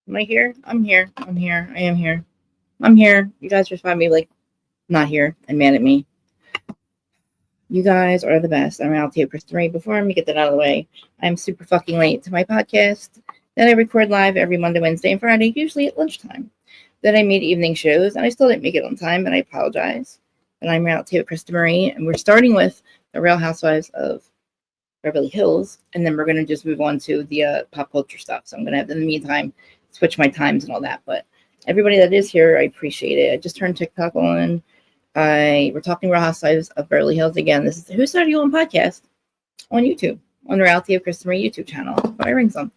Am I here? I'm here. I'm here. I am here. I'm here. You guys just find me like not here and mad at me. You guys are the best. I'm out here, Christopher. Before I get that out of the way, I'm super fucking late to my podcast that I record live every Monday, Wednesday, and Friday, usually at lunchtime. Then I made evening shows, and I still didn't make it on time, and I apologize. And I'm out here, Christopher, and we're starting with the Real Housewives of Beverly Hills, and then we're going to just move on to the pop culture stuff. So I'm going to have, in the meantime, switch my times and all that. But everybody that is here, I appreciate it. I just turned TikTok on. We're talking Real Housewives of Beverly Hills again. This is the Who Started You On podcast on YouTube, on the Reality of Kristen Marie YouTube channel. But I ring some,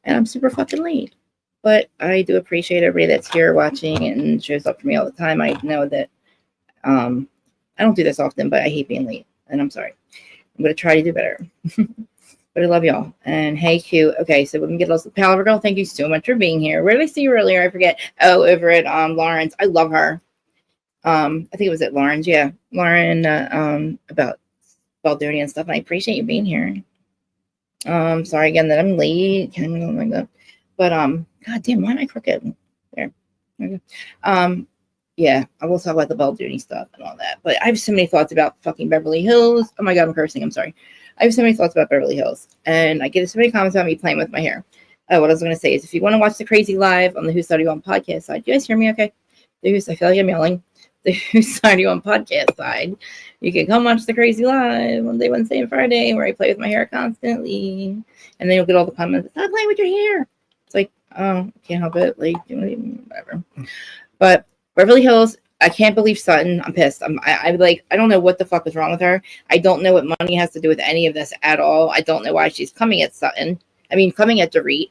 and I'm super fucking late. But I do appreciate everybody that's here watching and shows up for me all the time. I know that I don't do this often, but I hate being late, and I'm sorry. I'm going to try to do better. But I love y'all. And hey, Q. Okay, so we can get a Palaver Girl. Thank you so much for being here. Where did I see you earlier? I forget. Oh, over at Lauren's. I love her. I think it was at Lauren's. Yeah, Lauren about Baldoni and stuff. And I appreciate you being here. Sorry again that I'm late. Can't remember like that. But God damn, why am I crooked? There. Okay. Yeah, I will talk about the Baldoni stuff and all that. But I have so many thoughts about fucking Beverly Hills. Oh my God, I'm cursing. I'm sorry. I have so many thoughts about Beverly Hills. And I get so many comments about me playing with my hair. What I was going to say is if you want to watch the crazy live on the Who Started You On podcast side, do you guys hear me okay? I feel like I'm yelling. The Who Started You On podcast side, you can come watch the crazy live Monday, Wednesday, and Friday where I play with my hair constantly. And then you'll get all the comments, stop playing with your hair. It's like, oh, can't help it. Like, whatever. But Beverly Hills, I can't believe Sutton. I'm pissed. I don't know what the fuck is wrong with her. I don't know what money has to do with any of this at all. I don't know why she's coming at Sutton. I mean, coming at Dorit.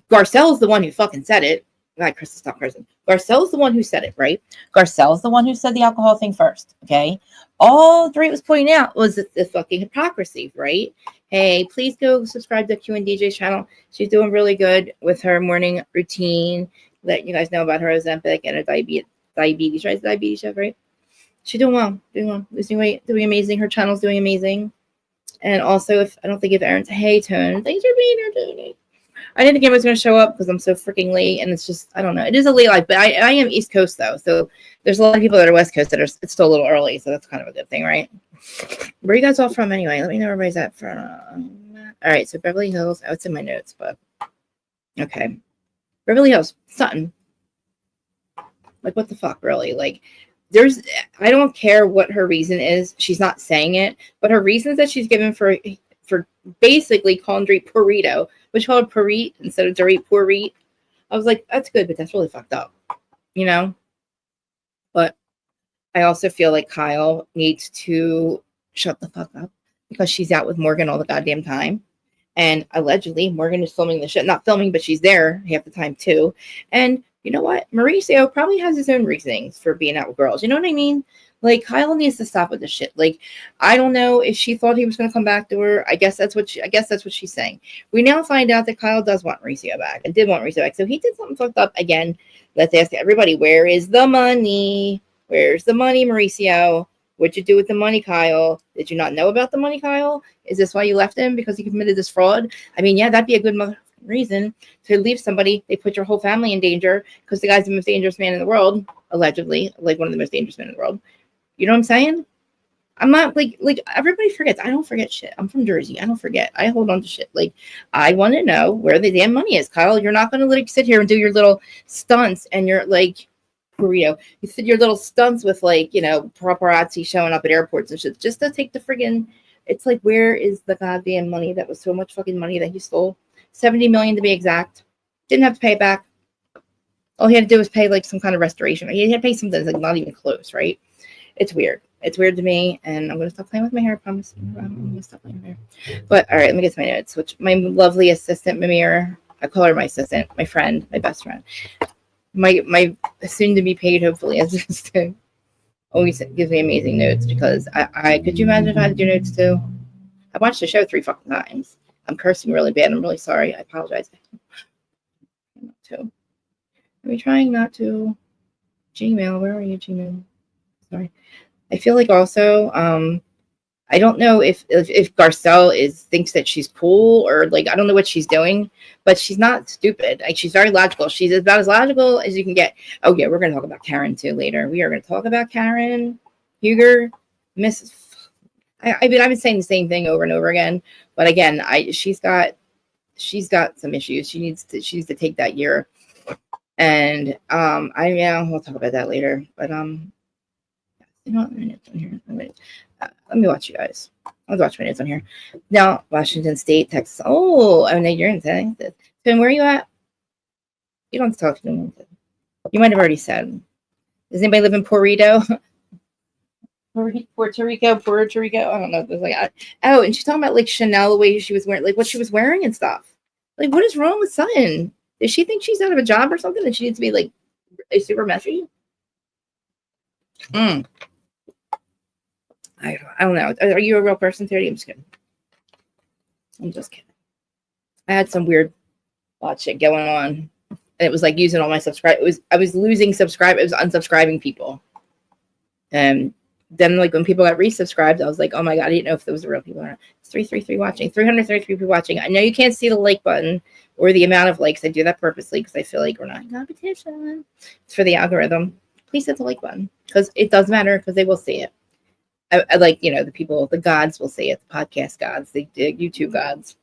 Garcelle's the one who fucking said it. God, Chris, stop cursing. Garcelle's the one who said it, right? Garcelle's the one who said the alcohol thing first, okay? All Dorit was pointing out was the fucking hypocrisy, right? Hey, please go subscribe to Q and DJ's channel. She's doing really good with her morning routine. Let you guys know about her Ozempic and her diabetes, right? Diabetes chef, right? She's doing well, losing weight, doing amazing. Her channel's doing amazing. And also, if I don't think if Aaron's hey tone, thanks for being here today. I didn't think I was going to show up because I'm so freaking late, and it's just I don't know. It is a late life, but I am East Coast though, so there's a lot of people that are West Coast that are it's still a little early, so that's kind of a good thing, right? Where are you guys all from anyway? Let me know where everybody's at from. All right, so Beverly Hills. Oh, it's in my notes, but okay. Beverly Hills, Sutton. Like, what the fuck, really? Like, I don't care what her reason is. She's not saying it, but her reasons that she's given for basically calling Dorit Burrito, which called Dorit instead of Dorit Dorit. I was like, that's good, but that's really fucked up, you know? But I also feel like Kyle needs to shut the fuck up because she's out with Morgan all the goddamn time. And allegedly, Morgan is filming the shit. Not filming, but she's there half the time, too. And you know what? Mauricio probably has his own reasons for being out with girls. You know what I mean? Like, Kyle needs to stop with this shit. Like, I don't know if she thought he was going to come back to her. I guess that's what she's saying. We now find out that Kyle does want Mauricio back and did want Mauricio back. So he did something fucked up again. Let's ask everybody, where is the money? Where's the money, Mauricio? What'd you do with the money, Kyle? Did you not know about the money, Kyle? Is this why you left him? Because he committed this fraud? I mean, yeah, that'd be a good reason to leave somebody. They put your whole family in danger because the guy's the most dangerous man in the world, allegedly, like one of the most dangerous men in the world. You know what I'm saying? I'm not like everybody forgets. I don't forget shit. I'm from Jersey. I don't forget. I hold on to shit. Like, I want to know where the damn money is, Kyle. You're not going to like sit here and do your little stunts and you're like, burrito. You said your little stunts with like, you know, paparazzi showing up at airports and shit just to take the friggin'. It's like, where is the goddamn money that was so much fucking money that he stole? $70 million to be exact. Didn't have to pay it back. All he had to do was pay like some kind of restoration. He had to pay something that's like not even close, right? It's weird. It's weird to me, and I'm gonna stop playing with my hair. I promise. I'm gonna stop playing with my hair. But all right, let me get to my notes. Which my lovely assistant, Mimir, I call her my assistant, my friend, my best friend. My soon to be paid, hopefully, assistant always gives me amazing notes because I could you imagine if I had to do notes too? I watched the show 3 fucking times. I'm cursing really bad. I'm really sorry. I apologize. Not to. Are we trying not to? Gmail, where are you, Gmail? Sorry. I feel like also I don't know if Garcelle thinks that she's cool, or like I don't know what she's doing, but she's not stupid. Like she's very logical. She's about as logical as you can get. Oh yeah, we're gonna talk about Karen too later. We are gonna talk about Karen Huger, Miss. I mean, I've been saying the same thing over and over again, but again, she's got some issues. She needs to take that year, and we'll talk about that later. But you know what? Minutes on here. Let me watch you guys. I'll watch minutes on here. Now, Washington State, Texas. Oh, I know you're in Texas. Tim, where are you at? You don't have to talk to me. You might have already said. Does anybody live in Puerto Rico? Puerto Rico. I don't know. There's like, oh, and she's talking about like Chanel, the way she was wearing, like what she was wearing and stuff. Like, what is wrong with Sutton? Does she think she's out of a job or something and she needs to be like a super messy? I don't know. Are you a real person, Terry? I'm just kidding. I had some weird shit going on. And it was like using all my subscribers. I was losing subscribers. It was unsubscribing people. And then like when people got resubscribed, I was like, oh my God, I didn't know if those were real people or not. It's 333 watching. 333 people watching. I know you can't see the like button or the amount of likes. I do that purposely because I feel like we're not in competition. It's for the algorithm. Please hit the like button because it does matter because they will see it. I like, the people, the gods will say it, the podcast gods, the YouTube gods.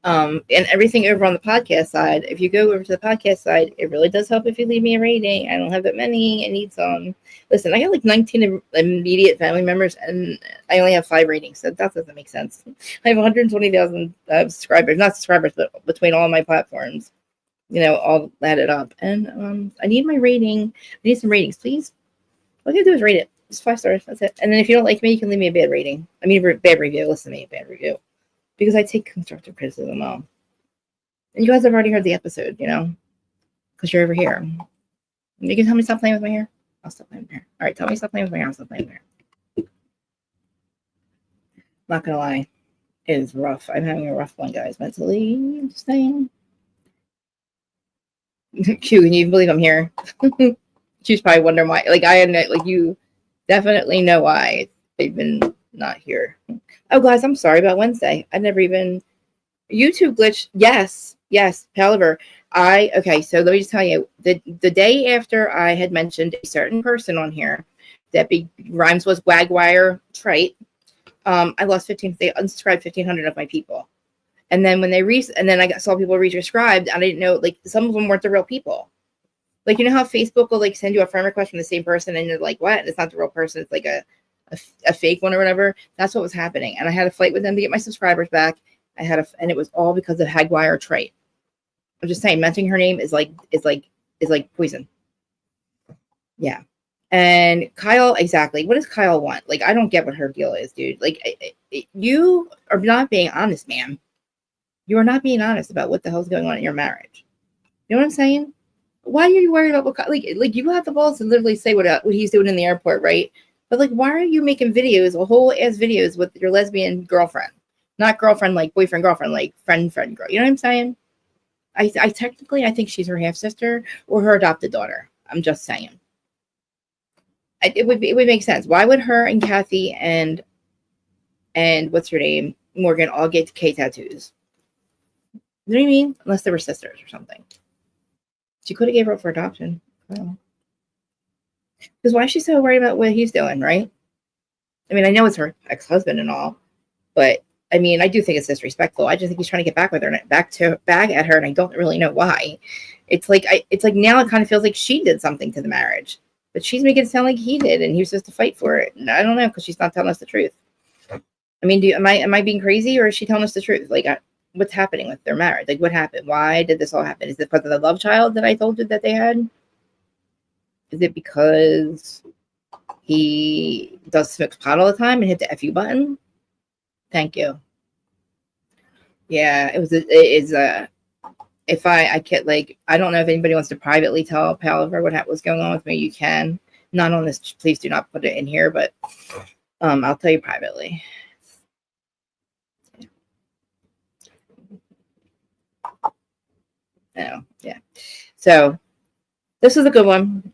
And everything over on the podcast side, if you go over to the podcast side, it really does help if you leave me a rating. I don't have that many. I need some. Listen, I got like 19 immediate family members, and I only have 5 ratings, so that doesn't make sense. I have 120,000 subscribers, not subscribers, but between all my platforms, all added up. And I need my rating. I need some ratings, please. All you gotta do is rate it. Just 5 stars. That's it. And then if you don't like me, you can leave me a bad rating. I mean, a bad review. Listen to me, a bad review. Because I take constructive criticism well. And you guys have already heard the episode, because you're over here. You can tell me stop playing with my hair. I'll stop playing with my hair. All right, tell me stop playing with my hair. I'll stop playing with my hair. Not going to lie. It is rough. I'm having a rough one, guys, mentally. I'm just saying. Q, can you even believe I'm here? She's probably wondering why. Like, you definitely know why they've been not here. Oh, guys, I'm sorry about Wednesday. I never even YouTube glitch. Yes, However, okay. So let me just tell you, the day after I had mentioned a certain person on here that rhymes with Wagwire Trite, I lost 15. They unsubscribed 1,500 of my people, and then when they and then I saw people resubscribed, and I didn't know like some of them weren't the real people. Like, how Facebook will like send you a friend request from the same person and you're like, what? And it's not the real person. It's like a fake one or whatever. That's what was happening. And I had a fight with them to get my subscribers back. And it was all because of Hagwire Trite. I'm just saying, mentioning her name is like poison. Yeah. And Kyle, exactly. What does Kyle want? Like, I don't get what her deal is, dude. Like, you are not being honest, ma'am. You are not being honest about what the hell's going on in your marriage. You know what I'm saying? Why are you worried about what, like you have the balls to literally say what he's doing in the airport, right? But like, why are you making videos, whole ass videos with your lesbian girlfriend? Not girlfriend like boyfriend, girlfriend, like friend, girl. You know what I'm saying? I technically, I think she's her half sister or her adopted daughter. I'm just saying. It would make sense. Why would her and Kathy and what's her name, Morgan, all get K tattoos? You know what I mean? Unless they were sisters or something. She could have gave her up for adoption. Because why is she so worried about what he's doing, right? I mean, I know it's her ex-husband and all, but I mean, I do think it's disrespectful. I just think he's trying to get back with her and back at her, and I don't really know why. It's like now it kind of feels like she did something to the marriage, but she's making it sound like he did, and he was supposed to fight for it. And I don't know because she's not telling us the truth. I mean, am I being crazy, or is she telling us the truth? Like, what's happening with their marriage? Like, what happened? Why did this all happen? Is it because of the love child that I told you that they had? Is it because he does smoke pot all the time and hit the FU button? Thank you. Yeah, if I can't, like, I don't know if anybody wants to privately tell Palaver what was going on with me, you can. Not on this, please do not put it in here, but I'll tell you privately. Oh, yeah. So this is a good one.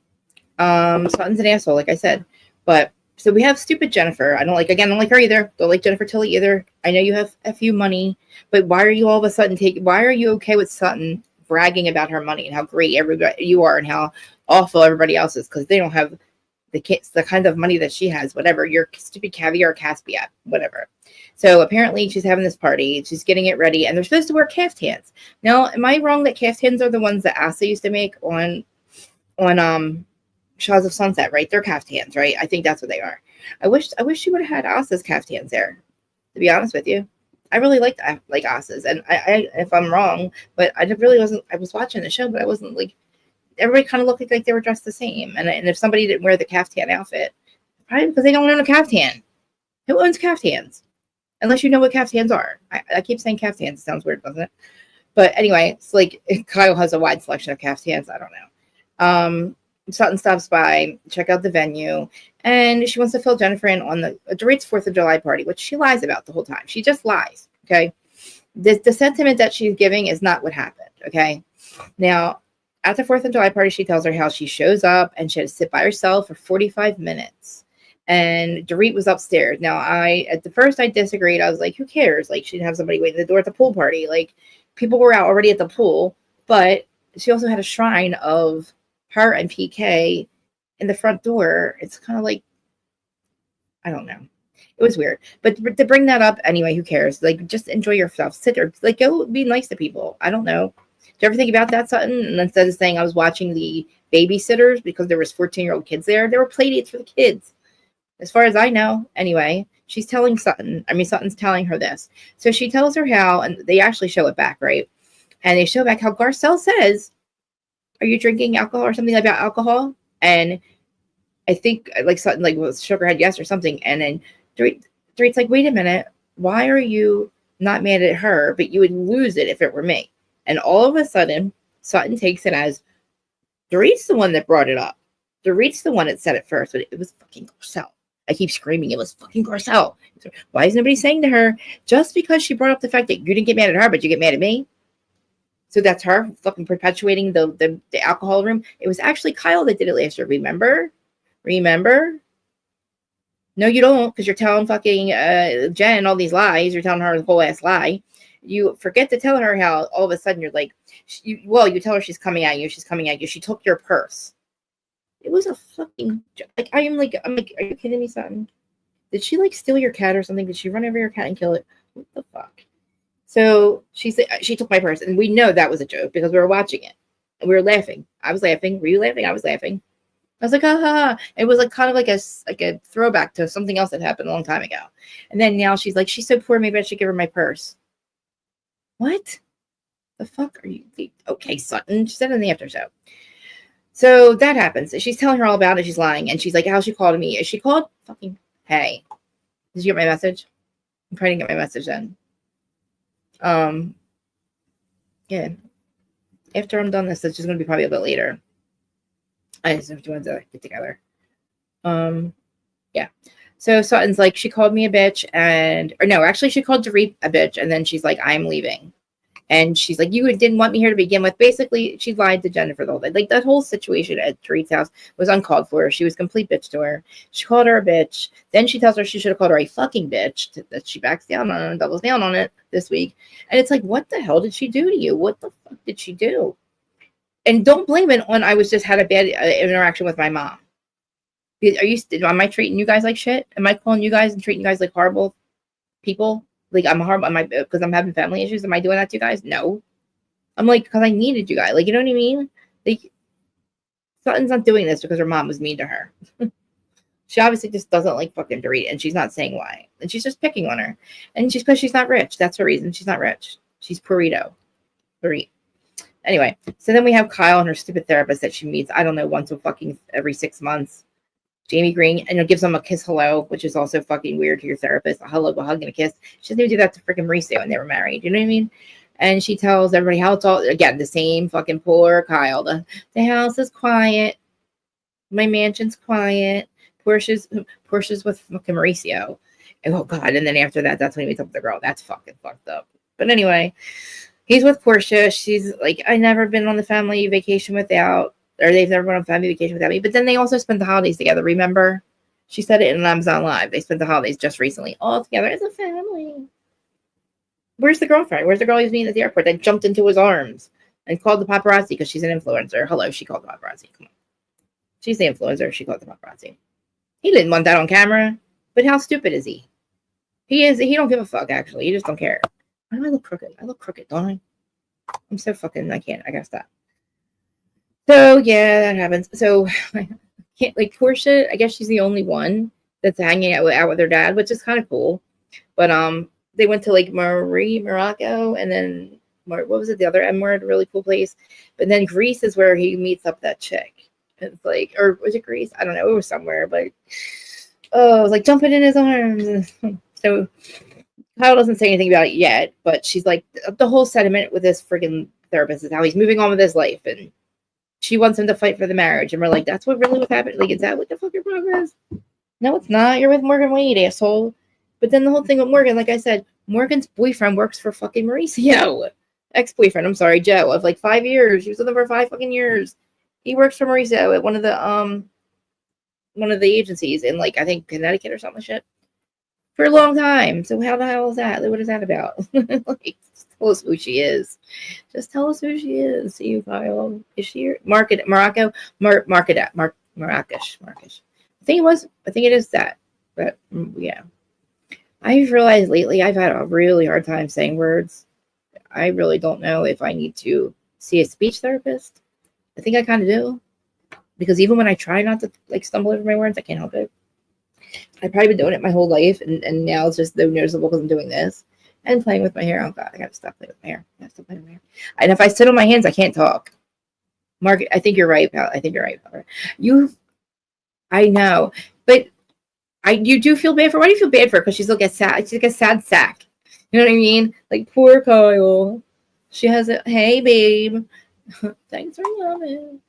Sutton's an asshole, like I said. But So we have stupid Jennifer. I don't like her either. Don't like Jennifer Tilly either. I know you have a few money, but why are you all of a sudden why are you okay with Sutton bragging about her money and how great everybody you are and how awful everybody else is because they don't have the kind of money that she has, whatever, your stupid caviar Caspia, whatever. So apparently she's having this party, she's getting it ready, and they're supposed to wear caftans. Now, am I wrong that caftans are the ones that Asa used to make on Shaws of Sunset, right? They're caftans, right? I think that's what they are. I wish she would have had Asa's caftans there, to be honest with you. I really like Asa's, and I if I'm wrong, but I really wasn't. I was watching the show, but I wasn't like everybody kind of looked like they were dressed the same. And if somebody didn't wear the caftan outfit, probably because they don't own a caftan. Who owns caftans? Unless you know what caftans are. I keep saying caftans. It sounds weird, doesn't it? But anyway, it's like Kyle has a wide selection of caftans. I don't know. Sutton stops by, check out the venue, and she wants to fill Jennifer in on Dorit's 4th of July party, which she lies about the whole time. She just lies, okay? The sentiment that she's giving is not what happened, okay? Now, at the 4th of July party, she tells her how she shows up and she had to sit by herself for 45 minutes. And Dorit was upstairs. Now, at the first, I disagreed. I was like, who cares? Like, she didn't have somebody waiting at the door at the pool party. Like, people were out already at the pool. But she also had a shrine of her and PK in the front door. It's kind of like, I don't know. It was weird. But to bring that up, anyway, who cares? Like, just enjoy yourself. Sit there. Like, go be nice to people. I don't know. Did you ever think about that, Sutton? And instead of saying I was watching the babysitters because there was 14-year-old kids there were play dates for the kids. As far as I know, anyway, she's telling Sutton's telling her this. So she tells her how, and they actually show it back, right? And they show back how Garcelle says, are you drinking alcohol or something about alcohol? And I think like Sutton shook her head yes or something. And then Dorit's like, wait a minute, why are you not mad at her, but you would lose it if it were me? And all of a sudden, Sutton takes it as Dorit's the one that brought it up. Dorit's the one that said it first, but it was fucking Garcelle. I keep screaming, it was fucking Garcelle. Why is nobody saying to her, just because she brought up the fact that you didn't get mad at her, but you get mad at me? So that's her fucking perpetuating the alcohol room. It was actually Kyle that did it last year. Remember? No, you don't, because you're telling fucking Jen all these lies. You're telling her the whole ass lie. You forget to tell her how all of a sudden you're like, you tell her she's coming at you. She took your purse. It was a fucking, like, I'm like, are you kidding me, Sutton? Did she like steal your cat or something? Did she run over your cat and kill it? What the fuck? So she said she took my purse, and we know that was a joke because we were watching it and we were laughing. I was laughing. Were you laughing? I was laughing. I was like, ha ha ha. It was like kind of like a throwback to something else that happened a long time ago. And then now she's like, she's so poor, maybe I should give her my purse. What the fuck are you? Okay, Sutton. She said it in the after show. So that happens. She's telling her all about it. She's lying. And she's like, how's she called me? Is she called? Fucking, hey. Did you get my message? I'm trying to get my message then. Yeah. After I'm done this, it's just going to be probably a bit later. I just have to get together. Yeah. So Sutton's like, she called me a bitch she called Dorit a bitch. And then she's like, I'm leaving. And she's like, you didn't want me here to begin with. Basically, she lied to Jennifer the whole day. Like, that whole situation at Dorit's house was uncalled for. She was a complete bitch to her. She called her a bitch. Then she tells her she should have called her a fucking bitch. That she backs down on it and doubles down on it this week. And it's like, what the hell did she do to you? What the fuck did she do? And don't blame it on I just had a bad interaction with my mom. Am I treating you guys like shit? Am I calling you guys and treating you guys like horrible people? Like, I'm horrible because I'm having family issues. Am I doing that to you guys? No. I'm like, because I needed you guys. Like, you know what I mean? Like, Sutton's not doing this because her mom was mean to her. She obviously just doesn't like fucking Dorit, and she's not saying why. And she's just picking on her. And she's because she's not rich. That's her reason. She's not rich. She's Purito. Dorit. Anyway, so then we have Kyle and her stupid therapist that she meets, I don't know, once every 6 months. Jamie Green, and it gives them a kiss hello, which is also fucking weird to your therapist. A hello, a hug, and a kiss. She doesn't even do that to freaking Mauricio when they were married. You know what I mean? And she tells everybody how it's all, again, the same fucking poor Kyle. The house is quiet. My mansion's quiet. Portia's with fucking Mauricio. And oh, God. And then after that, that's when he meets up with the girl. That's fucking fucked up. But anyway, he's with Portia. She's like, I've never been on the family vacation without, or they've never been on family vacation without me. But then they also spent the holidays together, remember? She said it in Amazon Live. They spent the holidays just recently all together as a family. Where's the girlfriend? Where's the girl he's meeting at the airport that jumped into his arms and called the paparazzi because she's an influencer? Hello, she called the paparazzi. Come on. She's the influencer. She called the paparazzi. He didn't want that on camera. But how stupid is he? He don't give a fuck, actually. He just don't care. Why do I look crooked? I look crooked, don't I? I'm so fucking, I gotta stop. So, yeah, that happens. So, I can't, like, Portia, I guess she's the only one that's hanging out with her dad, which is kind of cool. But, they went to, like, Morocco, and then, what was it, the other M word, really cool place. But then Greece is where he meets up that chick. It's like, or was it Greece? I don't know. It was somewhere, but, oh, it was like jumping in his arms. So, Kyle doesn't say anything about it yet, but she's like, the whole sentiment with this freaking therapist is how he's moving on with his life, and she wants him to fight for the marriage, and we're like, that's what really was happening. Like, is that what the fuck your progress? No, it's not. You're with Morgan Wade, asshole. But then the whole thing with Morgan, like I said, Morgan's boyfriend works for fucking Mauricio. Ex-boyfriend, I'm sorry, Joe, of like 5 years. She was with him for 5 fucking years. He works for Mauricio at one of the agencies in, like, I think Connecticut or something like shit. For a long time. So how the hell is that? What is that about? Like, just tell us who she is. Just tell us who she is. See you, Kyle. Is she here? Morocco? Marrakesh. I think it is that. But yeah. I've realized lately I've had a really hard time saying words. I really don't know if I need to see a speech therapist. I think I kind of do. Because even when I try not to, like, stumble over my words, I can't help it. I've probably been doing it my whole life, and now it's just noticeable because I'm doing this and playing with my hair. Oh God, I gotta stop playing with my hair. And if I sit on my hands, I can't talk. Mark, I think you're right, pal. Pal. I know, but you do feel bad for. Why do you feel bad for her? Because she's like a sad sack. You know what I mean? Like, poor Kyle. She has a hey babe. Thanks for loving.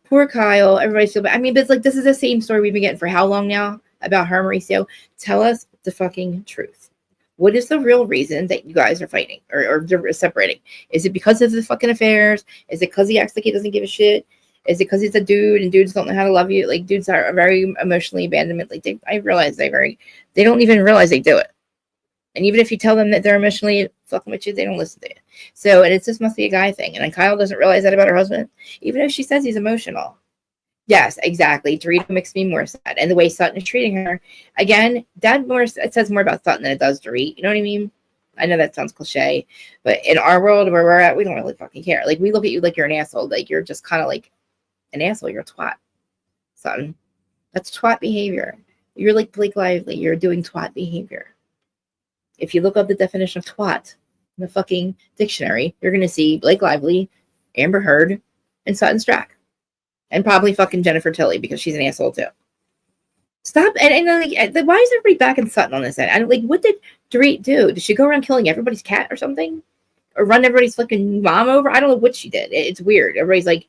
Poor Kyle. Everybody's feel bad. I mean, but it's like, this is the same story we've been getting for how long now about her, Mauricio. Tell us the fucking truth. What is the real reason that you guys are fighting or separating? Is it because of the fucking affairs? Is it because he acts like he doesn't give a shit? Is it because he's a dude and dudes don't know how to love you? Like, dudes are very emotionally abandonment. Like, I realize they don't even realize they do it. And even if you tell them that they're emotionally fucking with you, they don't listen to you. So, and it just must be a guy thing. And then Kyle doesn't realize that about her husband, even though she says he's emotional. Yes, exactly. Dorit makes me more sad. And the way Sutton is treating her, again, it says more about Sutton than it does Dorit. You know what I mean? I know that sounds cliche, but in our world where we're at, we don't really fucking care. Like, we look at you like you're an asshole. Like, you're just kind of like an asshole. You're a twat, Sutton. That's twat behavior. You're like Blake Lively. You're doing twat behavior. If you look up the definition of twat in the fucking dictionary, you're going to see Blake Lively, Amber Heard, and Sutton Strack. And probably fucking Jennifer Tilly, because she's an asshole too. Stop. And like, why is everybody backing Sutton on this end? Like, what did Dorit do? Did she go around killing everybody's cat or something? Or run everybody's fucking mom over? I don't know what she did. It's weird. Everybody's like,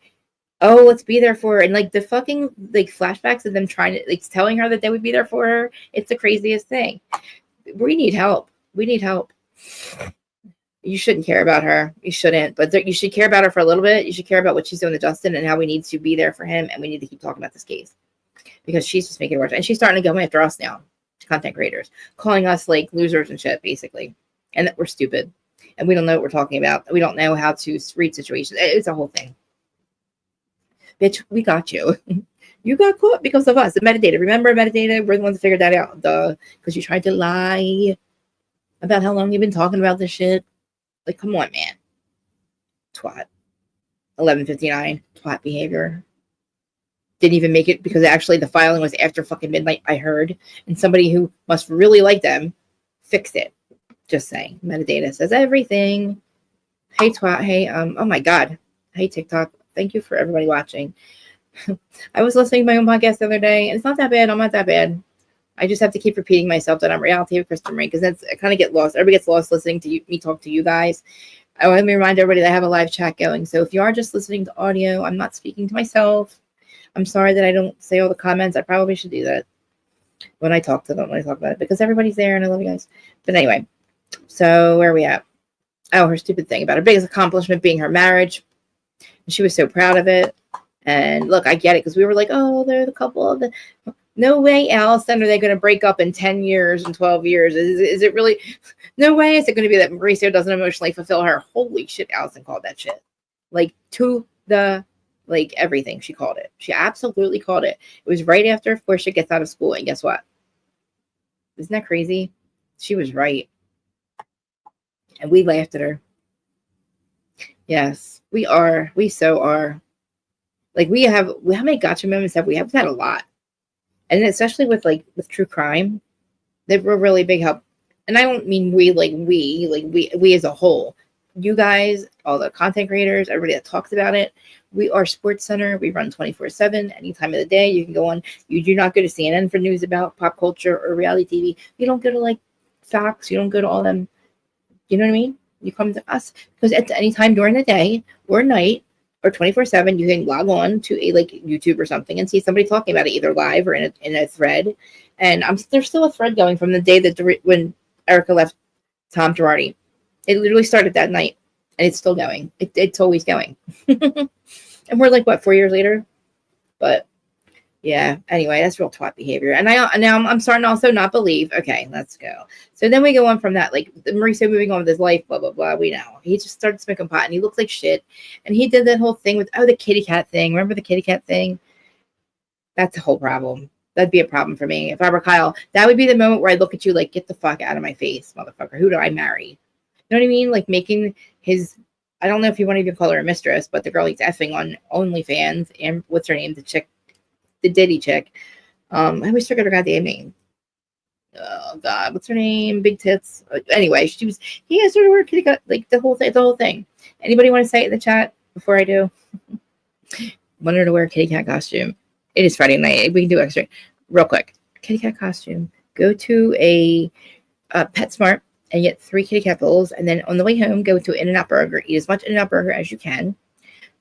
oh, let's be there for her. And like the fucking like flashbacks of them trying to, like, telling her that they would be there for her. It's the craziest thing. We need help. You shouldn't care about her. You shouldn't. But you should care about her for a little bit. You should care about what she's doing to Justin and how we need to be there for him. And we need to keep talking about this case. Because she's just making it worse. And she's starting to go after us now. Content creators. Calling us like losers and shit, basically. And that we're stupid. And we don't know what we're talking about. We don't know how to read situations. It's a whole thing. Bitch, we got you. You got caught because of us. The metadata. Remember metadata? We're the ones that figured that out. Because you tried to lie about how long you've been talking about this shit. Like, come on, man. Twat. 11:59. Twat behavior. Didn't even make it because actually the filing was after fucking midnight, I heard. And somebody who must really like them fixed it. Just saying. Metadata says everything. Hey, twat. Hey, oh my God. Hey, TikTok. Thank you for everybody watching. I was listening to my own podcast the other day, and it's not that bad. I'm not that bad. I just have to keep repeating myself that I'm reality of Kristen Marie, because I kind of get lost. Everybody gets lost listening to me talk to you guys. I want to remind everybody that I have a live chat going. So if you are just listening to audio, I'm not speaking to myself. I'm sorry that I don't say all the comments. I probably should do that when I talk to them, when I talk about it, because everybody's there and I love you guys. But anyway, so where are we at? Oh, her stupid thing about her biggest accomplishment being her marriage. And she was so proud of it. And look, I get it, because we were like, oh, they're the couple of the... No way, Allison, are they going to break up in 10 years and 12 years? Is it really? No way is it going to be that Mauricio doesn't emotionally fulfill her. Holy shit, Allison called that shit. Like, to the, like, everything. She called it. She absolutely called it. It was right after, of course, she gets out of school. And guess what? Isn't that crazy? She was right. And we laughed at her. Yes, we are. We so are. Like, how many gotcha moments have we had? We've had a lot. And especially with true crime, they were really big help. And I don't mean we as a whole. You guys, all the content creators, everybody that talks about it. We are Sports Center. We run 24/7. Any time of the day, you can go on. You do not go to CNN for news about pop culture or reality TV. You don't go to like Fox. You don't go to all them. You know what I mean? You come to us because at any time during the day or night or 24/7, you can log on to a like YouTube or something and see somebody talking about it either live or in a thread. And there's still a thread going from the day that when Erica left Tom Girardi. It literally started that night, and it's still going. It's always going. And we're like, what, 4 years later? But yeah, anyway, that's real twat behavior. And now I'm starting to also not believe. Okay, let's go. So then we go on from that, like Mauricio moving on with his life, blah, blah, blah. We know. He just started smoking pot, and he looked like shit. And he did that whole thing with, the kitty cat thing. Remember the kitty cat thing? That's a whole problem. That'd be a problem for me. If I were Kyle, that would be the moment where I look at you like, get the fuck out of my face, motherfucker. Who do I marry? You know what I mean? Like making his, I don't know if you want to even call her a mistress, but the girl he's effing on OnlyFans, and what's her name? The chick, the Diddy chick. I always forget her goddamn name. Oh God, what's her name? Big tits. Anyway, he has her to wear kitty cat, like the whole thing. Anybody want to say it in the chat before I do? Want her to wear a kitty cat costume. It is Friday night. We can do extra real quick. Kitty cat costume. Go to a PetSmart and get 3 kitty cat bowls, and then on the way home, go to In-N-Out Burger. Eat as much In-N-Out Burger as you can.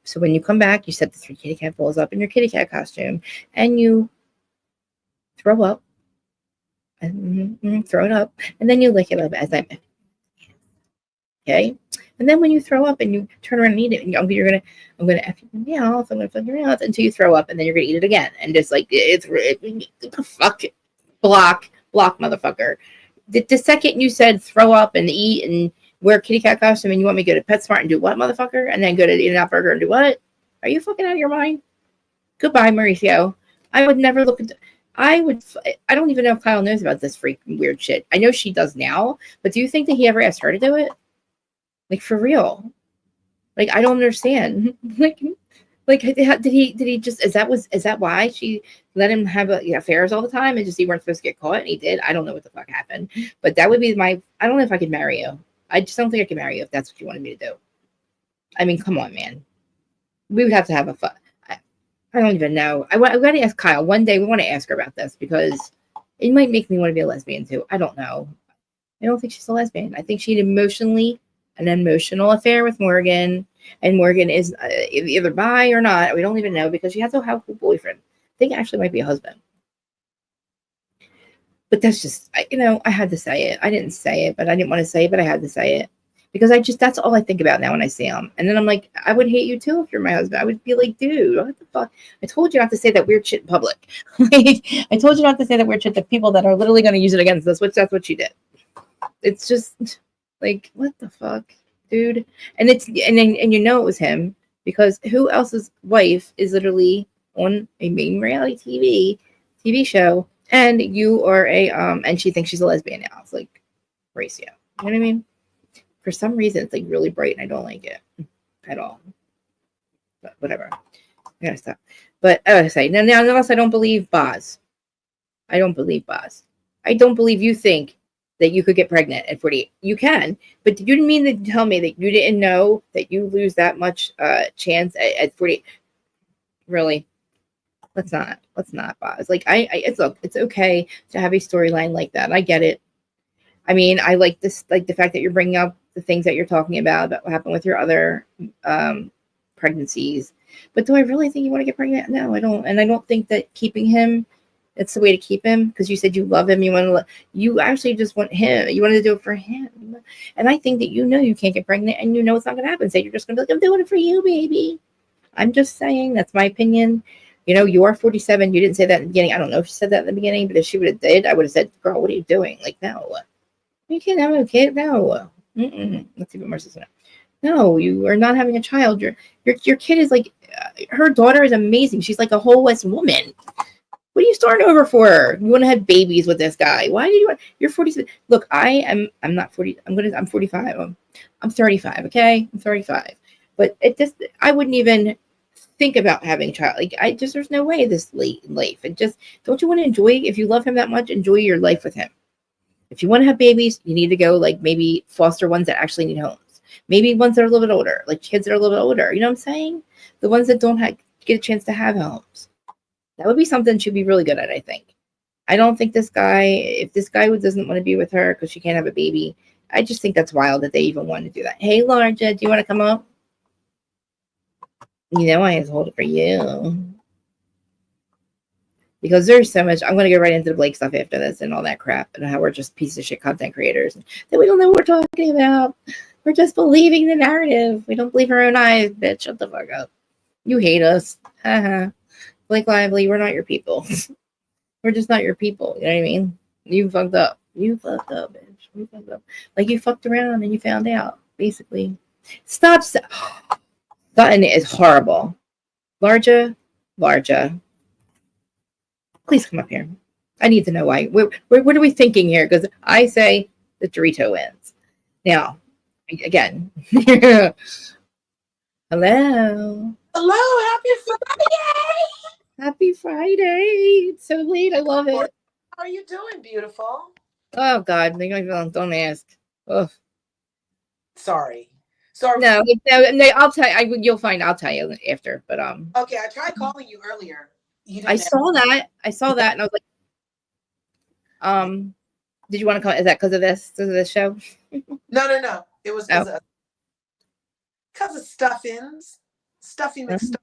So when you come back, you set the 3 kitty cat bowls up in your kitty cat costume, and you throw up, and throw it up, and then you lick it up as I'm. Okay, and then when you throw up and you turn around and eat it, and I'm gonna F you in the mouth, I'm gonna fuck your mouth until you throw up, and then you're gonna eat it again, and just like fuck it, block, motherfucker. The second you said throw up and eat and wear a kitty cat costume, and you want me to go to PetSmart and do what, motherfucker? And then go to In-N-Out Burger and do what? Are you fucking out of your mind? Goodbye, Mauricio. I would never look at. I don't even know if Kyle knows about this freaking weird shit. I know she does now, but do you think that he ever asked her to do it? Like, for real? Like, I don't understand. Like, did he just, is that why she let him have affairs all the time and just he weren't supposed to get caught and he did? I don't know what the fuck happened, but that would be I don't know if I could marry you. I just don't think I could marry you if that's what you wanted me to do. I mean, come on, man. We would have to have a fun. I don't even know. I got to ask Kyle one day. We want to ask her about this because it might make me want to be a lesbian too. I don't know. I don't think she's a lesbian. I think she had an emotional affair with Morgan. And Morgan is either bi or not. We don't even know because she has a helpful boyfriend. I think it actually might be a husband. But that's just, I had to say it. I didn't say it, but I didn't want to say it, but I had to say it. Because that's all I think about now when I see him. And then I'm like, I would hate you too if you're my husband. I would be like, dude, what the fuck? I told you not to say that weird shit in public. I told you not to say that weird shit to people that are literally going to use it against us, which that's what she did. It's just like, what the fuck? Dude, and you know it was him because who else's wife is literally on a main reality TV show, and you are and she thinks she's a lesbian now. It's like Mauricio. You know what I mean? For some reason, it's like really bright, and I don't like it at all. But whatever, I gotta stop. But I gotta say now, unless I don't believe Boz, I don't believe Boz. I don't believe you think that you could get pregnant at 48. You can, but you didn't mean to tell me that you didn't know that you lose that much chance at 48. Really? Let's not, Boz. Like it's okay to have a storyline like that. I get it. I mean, I like this, like the fact that you're bringing up the things that you're talking about what happened with your other pregnancies. But do I really think you want to get pregnant? No, I don't. And I don't think that keeping him, it's the way to keep him, because you said you love him. You actually just want him. You wanted to do it for him. And I think that you can't get pregnant and it's not going to happen. So you're just going to be like, I'm doing it for you, baby. I'm just saying, that's my opinion. You know, you are 47. You didn't say that in the beginning. I don't know if she said that in the beginning, but if she would have did, I would have said, girl, what are you doing? Like, no. You can't have a kid. No. Let's see what Marcia said. No, you are not having a child. Your kid is like, her daughter is amazing. She's like a whole West woman. What are you starting over for? You want to have babies with this guy? Why do you want? You're 47. Look, I'm not 40. I'm 45. I'm 35. Okay, I'm 35. But it just, I wouldn't even think about having a child. Like, there's no way this late in life. And just, don't you want to enjoy? If you love him that much, enjoy your life with him. If you want to have babies, you need to go like maybe foster ones that actually need homes. Maybe ones that are a little bit older, like kids that are a little bit older. You know what I'm saying? The ones that don't get a chance to have homes. That would be something she'd be really good at, I think. I don't think if this guy doesn't want to be with her because she can't have a baby, I just think that's wild that they even want to do that. Hey, Larja, do you want to come up? You know, I have to hold it for you. Because there's so much. I'm going to get right into the Blake stuff after this and all that crap and how we're just piece of shit content creators. That we don't know what we're talking about. We're just believing the narrative. We don't believe our own eyes, bitch. Shut the fuck up. You hate us. Blake Lively, we're not your people. We're just not your people. You know what I mean? You fucked up. You fucked up, bitch. You fucked up. Like you fucked around and you found out, basically. Stop. Sutton is horrible. Larja. Please come up here. I need to know why. What are we thinking here? Because I say the Dorito wins. Now, again. Hello. Hello. Happy Friday. Happy Friday. It's so late. I love it. How are you doing, beautiful? Oh, God. Don't ask. Ugh. Sorry. No, I'll tell you. You'll find. I'll tell you after. But Okay, I tried calling you earlier. I saw that, and I was like, did you want to call? Is that because of this show? No. It was because of stuffings. Stuffy McStuffy.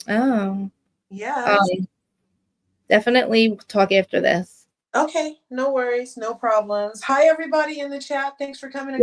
Oh. Yeah. Definitely talk after this. Okay, no worries, no problems. Hi, everybody in the chat. Thanks for coming.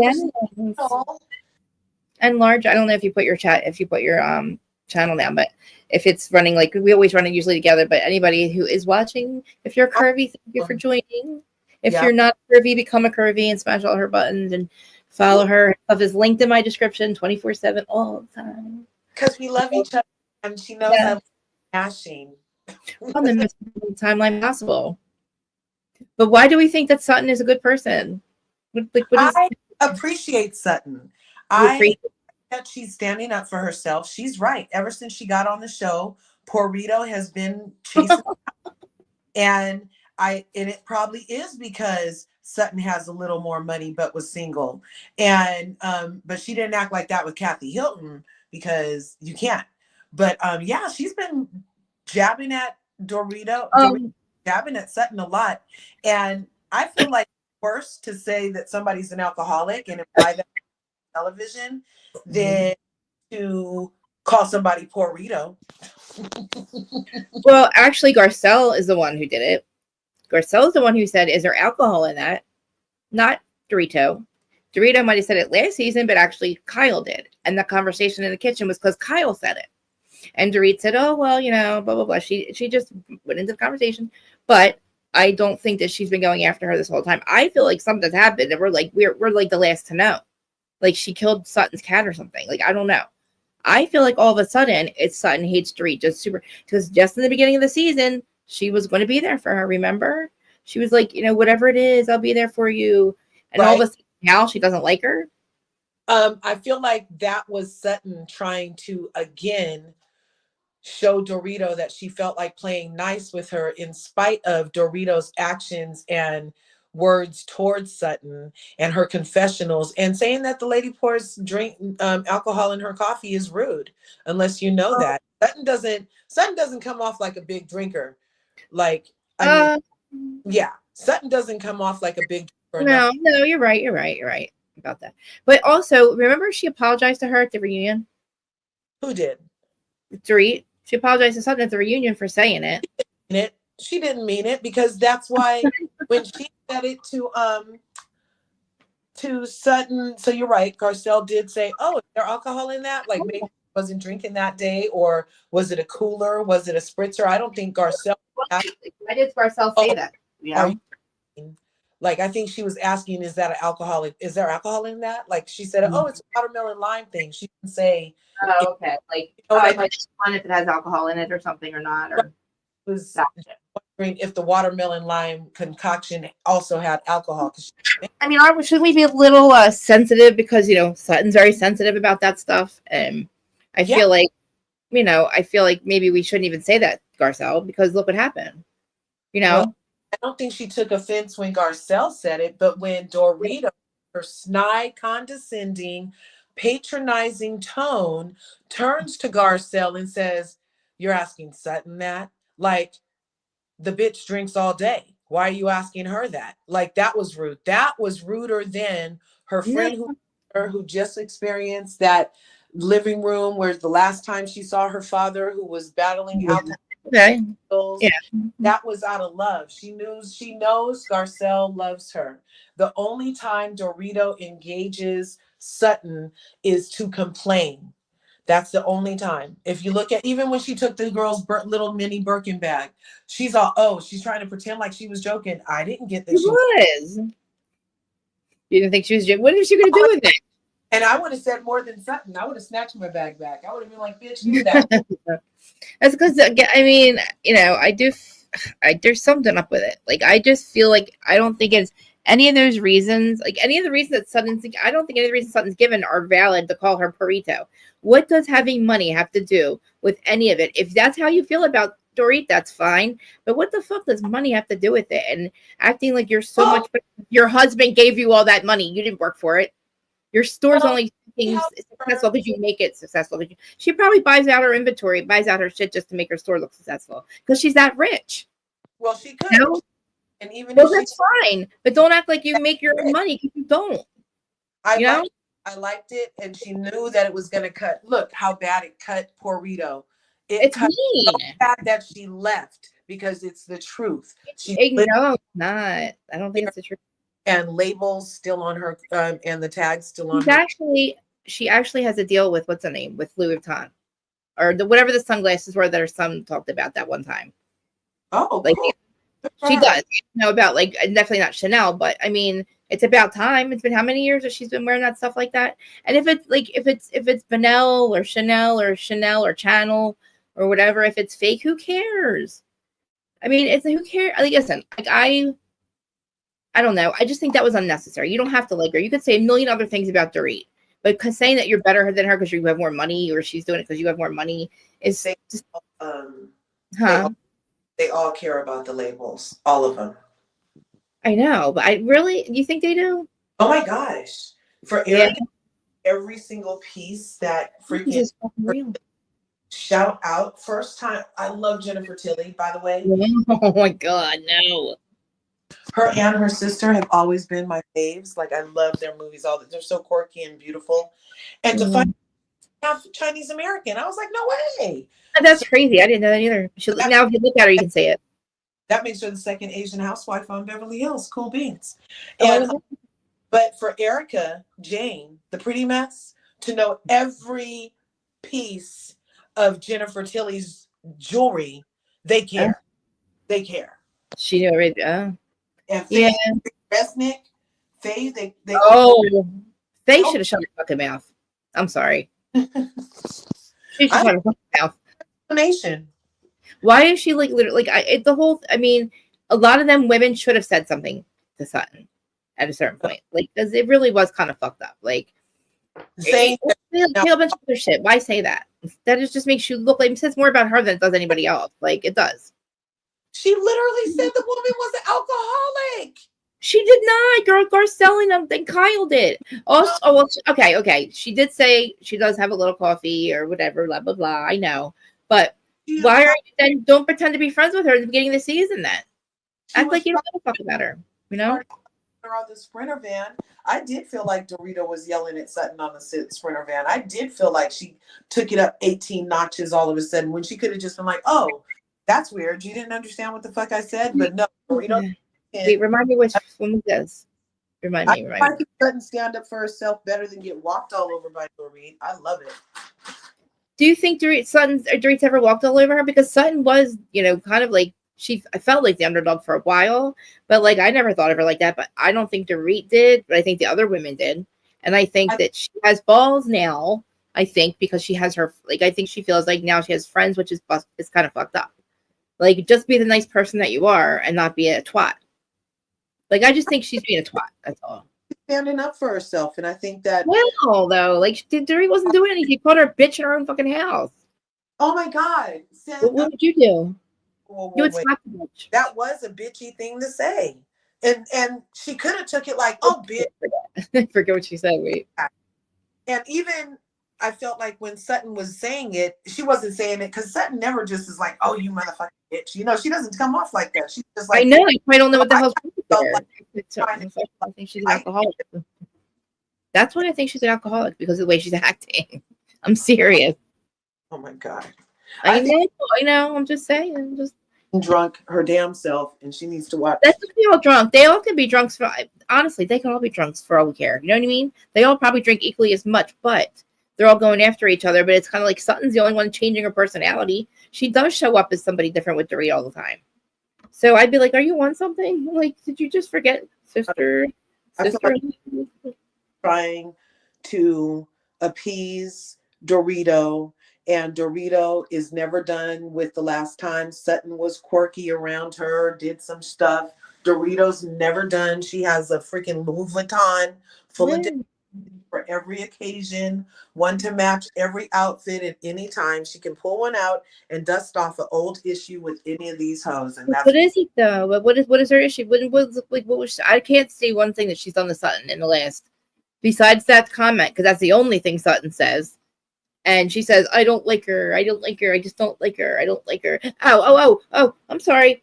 And Large, I don't know if you put your channel down, but if it's running, like we always run it usually together, but anybody who is watching, if you're curvy, thank you for joining. If you're not curvy, become a curvy and smash all her buttons and follow her. Stuff is linked in my description 24/7 all the time. Because we love each other and she knows I'm smashing. On the most timeline possible. But why do we think that Sutton is a good person? I appreciate Sutton. That she's standing up for herself. She's right. Ever since she got on the show, Porrito has been chasing and it probably is because Sutton has a little more money but was single. And but she didn't act like that with Kathy Hilton because you can't. But yeah, she's been jabbing at Dorito, jabbing at Sutton a lot. And I feel like it's worse to say that somebody's an alcoholic and imply that on television than to call somebody Porrito. Well, actually, Garcelle is the one who did it. Garcelle is the one who said, is there alcohol in that? Not Dorito. Dorito might have said it last season, but actually Kyle did. And the conversation in the kitchen was because Kyle said it. And Dorit said, oh, well, you know, blah, blah, blah. She just went into the conversation. But I don't think that she's been going after her this whole time. I feel like something's happened and we're like the last to know. Like she killed Sutton's cat or something. Like, I don't know. I feel like all of a sudden it's Sutton hates Dorit because just in the beginning of the season, she was going to be there for her. Remember? She was like, you know, whatever it is, I'll be there for you. And all of a sudden now she doesn't like her. I feel like that was Sutton trying to again show Dorito that she felt like playing nice with her in spite of Dorito's actions and words towards Sutton and her confessionals, and saying that the lady pours alcohol in her coffee is rude unless you know that. Sutton doesn't come off like a big drinker. Like Sutton doesn't come off like a big drinker. No, you're right about that. But also, remember she apologized to her at the reunion? Who did? Dorit. She apologized to Sutton at the reunion for saying it. She didn't mean it because that's why when she said it to Sutton. So you're right. Garcelle did say, "Oh, is there alcohol in that?" Like maybe wasn't drinking that day, or was it a cooler? Was it a spritzer? I don't think Garcelle. Why did Garcelle say that? You Are know? you, like, I think she was asking, is that an alcoholic? Is there alcohol in that? Like she said, oh, it's a watermelon lime thing. She didn't say. Oh, okay. Like, You know what I mean? like one if it has alcohol in it or something or not, or Was wondering if the watermelon lime concoction also had alcohol. I mean, should we be a little sensitive because Sutton's very sensitive about that stuff, and I feel like I feel like maybe we shouldn't even say that, Garcelle, because look what happened. Well, I don't think she took offense when Garcelle said it, but when Dorita, her snide, condescending, patronizing tone, turns to Garcelle and says, "You're asking Sutton that? Like, the bitch drinks all day. Why are you asking her that?" Like, that was rude. That was ruder than her friend who just experienced that living room where the last time she saw her father, who was battling alcohol. Okay. Yeah. That was out of love. She knows Garcelle loves her. The only time Dorito engages Sutton is to complain. That's the only time. If you look at, even when she took the girl's little mini Birkin bag, she's all, oh, she's trying to pretend like she was joking. I didn't get that. She was. You didn't think she was joking? What is she going to do with it? And I would have said more than Sutton. I would have snatched my bag back. I would have been like, bitch, do that. That's because, I mean, there's something up with it. Like, I just feel like I don't think it's any of those reasons, like any of the reasons that Sutton's, I don't think any of the reasons Sutton's given are valid to call her Perito. What does having money have to do with any of it? If that's how you feel about Dorit, that's fine. But what the fuck does money have to do with it? And acting like you're so much, your husband gave you all that money. You didn't work for it. Your store's only successful because you make it successful. She probably buys out her inventory, buys out her shit just to make her store look successful because she's that rich. Well, she could. And even that's fine, but don't act like you make your own money because you don't. I liked it, and she knew that it was going to cut. Look how bad it cut poor Rito. It's cut so bad that she left because it's the truth. No, it's not. I don't think it's the truth. And labels still on her, and the tags still on her. She actually has a deal with what's her name, with Louis Vuitton, or whatever the sunglasses were that her son talked about that one time. Oh, like cool. She does know about, like, definitely not Chanel, but I mean, it's about time. It's been how many years that she's been wearing that stuff like that? And if it's Chanel or Chanel or Channel or whatever, if it's fake, who cares? I mean, who cares? Like, listen, like I don't know. I just think that was unnecessary. You don't have to like her. You could say a million other things about Dorit, but saying that you're better than her because you have more money, or she's doing it because you have more money, is just They all care about the labels, all of them. I know, but you think they do? Oh my gosh. For Erica, every single piece that freaking shout out. First time, I love Jennifer Tilly, by the way. Oh my God, no. Her and her sister have always been my faves. Like, I love their movies. They're so quirky and beautiful. And to find half Chinese American, I was like, no way. That's crazy. I didn't know that either. Now, if you look at her, you can say it. That makes her the second Asian housewife on Beverly Hills. Cool beans. And but for Erica Jane, the pretty mess, to know every piece of Jennifer Tilly's jewelry, they care. They care. She knew already. And Faye Resnick, Faye, they Faye should have shut her fucking mouth. I'm sorry. She should shut her fucking mouth. Explanation. Why is she like literally I mean, a lot of them women should have said something to Sutton at a certain point, like, because it really was kind of fucked up. Like, say a bunch of other shit. Why say that? That just makes you look like, it says more about her than it does anybody else. Like, it does. She literally said the woman was an alcoholic. She did not. Garcelle and then Kyle did. Also, okay. She did say she does have a little coffee or whatever, blah blah blah. I know, but why are you then? Don't pretend to be friends with her at the beginning of the season. Then act like you don't give a fuck about her. You know. On the Sprinter van, I did feel like Dorito was yelling at Sutton on the Sprinter van. I did feel like she took it up 18 notches all of a sudden when she could have just been like, "Oh, that's weird. You didn't understand what the fuck I said." But no, Dorito. Wait, remind me which one was this. Remind me. I think Sutton stand up for herself better than get walked all over by Dorit. I love it. Do you think Dorit's ever walked all over her? Because Sutton was, kind of like I felt like the underdog for a while, but like I never thought of her like that. But I don't think Dorit did, but I think the other women did, and I think that she has balls now. I think because she has her, like, I think she feels like now she has friends, which is kind of fucked up. Like, just be the nice person that you are and not be a twat. Like, I just think she's being a twat. That's all. Standing up for herself, and I think that. Well, though, like, Dorit wasn't doing anything. She called her a bitch in her own fucking house. Oh my God! What would you do? You would slap the bitch. That was a bitchy thing to say, and she could have took it like, "Oh, bitch." I forget what she said. Wait. And even I felt like when Sutton was saying it, she wasn't saying it because Sutton never just is like, "Oh, you motherfucking bitch." She doesn't come off like that. She's just like, I know. I don't know what the hell's wrong like, with her. I think she's an alcoholic. That's why I think she's an alcoholic, because of the way she's acting. I'm serious. Oh my God. I know. I'm just saying. Just drunk her damn self, and she needs to watch. That's what they all drunk. They all can be drunks for. Honestly, they can all be drunks for all we care. You know what I mean? They all probably drink equally as much, but they're all going after each other. But it's kind of like Sutton's the only one changing her personality. She does show up as somebody different with Dorit all the time. So I'd be like, "Are you on something? Like, did you just forget, sister?" Trying to appease Dorito, and Dorito is never done with the last time Sutton was quirky around her, did some stuff. Dorito's never done. She has a freaking Louis Vuitton full of for every occasion, one to match every outfit at any time. She can pull one out and dust off an old issue with any of these hoes. And that's what is it though? What is her issue? What was I can't see one thing that she's done to Sutton in the last, besides that comment, because that's the only thing Sutton says. And she says, "I don't like her. I don't like her. I just don't like her. I don't like her." Oh, I'm sorry.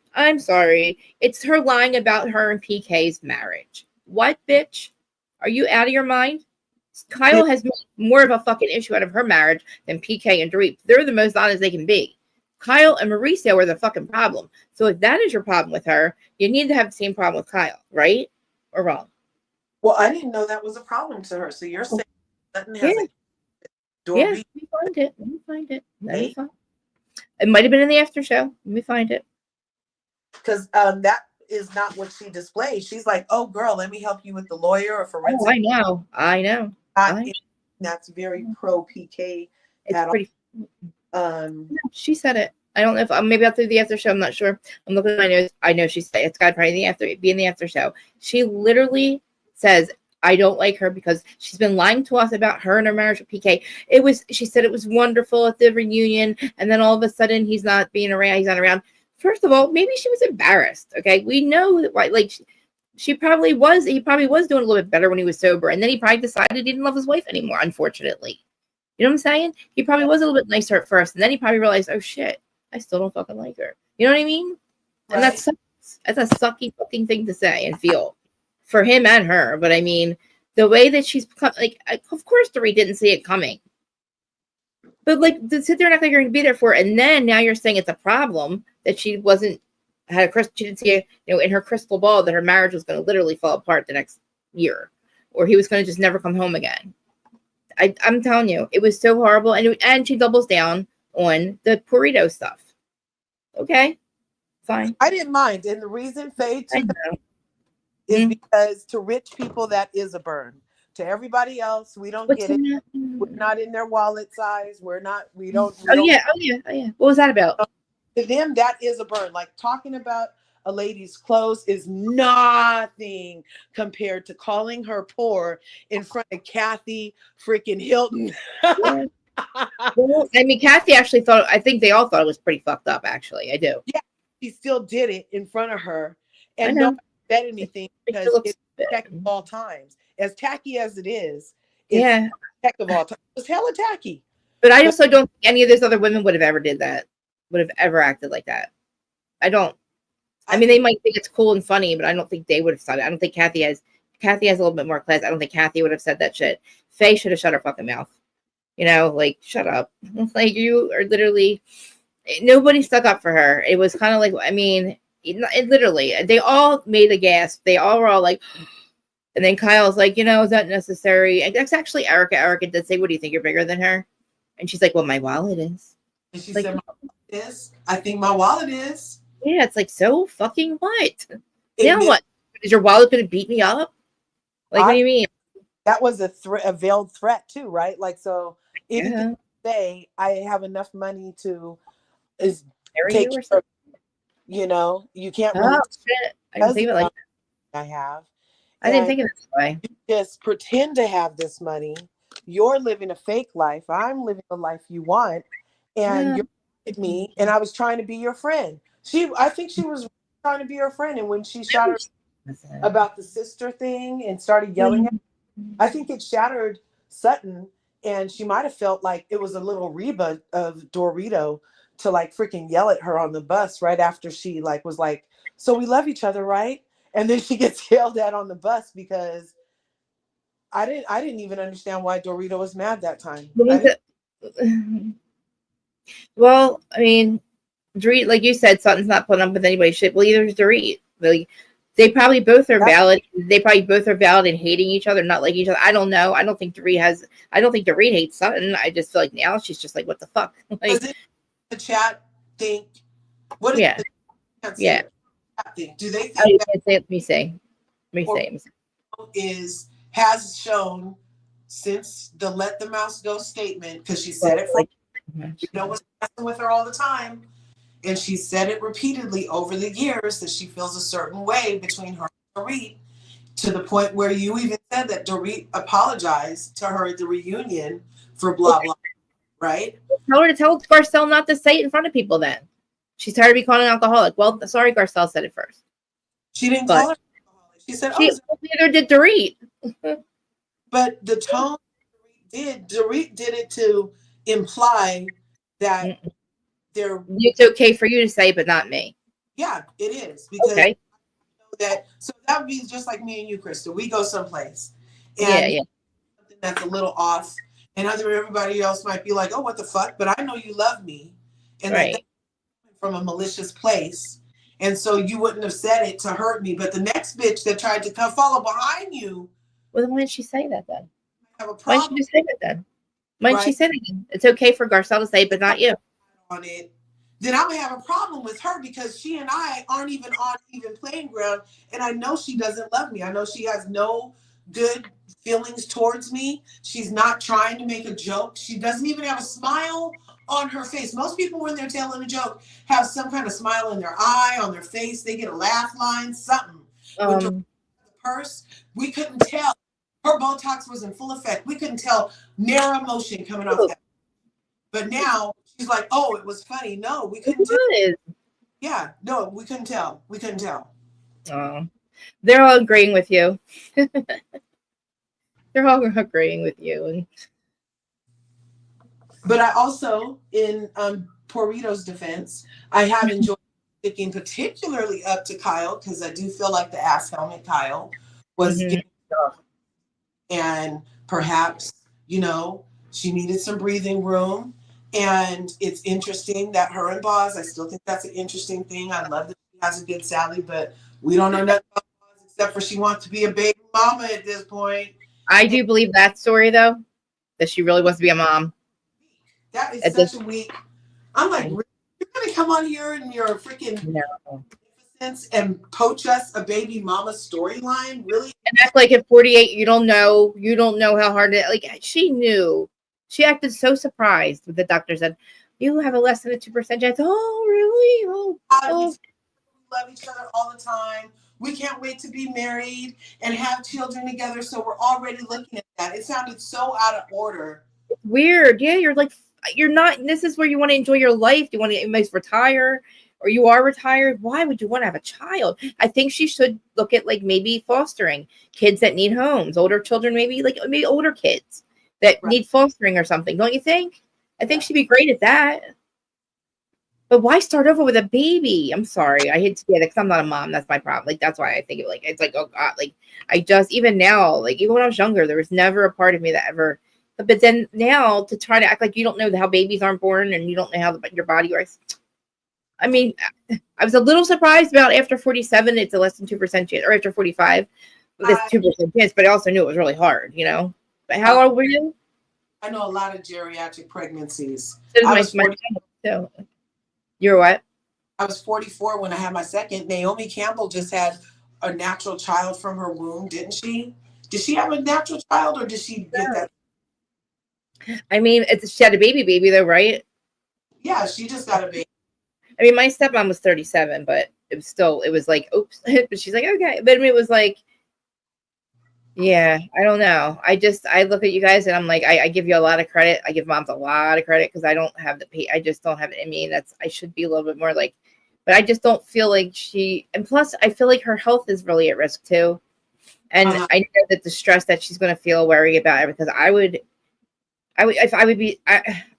It's her lying about her and PK's marriage. What, bitch? Are you out of your mind? Kyle has made more of a fucking issue out of her marriage than PK and Dorit. They're the most honest they can be. Kyle and Mauricio are the fucking problem. So if that is your problem with her, you need to have the same problem with Kyle, right? Or wrong? Well, I didn't know that was a problem to her. So you're saying Sutton has let me find it. It might have been in the after show. Let me find it. Because that is not what she displays. She's like, "Oh, girl, let me help you with the lawyer or forensic." I know. That's very pro PK. It's pretty. She said it. I don't know if maybe after the after show. I'm not sure. I'm looking at my notes. I know she said it's got to probably be in the after show. She literally says, "I don't like her because she's been lying to us about her and her marriage with PK. She said it was wonderful at the reunion, and then all of a sudden he's not around. He's not around." First of all, maybe she was embarrassed. Okay, we know that why. Like he probably was doing a little bit better when he was sober, and then he probably decided he didn't love his wife anymore. Unfortunately, you know what I'm saying? He probably was a little bit nicer at first, and then he probably realized, "Oh shit, I still don't fucking like her." You know what I mean? Right. And that's a sucky fucking thing to say and feel for him and her. But I mean, the way that she's become, like, of course, Dorit didn't see it coming. But like to sit there and act like you're going to be there for it, and then now you're saying it's a problem that she didn't see it, in her crystal ball that her marriage was going to literally fall apart the next year, or he was going to just never come home again. I'm telling you, it was so horrible, and she doubles down on the burrito stuff. Okay, fine. I didn't mind, and the reason Faye took is because to rich people that is a burn. To everybody else, we don't get it. We're not in their wallet size. We don't. Oh yeah. What was that about? To them, that is a burn. Like talking about a lady's clothes is nothing compared to calling her poor in front of Kathy freaking Hilton. Well, I mean, Kathy actually I think they all thought it was pretty fucked up, actually. I do. Yeah, she still did it in front of her. And nobody said anything because it's tech of all times. As tacky as it is, it's tech of all time. It's hella tacky. But I also don't think any of those other women would have ever did that, would have ever acted like that. I don't. I mean, they might think it's cool and funny, but I don't think they would have said it. I don't think Kathy has a little bit more class. I don't think Kathy would have said that shit. Faye should have shut her fucking mouth. Like, shut up. Like, you are literally, nobody stuck up for her. It was kind of like, I mean, it literally, they all made a gasp. They all were all like, and then Kyle's like, is that necessary? And that's actually Erica. Erica did say, "What do you think? You're bigger than her?" And she's like, well, my wallet is. And she Like, said, my wallet is. I think my wallet is. yeah, it's like, so fucking what? It Now meant, what? Is your wallet going to beat me up? Like, what do you mean? that was a veiled threat too, right? Like, so anything Yeah. say I have enough money to is Marry take you or care of, something? you can't really Oh, shit. I didn't think of it like that. I have. I didn't And think of it this way. you just pretend to have this money. You're living a fake life. I'm living the life you want. And Yeah. you're with me. And I was trying to be your friend. I think she was trying to be your friend. And when she shot her about the sister thing and started yelling at her, I think it shattered Sutton. And she might have felt like it was a little Reba of Dorito to like freaking yell at her on the bus right after she like was like, so we love each other, right? And then she gets yelled at on the bus because I didn't even understand why Dorito was mad that time. Well, I mean, Dorit, like you said, Sutton's not putting up with anybody's shit. Well, either is Dorit. Like, they probably both are valid. They probably both are valid in hating each other, not like each other. I don't know. I don't think Dorit hates Sutton. I just feel like now she's just like, what the fuck? Like, does the chat think what is yeah, the chat yeah. think? Do they I think that can't say it. Let me say. has shown since the "Let the Mouse Go" statement, because she said it for was messing with her all the time, and she said it repeatedly over the years that she feels a certain way between her and Dorit, to the point where you even said that Dorit apologized to her at the reunion for blah blah, right? Tell her to tell Garcelle not to say it in front of people then. She's tired of being called an alcoholic. Well, sorry, Garcelle said it first. She didn't call her alcoholic. She said, neither did Dorit. But the tone Dorit did it to imply that it's okay for you to say, but not me. Yeah, it is. Because so that would be just like me and you, Krista. We go someplace and something that's a little off, and everybody else might be like, oh, what the fuck? But I know you love me, and that's from a malicious place. And so you wouldn't have said it to hurt me. But the next bitch that tried to come follow behind you. Well, then why didn't she say that then? Have a problem. Why didn't she just say that then? Why didn't she say that? It's okay for Garcelle to say it, but not you. On it. Then I'm gonna have a problem with her because she and I aren't even on even playing ground. And I know she doesn't love me. I know she has no good feelings towards me. She's not trying to make a joke. She doesn't even have a smile on her face. Most people, when they're telling a joke, have some kind of smile in their eye, on their face. They get a laugh line, something. With the purse, we couldn't tell. Her Botox was in full effect. We couldn't tell narrow motion coming off that. But now she's like, oh, it was funny. No, we couldn't tell. Yeah, no, we couldn't tell. We couldn't tell. Oh, they're all agreeing with you. They're all agreeing with you. But I also, in Porrito's defense, I have enjoyed sticking particularly up to Kyle because I do feel like the ass helmet Kyle was getting stuff. And perhaps, she needed some breathing room. And it's interesting that her and Boz, I still think that's an interesting thing. I love that she has a good Sally, but we don't know nothing about Boz except for she wants to be a baby mama at this point. I do believe that story, though, that she really wants to be a mom. That is such a week. I'm like, you're going to come on here and your freaking and poach us a baby mama storyline? Really? And act like at 48, you don't know how hard it, like, she knew. She acted so surprised when the doctor said, you have a less than a 2% chance. Oh, really? Oh. We love each other all the time. We can't wait to be married and have children together. So we're already looking at that. It sounded so out of order. It's weird. Yeah, you're not, this is where you want to enjoy your life. You want to almost retire, or you are retired. Why would you want to have a child? I think she should look at like maybe fostering kids that need homes, older children, maybe older kids that need fostering or something. Don't you think? I think she'd be great at that. But why start over with a baby? I'm sorry. I hate to say that because I'm not a mom. That's my problem. Like, that's why I think it's like, oh God, like I just, even now, like even when I was younger, there was never a part of me that ever, but then now to try to act like you don't know how babies aren't born and you don't know how your body works. I mean, I was a little surprised about after 47, it's a less than 2% chance, or after 45, this 2% chance, but I also knew it was really hard, But how old were you? I know a lot of geriatric pregnancies. So does I was my 40, too. You're what? I was 44 when I had my second. Naomi Campbell just had a natural child from her womb, didn't she? Did she have a natural child or did she get that? I mean, she had a baby though, right? Yeah, she just got a baby. I mean, my stepmom was 37, but it was like, oops. But she's like, okay. But I mean, it was like, yeah, I don't know. I look at you guys and I'm like, I give you a lot of credit. I give moms a lot of credit because I don't have I just don't have it in me. I should be a little bit more like, but I just don't feel like and plus I feel like her health is really at risk too. And I know that the stress that she's going to feel worry about it because if I would be,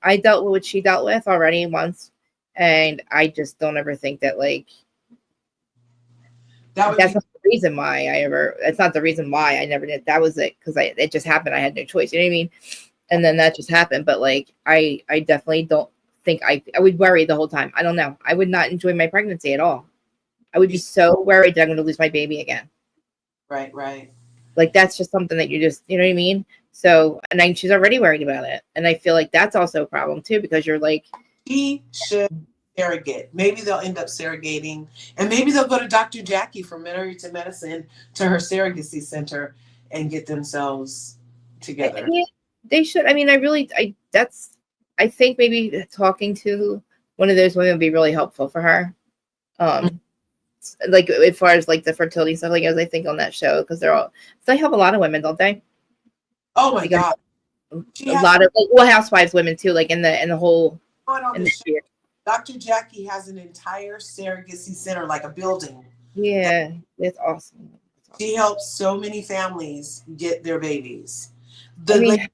I dealt with what she dealt with already once. And I just don't ever think that like, that's not the reason why it's not the reason why I never did. That was it. Cause it just happened. I had no choice. You know what I mean? And then that just happened. But like, I definitely don't think I would worry the whole time. I don't know. I would not enjoy my pregnancy at all. I would be so worried that I'm going to lose my baby again. Right. Like, that's just something that you know what I mean? So, and she's already worried about it. And I feel like that's also a problem too, because you're like, she should surrogate. Maybe they'll end up surrogating, and maybe they'll go to Dr. Jackie from Memory to Medicine to her surrogacy center and get themselves together. Yeah, they should. I mean, I think maybe talking to one of those women would be really helpful for her. Like as far as like the fertility stuff, like as I think on that show, because they help a lot of women, don't they? Oh my God. A lot of housewives women too, like in the whole year. Dr. Jackie has an entire surrogacy center, like a building. Yeah, it's awesome. She helps so many families get their babies. The lady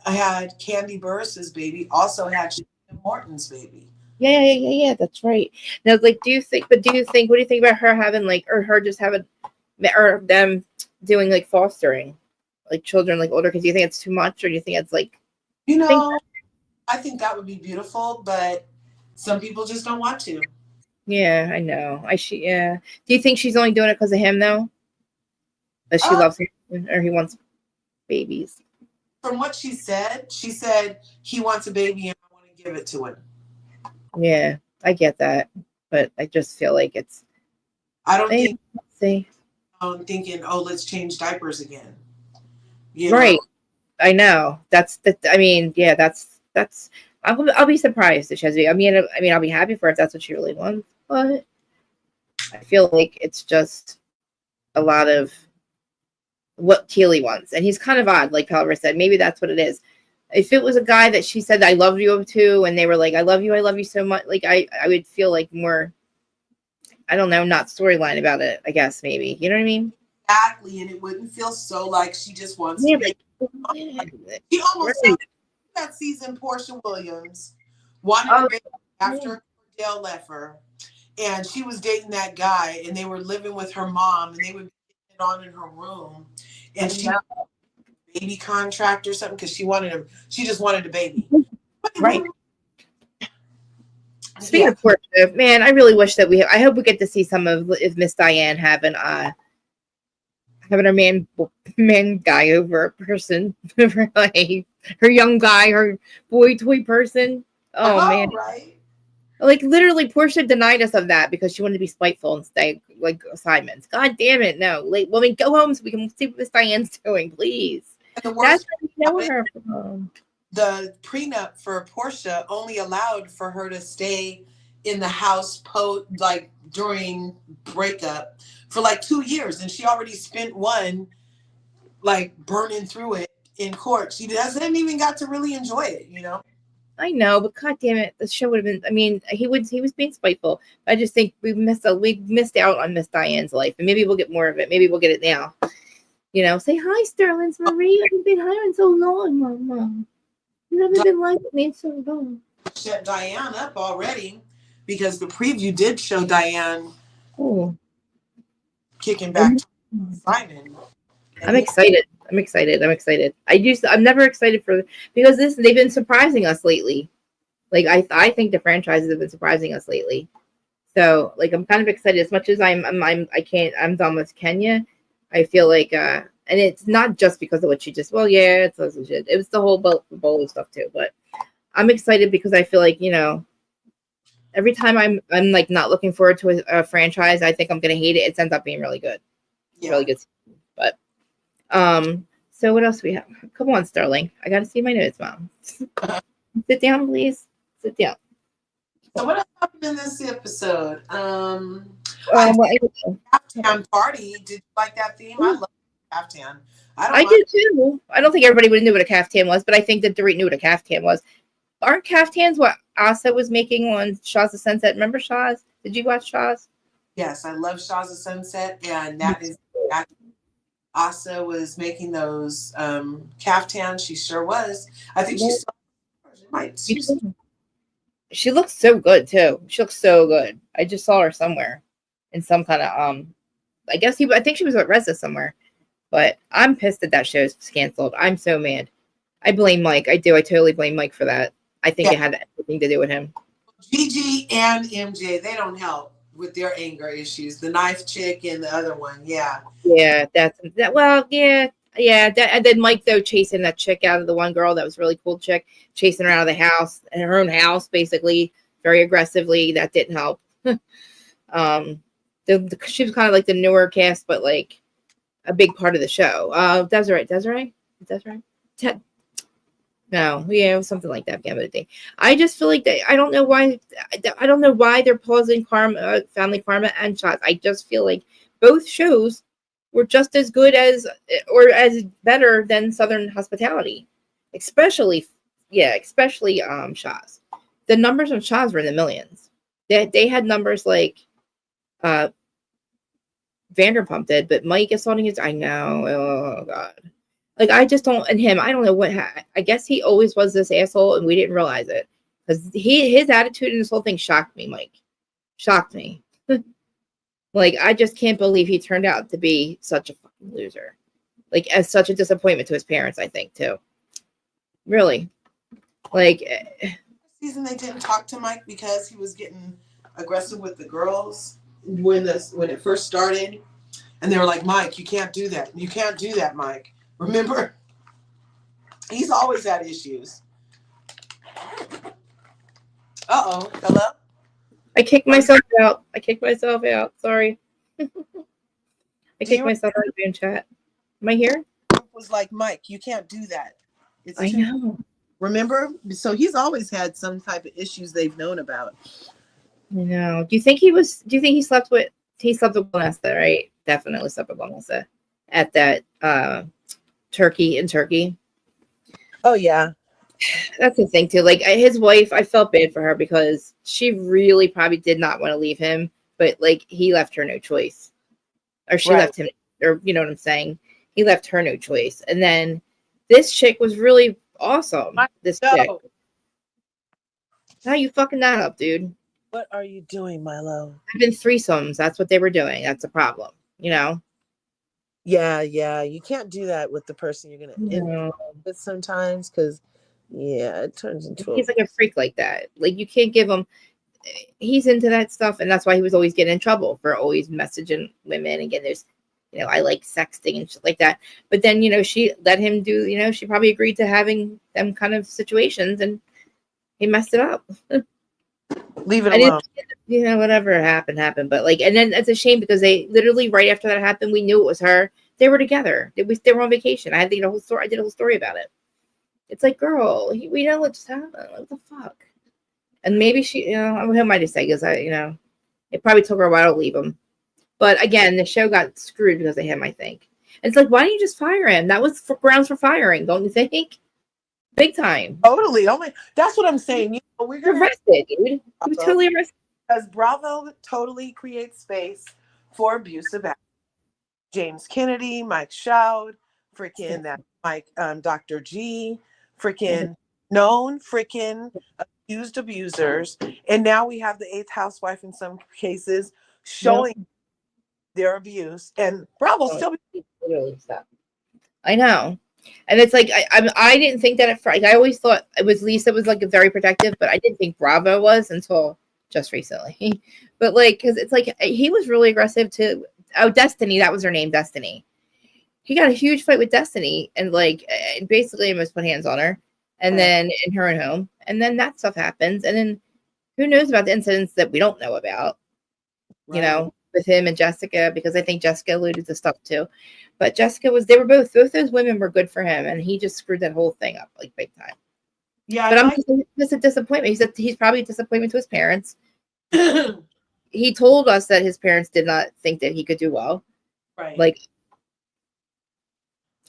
I had Candy Burris's baby also had Shannon Morton's baby. Yeah, that's right. Now, like, what do you think about her having like, or her just having, or them doing like fostering, like children, like older kids? Do you think it's too much, or do you think it's like, I think that would be beautiful, but some people just don't want to. Yeah, I know. Do you think she's only doing it because of him though? That she loves him, or he wants babies? From what she said he wants a baby and I want to give it to him. Yeah, I get that, but I just feel like it's. I don't think. I'm thinking, let's change diapers again. Right. I know. I mean, yeah, that's. I'll be surprised if she has. I mean, I'll be happy for her if that's what she really wants, but I feel like it's just a lot of what Keely wants, and he's kind of odd, like Palmer said. Maybe that's what it is. If it was a guy that she said I love you to, and they were like, I love you so much, like I would feel like more, I don't know, not storyline about it, I guess, maybe. You know what I mean? Exactly, and it wouldn't feel so like she just wants to be. He almost sounded that season Portia Williams wanted a baby after Cordell left her, and she was dating that guy, and they were living with her mom, and they would get it on in her room, and she baby contract or something because she just wanted a baby. Right. Speaking of Portia, man, I really wish that I hope we get to see some of Miss Diane having her man guy over a person, like her young guy, her boy toy person. Oh man. Right. Like literally, Portia denied us of that because she wanted to be spiteful and stay like assignments. God damn it, no! Like, woman, go home so we can see what Miss Diane's doing, please. And the worst, that's where we know her from. The prenup for Portia only allowed for her to stay in the house during breakup for like 2 years, and she already spent one like burning through it in court. She hasn't even got to really enjoy it, I know, but god damn it, the show would have been. I mean, he was being spiteful. I just think we missed out on Miss Diane's life, and maybe we'll get more of it. Maybe we'll get it now. Say hi, Sterling. It's Marie. I haven't been here in so long, Mama. You haven't been liking me so long. Shut Diane up already because the preview did show Diane kicking back to Simon. I'm excited. I'm never excited because they've been surprising us lately. Like I think the franchises have been surprising us lately. So like I'm kind of excited as much as I'm done with Kenya. I feel like and And it's not just because of what she just, well, yeah, it's legit. It was the whole Bolo stuff too. But I'm excited because I feel like, every time I'm like not looking forward to a franchise, I think I'm gonna hate it. It ends up being really good. Yeah. Really good. But so what else do we have? Come on, Sterling. I gotta see my notes, Mom. Sit down, please. Sit down. So what else happened in this episode? Caftan party. Did you like that theme? I love caftan. I do too. I don't think everybody would have knew what a caftan was, but I think that Dorit knew what a caftan was. Aren't caftans what Asa was making on Shaw's of Sunset? Remember Shaw's? Did you watch Shaw's? Yes, I love Shaw's of Sunset, and that is Asa was making those caftans. She sure was. I think she looks so good too. She looks so good. I just saw her somewhere in some kind of I think she was at Reza somewhere. But I'm pissed that show's canceled. I'm so mad. I blame Mike. I do. I totally blame Mike for that. I think it had everything to do with him. Gigi and MJ, they don't help with their anger issues. The knife chick and the other one, yeah. Yeah, that's that. Well, yeah. And then Mike though chasing that chick out of the one girl that was really cool chick, chasing her out of the house, in her own house, basically, very aggressively. That didn't help. She was kind of like the newer cast, but like a big part of the show. Desiree. No, yeah, it was something like that at the end of the day. I just feel like I don't know why they're pausing Family Karma and Shots. I just feel like both shows were just as good as or as better than Southern Hospitality, especially Shots. The numbers on Shots were in the millions. They had numbers like Vanderpump did, but Mike is holding his. I know. Oh God. Like, I just don't, and him, I don't know what, I guess he always was this asshole and we didn't realize it. Because his attitude and this whole thing shocked me, Mike. Shocked me. Like, I just can't believe he turned out to be such a fucking loser. Like, as such a disappointment to his parents, I think, too. Really. Like. Season they didn't talk to Mike because he was getting aggressive with the girls when it first started. And they were like, Mike, you can't do that. You can't do that, Mike. Remember, he's always had issues. Uh-oh. Hello? I kicked myself out. Sorry. I kicked myself out of the chat. Am I here? It was like, Mike, you can't do that. I know. Remember? So he's always had some type of issues they've known about. I know. Do you think he slept with Vanessa, right? Definitely slept with Vanessa at that Turkey. Oh yeah, that's the thing too. Like his wife, I felt bad for her because she really probably did not want to leave him, but like he left her no choice, or she left him, or you know what I'm saying. He left her no choice, and then this chick was really awesome. This chick. How you fucking that up, dude? What are you doing, Milo? Having threesomes. That's what they were doing. That's a problem. You know. Yeah, you can't do that with the person you're gonna end with sometimes because, it turns into. He's like a freak like that. Like you can't give him. He's into that stuff, and that's why he was always getting in trouble for always messaging women and getting those. I like sexting and shit like that. But then she let him do. She probably agreed to having them kind of situations, and he messed it up. Leave it alone. Whatever happened. But like, and then it's a shame because they literally right after that happened, we knew it was her. They were together. They were on vacation. I did a whole story about it. It's like, girl, we know what just happened. What the fuck? And maybe she, who am I to say? Because it probably took her a while to leave him. But again, the show got screwed because of him. I think. And it's like, why don't you just fire him? That was grounds for firing, don't you think? Big time. Totally. Oh my, that's what I'm saying. We're gonna arrested, dude. He was totally arrested. Because Bravo totally creates space for abusive acts. James Kennedy, Mike Shoud, freaking that Mike, Dr. G, freaking known freaking accused abusers. And now we have the 8th housewife in some cases showing their abuse. And Bravo still I know. And it's like I didn't think that at first. Like, I always thought it was Lisa was like very protective, but I didn't think Bravo was until just recently. But like, because it's like he was really aggressive to Destiny. That was her name, Destiny. he got a huge fight with Destiny and like basically almost put hands on her, and then in her own home, and then that stuff happens, and then who knows about the incidents that we don't know about, you know, with him and Jessica, because I think Jessica alluded to stuff too, but Jessica was, they were both those women were good for him, and he just screwed that whole thing up like big time. Yeah, but I'm just a disappointment. He said he's probably a disappointment to his parents. He told us that his parents did not think that he could do well. Right. Like,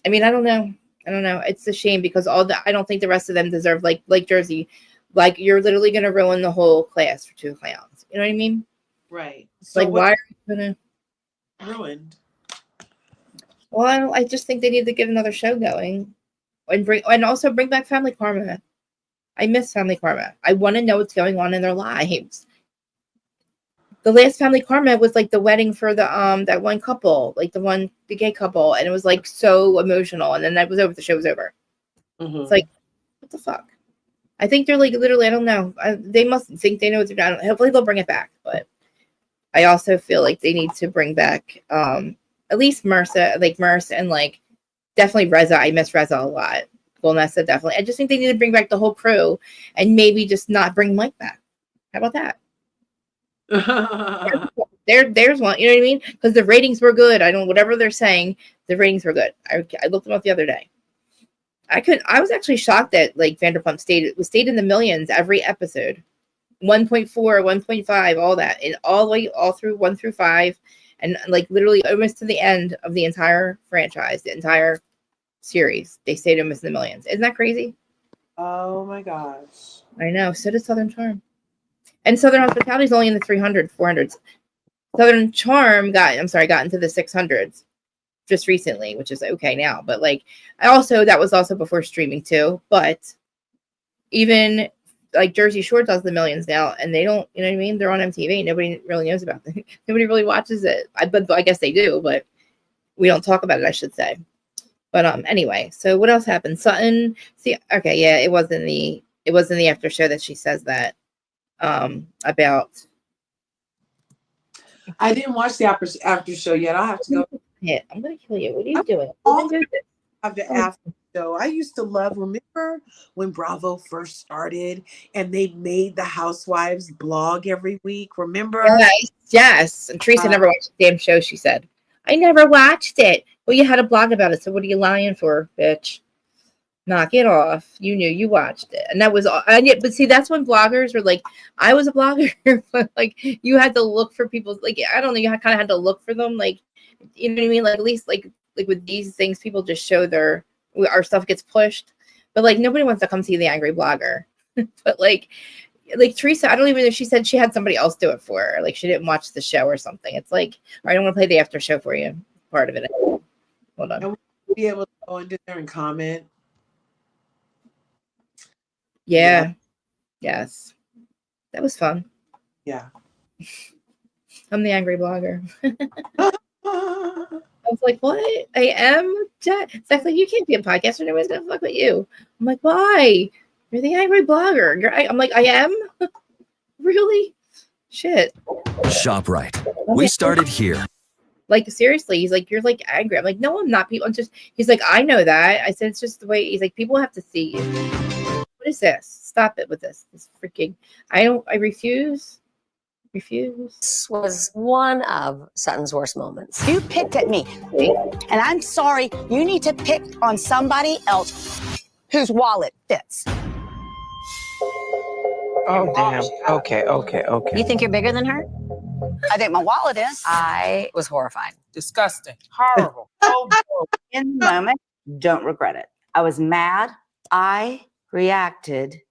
I mean, I don't know. It's a shame because I don't think the rest of them deserve like Jersey. Like, you're literally going to ruin the whole class for 2 clowns. You know what I mean? Right. So like, why are you going to ruined? Well, I just think they need to get another show going and also bring back Family Karma. I miss Family Karma. I want to know what's going on in their lives. The last Family Karma was like the wedding for the that one couple, like the gay couple, and it was like so emotional. And then that was over. The show was over. It's like, what the fuck? I think they're like literally. I don't know. They must think they know what's going on. Hopefully they'll bring it back. But I also feel like they need to bring back at least Merce and like definitely Reza. I miss Reza a lot. Nessa, definitely. I just think they need to bring back the whole crew and maybe just not bring Mike back. How about that? There's one. You know what I mean? Because the ratings were good. Whatever they're saying, the ratings were good. I looked them up the other day. I was actually shocked that like Vanderpump stayed in the millions every episode. 1.4, 1.5, all that. And all the way all through 1 through 5. And like literally almost to the end of the entire franchise, the entire series, they stayed almost in the millions. Isn't that crazy? Oh my gosh. I know. So does Southern Charm. And Southern Hospitality is only in the 400s. Southern Charm got into the 600s just recently, which is okay now. But like, that was also before streaming too. But even like Jersey Shore does the millions now, and they don't, you know what I mean? They're on MTV. Nobody really knows about them. Nobody really watches it. But I guess they do, but we don't talk about it, I should say. But anyway, so what else happened? Sutton, okay, yeah, it was in the after show that she says that about. I didn't watch the after show yet. I'll have to go. Yeah, I'm gonna kill you. What are you doing? Of the after show, I used to love. Remember when Bravo first started and they made the Housewives blog every week? Remember? Yes. And Teresa never watched the damn show. She said, "I never watched it." Well, you had a blog about it, so what are you lying for, bitch? Knock it off. You knew you watched it. And that was all. But see, that's when bloggers were like, I was a blogger, but like you had to look for people. Like, I don't know, you kind of had to look for them. Like, you know what I mean? Like, at least like with these things, people just show our stuff gets pushed. But like, nobody wants to come see the angry blogger. But like Teresa, I don't even know. She said she had somebody else do it for her. Like, she didn't watch the show or something. It's like, all right, I'm going to play the after show for you. Part of it. Hold on. And we'll be able to go into there and comment. Yeah. Yes. That was fun. Yeah. I'm the angry blogger. I was like, what? I am? It's like, you can't be a podcaster. Nobody's going to fuck with you. I'm like, why? You're the angry blogger. I'm like, I am? Really? Shit. ShopRite. We started here. Like, seriously, he's like, you're like angry. I'm like, no, I'm not. People, he's like, I know that. I said, it's just the way. He's like, people have to see you. What is this? Stop it with this. This freaking. I refuse. This was one of Sutton's worst moments. You picked at me, and I'm sorry. You need to pick on somebody else whose wallet fits. Oh, damn. Okay. You think you're bigger than her? I think my wallet is. I was horrified. Disgusting. Horrible. In the moment, don't regret it. I was mad. I reacted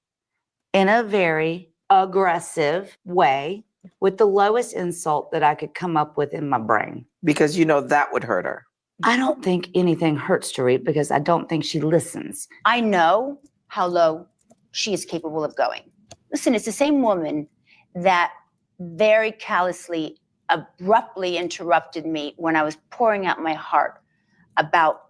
in a very aggressive way with the lowest insult that I could come up with in my brain. Because you know that would hurt her. I don't think anything hurts Dorit because I don't think she listens. I know how low she is capable of going. Listen, it's the same woman that very callously, abruptly interrupted me when I was pouring out my heart about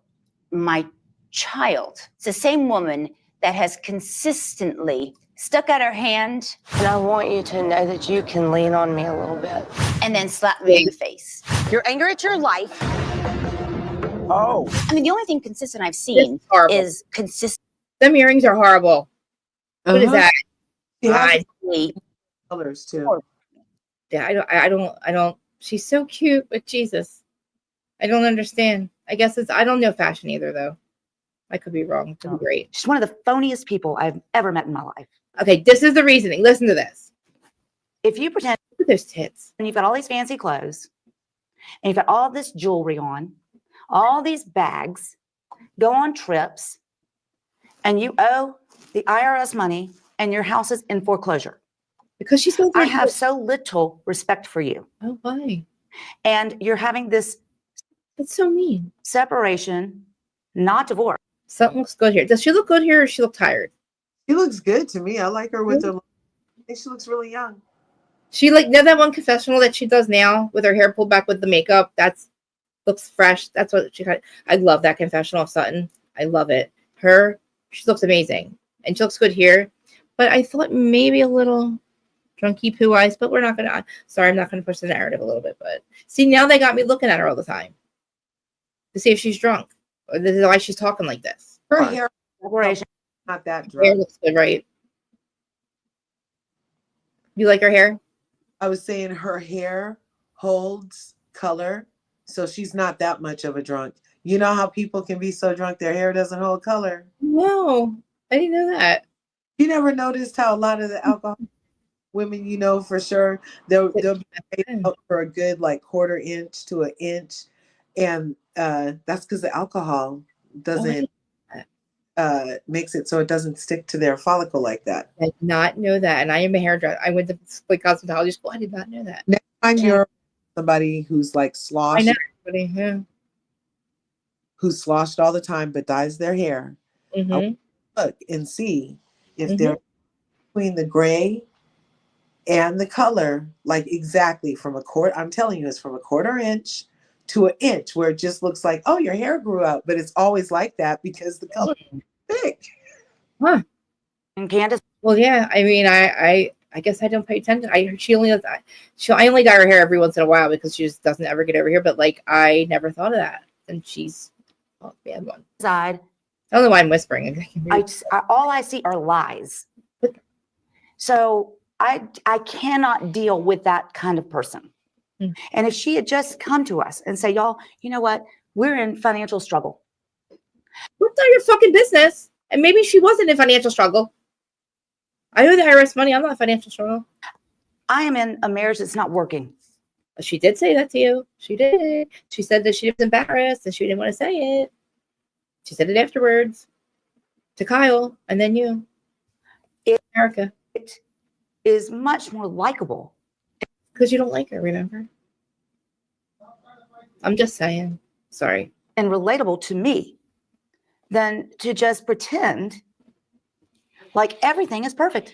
my child. It's the same woman that has consistently stuck out her hand. And I want you to know that you can lean on me a little bit. And then slapped me in the face. You're angry at your life. Oh, I mean, the only thing consistent I've This seen is horrible. is consistent. Them earrings are horrible. What is that? She has I, colors too. yeah, I don't. She's so cute, but Jesus, I don't understand. I guess I don't know fashion either, though. I could be wrong. It could be great. She's one of the phoniest people I've ever met in my life. Okay, this is the reasoning. Listen to this. If you pretend Look at those tits. you've got all these fancy clothes and you've got all this jewelry on, all these bags, go on trips, and you owe the IRS money and your house is in foreclosure. Because she's going I through. have so little respect for you. Oh, why? And you're having this That's so mean. separation, not divorce. Something looks good here. Does she look good here or does she look tired? She looks good to me. I like her with her. I think she looks really young. She like know that one confessional that she does now with her hair pulled back with the makeup. That's looks fresh. That's what she got. I love that confessional of Sutton. I love it. She looks amazing. And she looks good here. But I thought maybe a little drunky poo eyes, but we're not gonna I'm not gonna push the narrative a little bit. But see, now they got me looking at her all the time to see if she's drunk. Or this is why she's talking like this. Her hair Separation. not that Her hair drunk. looks good, right? You like her hair? I was saying her hair holds color, so she's not that much of a drunk. You know how people can be so drunk their hair doesn't hold color? No, I didn't know that. You never noticed how a lot of the alcohol women, you know, for sure, they'll be made out for a good like quarter inch to an inch. And that's because the alcohol doesn't makes it so it doesn't stick to their follicle like that. I did not know that. And I am a hairdresser. I went to like cosmetology school. I did not know that. Next time you're somebody who's like I sloshed, know everybody. Yeah. who's sloshed all the time but dyes their hair, Mm-hmm. look and see if they're between the gray and the color, like exactly from a quarter. I'm telling you, it's from a quarter inch to an inch where it just looks like, oh, your hair grew out, but it's always like that because the color is thick. Huh. And Candace, Well, yeah. I mean, I guess I don't pay attention. I only dye her hair every once in a while because she just doesn't ever get over here. But like, I never thought of that. And she's a bad one. side, I don't know why I'm whispering. all I see are lies. So I cannot deal with that kind of person. Mm. And if she had just come to us and say, y'all, you know what? We're in financial struggle. What's not your fucking business? And maybe she wasn't in financial struggle. I owe the IRS money. I'm not in financial struggle. I am in a marriage that's not working. She did say that to you. She did. She said that she was embarrassed and she didn't want to say it. She said it afterwards to Kyle and then you. Erica. It is much more likable. Because you don't like her, remember? I'm just saying. Sorry. And relatable to me than to just pretend like everything is perfect.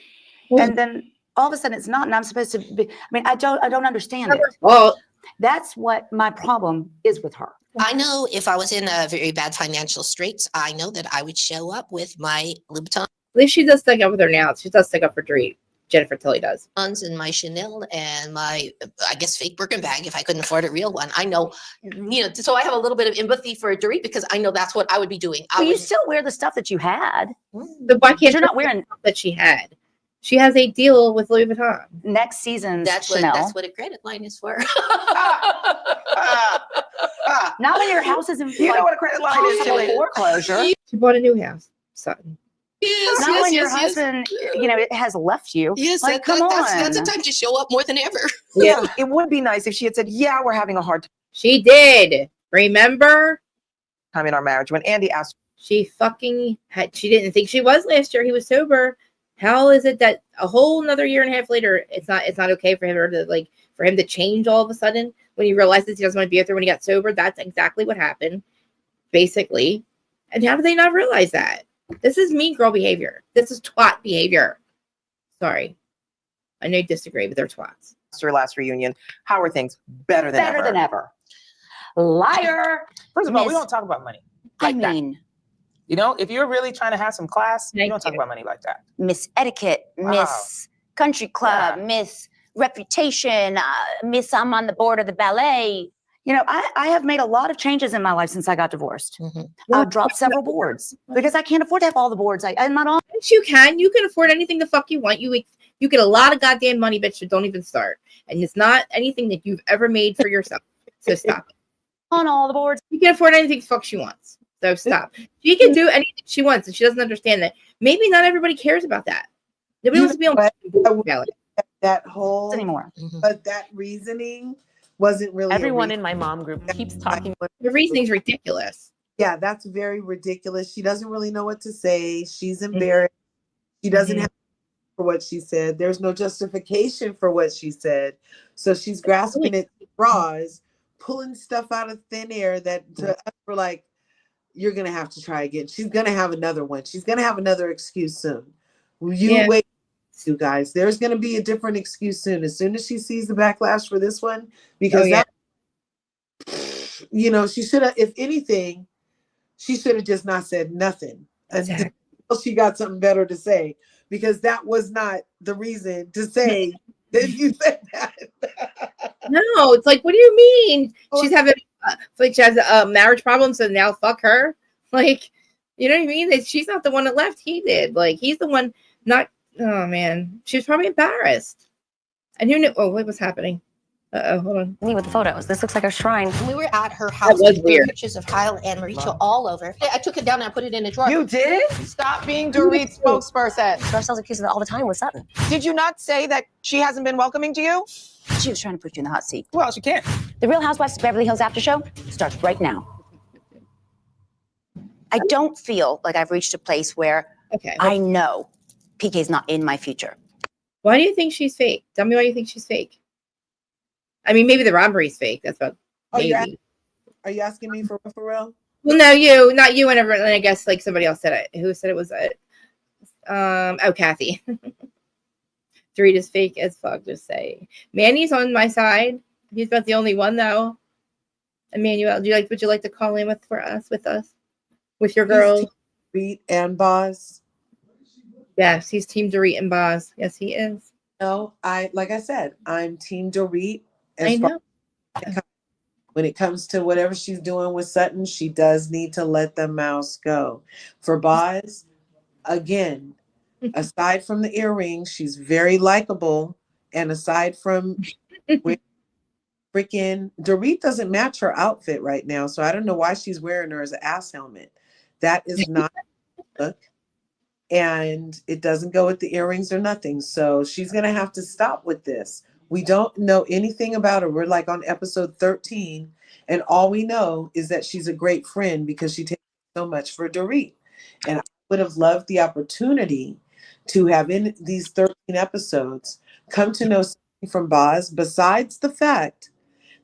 Well, And then all of a sudden it's not, and I'm supposed to be, I mean, I don't understand it. well, That's what my problem is with her. I know if I was in a very bad financial straits, I know that I would show up with my Louboutins at least she does stick up with her now. She does stick up for Dorit. Jennifer Tilly does. and my Chanel and my, I guess, fake Birkin bag if I couldn't afford a real one. I know, so I have a little bit of empathy for Dorit because I know that's what I would be doing. But you still wear the stuff that you had. But why can't You're not wearing that she had? She has a deal with Louis Vuitton. next season's That's Chanel. what a credit line is for. Not when your house is in you know what a credit line is, possible Tilly. foreclosure. She bought a new house, Sutton. Not when your husband, it has left you. Yes, Like, come that's the on. time to show up more than ever. Yeah, it would be nice if she had said, yeah, we're having a hard She did. Remember? time in our marriage. When Andy asked, She fucking had. She didn't think she was last year. He was sober. How is it that a whole another year and a half later, it's not okay for him to change all of a sudden when he realizes he doesn't want to be with her when he got sober? That's exactly what happened, basically. And how do they not realize that? This is mean girl behavior. This is twat behavior. Sorry. I know you disagree, but they're twats. her last reunion, how are things? Better than Better ever. than ever. Liar. First of all, we Miss- don't talk about money. I like that. mean, You know, if you're really trying to have some class, you Thank don't talk you. about money like that. Miss Etiquette, Wow. Miss Country Club, Yeah. Miss Reputation, Miss I'm on the board of the ballet. You know, I have made a lot of changes in my life since I got divorced. I've dropped several boards because I can't afford to have all the boards. I'm not on. Yes, you can. You can afford anything the fuck you want. You get a lot of goddamn money, bitch, so don't even start. And it's not anything that you've ever made for yourself. So stop it. On all the boards. You can afford anything the fuck she wants. So stop. She can do anything she wants, and she doesn't understand that. Maybe not everybody cares about that. Nobody wants to be on about it. That whole Anymore. But that reasoning wasn't really Everyone in my mom group keeps talking. The reasoning's ridiculous. Yeah, that's very ridiculous. She doesn't really know what to say. She's embarrassed. She doesn't have for what she said. There's no justification for what she said. So she's grasping at straws, pulling stuff out of thin air that to us we're like, you're gonna have to try again. She's gonna have another one. She's gonna have another excuse soon. Wait, you guys. There's gonna be a different excuse soon. As soon as she sees the backlash for this one, because you know, she should have, if anything, she should have just not said nothing until she got something better to say, because that was not the reason to say that you said that. No, it's like, what do you mean? She's having like she has a marriage problem, so now fuck her. Like, you know what I mean? She's not the one that left. He did. Like, he's the one not. Oh man, she was probably embarrassed. And who knew? Oh, what was happening? Hold on. Me with the photos. This looks like a shrine. We were at her house. That was weird. Pictures of Kyle and Mauricio all over. I took it down and I put it in a drawer. You did? Stop being Dorit's spokesperson. Garcelle's accused of it all the time with Sutton. Did you not say that she hasn't been welcoming to you? She was trying to put you in the hot seat. Well, she can't. The Real Housewives of Beverly Hills after show starts right now. I don't feel like I've reached a place where I know PK's not in my future. Why do you think she's fake? Tell me why you think she's fake. I mean, maybe the robbery's fake. That's what. Are you asking me for real? Well, no, not you. And everyone. I guess like somebody else said it. Who said it was it? Kathy. Dorit is fake as fuck. Just say Manny's on my side. He's not the only one though. Emmanuel, would you like to call in with us, with your girls? Dorit and Boz. Yes, he's Team Dorit and Boz. Yes, he is. No, like I said, I'm Team Dorit. I know. When it comes to whatever she's doing with Sutton, she does need to let the mouse go. For Boz, again, aside from the earrings, she's very likable. And aside from freaking Dorit doesn't match her outfit right now. So I don't know why she's wearing her as an ass helmet. That is not look. And it doesn't go with the earrings or nothing. So she's going to have to stop with this. We don't know anything about her. We're like on episode 13. And all we know is that she's a great friend because she takes so much for Dorit. And I would have loved the opportunity to have in these 13 episodes come to know something from Boz, besides the fact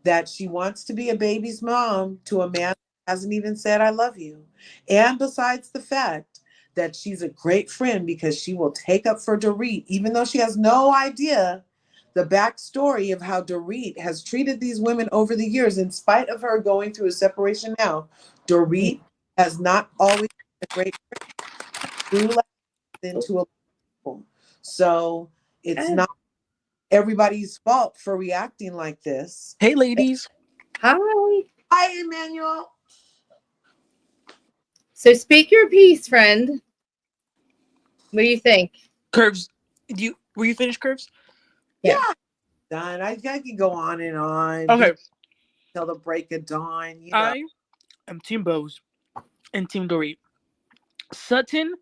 that she wants to be a baby's mom to a man who hasn't even said, I love you. And besides the fact that she's a great friend because she will take up for Dorit, even though she has no idea the backstory of how Dorit has treated these women over the years. In spite of her going through a separation now, Dorit has not always been a great friend. Into a people. So it's not everybody's fault for reacting like this. Hey, ladies. Hi. Hi, Emmanuel. So speak your piece, friend. What do you think? Curves, were you finished, Curves? Yeah. Done. I can go on and on. Okay. Till the break of dawn. You know. I am Team Bose and Team Dorit. Sutton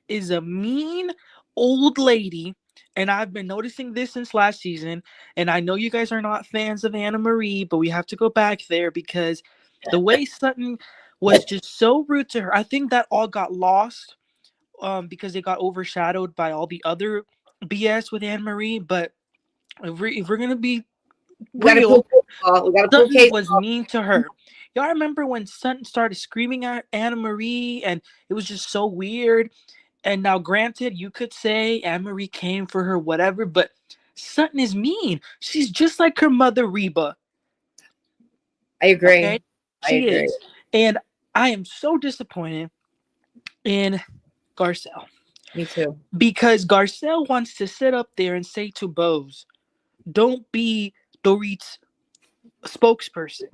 is a mean old lady, and I've been noticing this since last season. And I know you guys are not fans of Anna Marie, but we have to go back there because the way Sutton was just so rude to her, I think that all got lost because it got overshadowed by all the other BS with Anna Marie. But if we're gonna be real, Sutton was mean to her. Y'all remember when Sutton started screaming at Anna Marie, and it was just so weird. And now, granted, you could say Anna Marie came for her, whatever, but Sutton is mean. She's just like her mother, Reba. I agree. Okay? She is. And I am so disappointed in Garcelle. Me too. Because Garcelle wants to sit up there and say to Bose, don't be Dorit's spokesperson.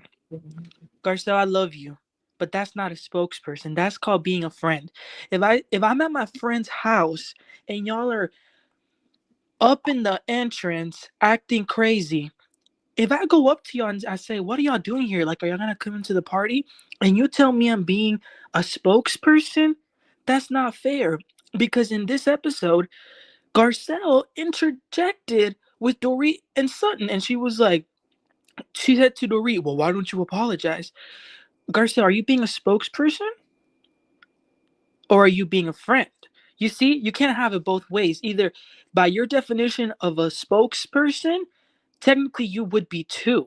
Garcelle, I love you, but that's not a spokesperson. That's called being a friend. If I'm at my friend's house and y'all are up in the entrance acting crazy, if I go up to y'all and I say, "What are y'all doing here? Like, are y'all gonna come into the party?" And you tell me I'm being a spokesperson, that's not fair. Because in this episode, Garcelle interjected with Dorit and Sutton, and she said to Dorit, "Well, why don't you apologize?" Garcelle, are you being a spokesperson or are you being a friend? You see, you can't have it both ways. Either by your definition of a spokesperson, technically you would be too.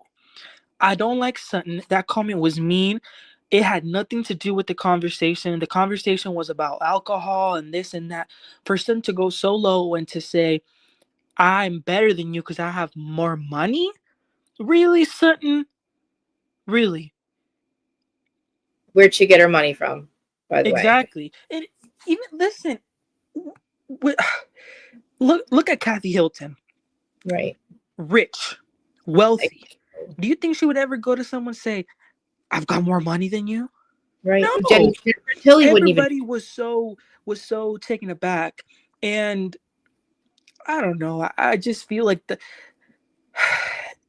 I don't like Sutton. That comment was mean. It had nothing to do with the conversation. The conversation was about alcohol and this and that. For Sutton to go so low and to say, I'm better than you because I have more money? Really, Sutton? Really? Where'd she get her money from, by the way? Exactly. And even listen, look at Kathy Hilton. Right. Rich, wealthy. Do you think she would ever go to someone and say, I've got more money than you? Right. No. Jennifer Tilly wouldn't even. Everybody was so taken aback. And I don't know. I just feel like it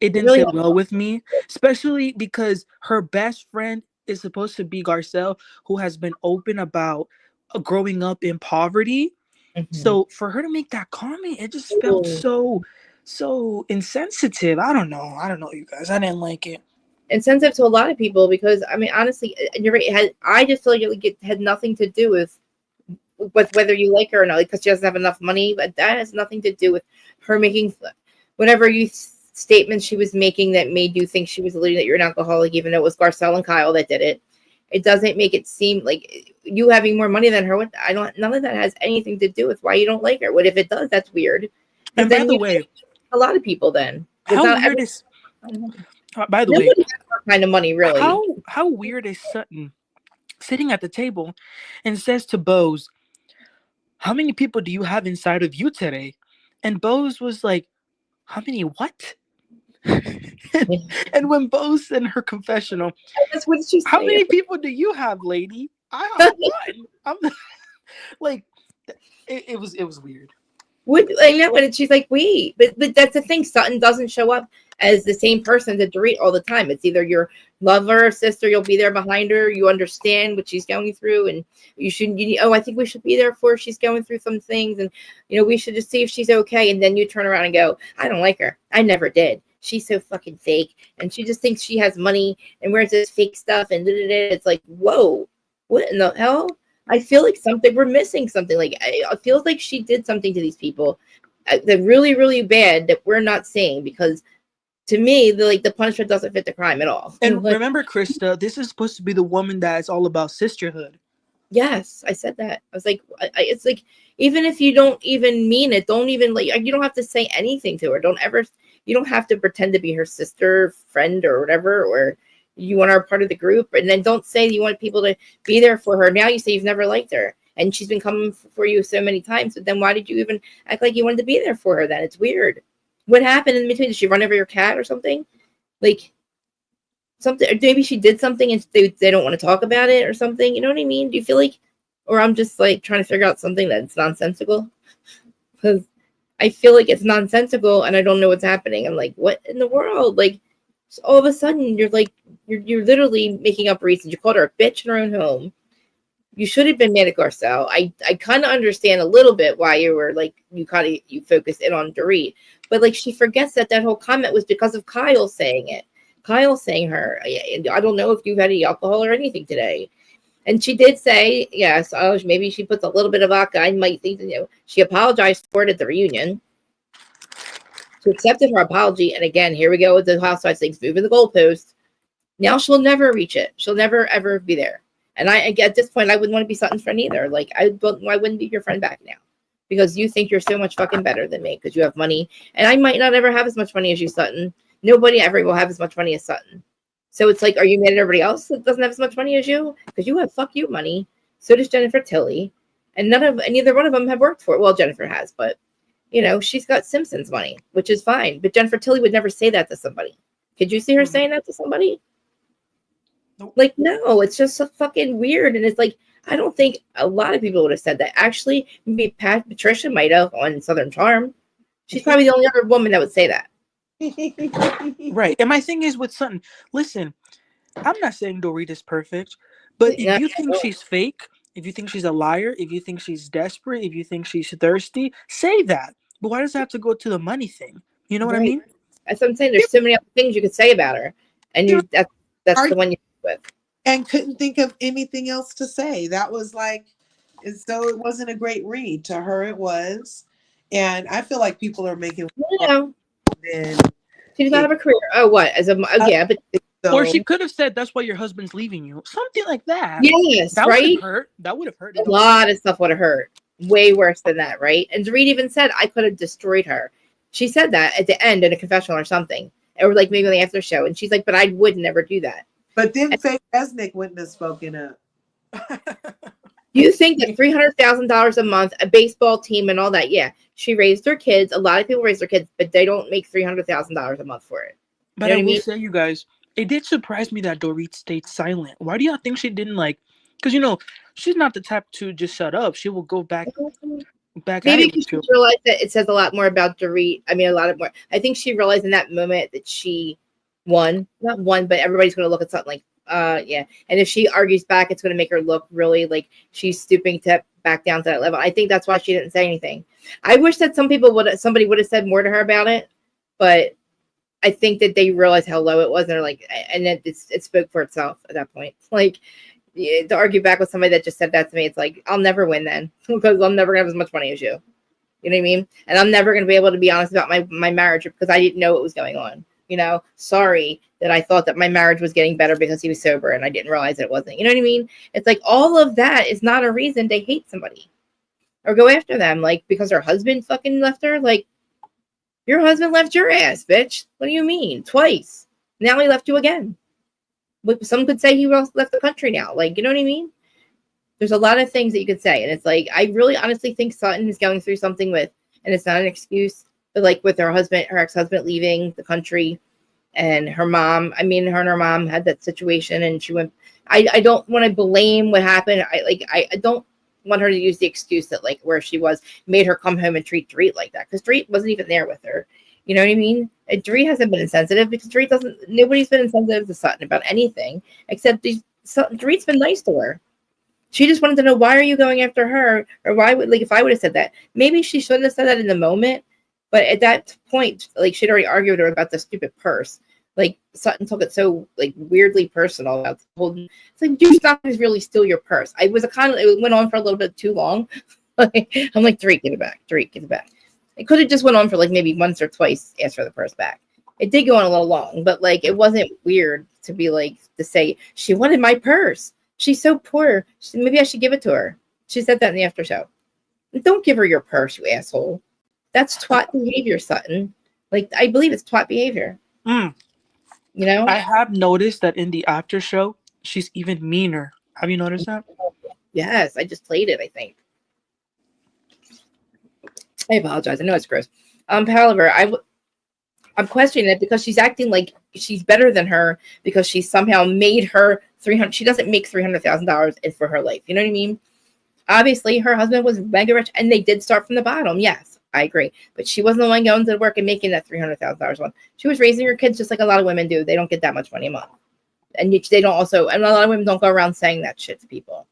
didn't Really? sit well with me, especially because her best friend is supposed to be Garcelle, who has been open about growing up in poverty. Mhm. So for her to make that comment, it just felt so insensitive. I don't know, you guys. I didn't like it. Insensitive to a lot of people because, I mean, honestly, you're right. I just feel like it had nothing to do with whether you like her or not, because she doesn't have enough money. But that has nothing to do with her making whatever statements she was making that made you think she was alluding that you're an alcoholic, even though it was Garcelle and Kyle that did it. It doesn't make it seem like you having more money than her. None of that has anything to do with why you don't like her. What if it does? That's weird. And by the way, a lot of people then. How weird is? By the way, nobody has that kind of money, really. How weird is Sutton sitting at the table and says to Bose, "How many people do you have inside of you today?" And Bose was like, "How many what?" And when Bose in her confessional, what did she say? "How many people do you have, lady?" I have one. I'm like, it was weird. I know, and she's like, wait, but that's the thing. Sutton doesn't show up as the same person to Dorit all the time. It's either your lover or sister. You'll be there behind her. You understand what she's going through, and you shouldn't. I think we should be there for her. She's going through some things, and we should just see if she's okay. And then you turn around and go, I don't like her. I never did. She's so fucking fake, and she just thinks she has money and wears this fake stuff. And it's like, whoa, what in the hell? I feel like we're missing something. Like, it feels like she did something to these people that really, really bad that we're not seeing, because to me, the punishment doesn't fit the crime at all. And remember, Krista, this is supposed to be the woman that is all about sisterhood. Yes, I said that. I was like, it's like, even if you don't even mean it, don't even you don't have to say anything to her. You don't have to pretend to be her sister, friend, or whatever, or you want her part of the group, and then don't say you want people to be there for her. Now you say you've never liked her, and she's been coming for you so many times. But then why did you even act like you wanted to be there for her? Then it's weird. What happened in between? Did she run over your cat or something? Like something? Or maybe she did something and they don't want to talk about it or something. You know what I mean? Do you feel like, or I'm just like trying to figure out something that's nonsensical? Because I feel like it's nonsensical and I don't know what's happening. I'm like, what in the world? Like, so all of a sudden you're like, you're literally making up reasons. You called her a bitch in her own home. You should have been mad at Garcelle. I kind of understand a little bit why you were like, you focused in on Dorit, but like she forgets that whole comment was because of Kyle saying it. Kyle saying her, I don't know if you've had any alcohol or anything today. And she did say, yes, maybe she puts a little bit of vodka. I might think, she apologized for it at the reunion. She accepted her apology. And again, here we go with the housewives things, moving the goalpost. Now she'll never reach it. She'll never, ever be there. And at this point, I wouldn't want to be Sutton's friend either. Like, I wouldn't be your friend back now, because you think you're so much fucking better than me because you have money. And I might not ever have as much money as you, Sutton. Nobody ever will have as much money as Sutton. So it's like, are you mad at everybody else that doesn't have as much money as you? Because you have fuck you money. So does Jennifer Tilly. And neither one of them have worked for it. Well, Jennifer has, but she's got Simpsons money, which is fine. But Jennifer Tilly would never say that to somebody. Could you see her saying that to somebody? Like, no, it's just so fucking weird. And it's like, I don't think a lot of people would have said that. Actually, maybe Patricia might have on Southern Charm. She's probably the only other woman that would say that. Right. And my thing is with Sutton, listen, I'm not saying Dorit is perfect, but if you think she's fake, if you think she's a liar, if you think she's desperate, if you think she's thirsty, say that. But why does it have to go to the money thing? You know what I mean? That's what I'm saying. There's so many other things you could say about her, and that's the one you stick with. And couldn't think of anything else to say. That was like, so it wasn't a great read. To her, it was. And I feel like people are making. She does not have a career. Oh, what? Yeah, but or she could have said, "That's why your husband's leaving you." Something like that. Yes, that right. Would have hurt. That would have hurt. A lot of stuff would have hurt. Way worse than that, right? And Dorit even said, "I could have destroyed her." She said that at the end in a confessional or something, or like maybe on the after show. And she's like, "But I would never do that." But then Faye Resnick wouldn't have spoken up. You think that $300,000 a month, a baseball team, and all that? Yeah, she raised her kids. A lot of people raise their kids, but they don't make $300,000 a month for it. But I will say, you guys, it did surprise me that Dorit stayed silent. Why do y'all think she didn't because she's not the type to just shut up. She will go back Maybe because she realized that it says a lot more about Dorit. I mean, a lot of more. I think she realized in that moment that she not won, but everybody's going to look at something like, yeah. And if she argues back, it's going to make her look really like she's stooping to back down to that level. I think that's why she didn't say anything. I wish that somebody would have said more to her about it, but I think that they realized how low it was, and they're like, and it spoke for itself at that point. Like, to argue back with somebody that just said that to me, it's like, I'll never win then, because I'm never gonna have as much money as you. You know what I mean? And I'm never gonna be able to be honest about my marriage because I didn't know what was going on. Sorry that I thought that my marriage was getting better because he was sober and I didn't realize it wasn't. You know what I mean? It's like all of that is not a reason to hate somebody or go after them, like because her husband fucking left her. Like, your husband left your ass, bitch. What do you mean? Twice. Now he left you again. Some could say he left the country now. Like, you know what I mean? There's a lot of things that you could say. And it's like, I really honestly think Sutton is going through something and it's not an excuse, but like with her ex-husband leaving the country and her mom. I mean, her and her mom had that situation and she went, I don't want to blame what happened. I don't want her to use the excuse that like where she was made her come home and treat Dorit like that, because Dorit wasn't even there with her. You know what I mean? And Dorit hasn't been insensitive because nobody's been insensitive to Sutton about anything except Dorit's been nice to her. She just wanted to know, why are you going after her? Or why would, like, if I would have said that, maybe she shouldn't have said that in the moment, but at that point, like, she'd already argued with her about the stupid purse. Like, Sutton took it so like weirdly personal about the whole. It's like, dude, not to really steal your purse. It went on for a little bit too long. I'm like, Dorit, give it back. Dorit, give it back. It could have just went on for like maybe once or twice, asked for the purse back. It did go on a little long, but like it wasn't weird to be like to say she wanted my purse. She's so poor. Maybe I should give it to her. She said that in the after show. Don't give her your purse, you asshole. That's twat behavior, Sutton. Like, I believe it's twat behavior. You know? I have noticed that in the after show, she's even meaner. Have you noticed that? Yes, I just played it, I think. I apologize. I know it's gross. However, I'm questioning it because she's acting like she's better than her because she somehow made her $300. She doesn't make $300,000 for her life. You know what I mean? Obviously, her husband was mega rich, and they did start from the bottom. Yes, I agree. But she wasn't the one going to work and making that $300,000 a month. She was raising her kids just like a lot of women do. They don't get that much money a month, and they don't also. And a lot of women don't go around saying that shit to people.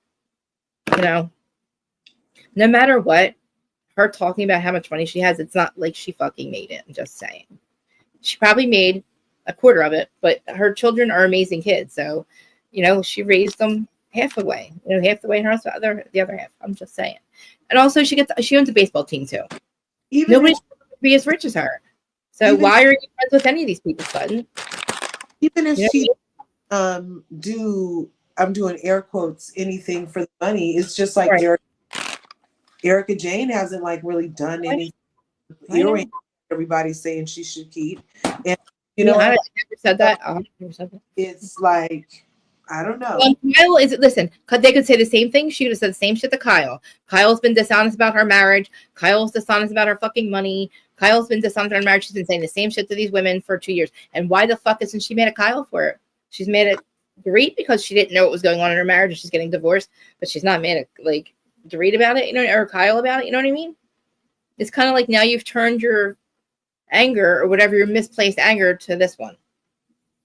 You know, no matter what, her talking about how much money she has, it's not like she fucking made it. I'm just saying. She probably made a quarter of it, but her children are amazing kids. So, you know, she raised them half the way. You know, half the way, and her the other half. I'm just saying. And also, she owns a baseball team too. Nobody's going to be as rich as her. So why are you friends with any of these people, Sutton? Even if she I'm doing air quotes, anything for the money, it's just like Erica Jane hasn't like really done anything. Earring, everybody's saying she should keep. And you know, I never said that. It's like, I don't know. Kyle listen, they could say the same thing. She would have said the same shit to Kyle. Kyle's been dishonest about her marriage. Kyle's dishonest about her fucking money. Kyle's been dishonest about her marriage. She's been saying the same shit to these women for 2 years. And why the fuck isn't she mad at Kyle for it? She's mad at Dorit because she didn't know what was going on in her marriage and she's getting divorced, but she's not mad at like Dorit about it, you know, or Kyle about it. You know what I mean? It's kind of like now you've turned your anger or whatever your misplaced anger to this one,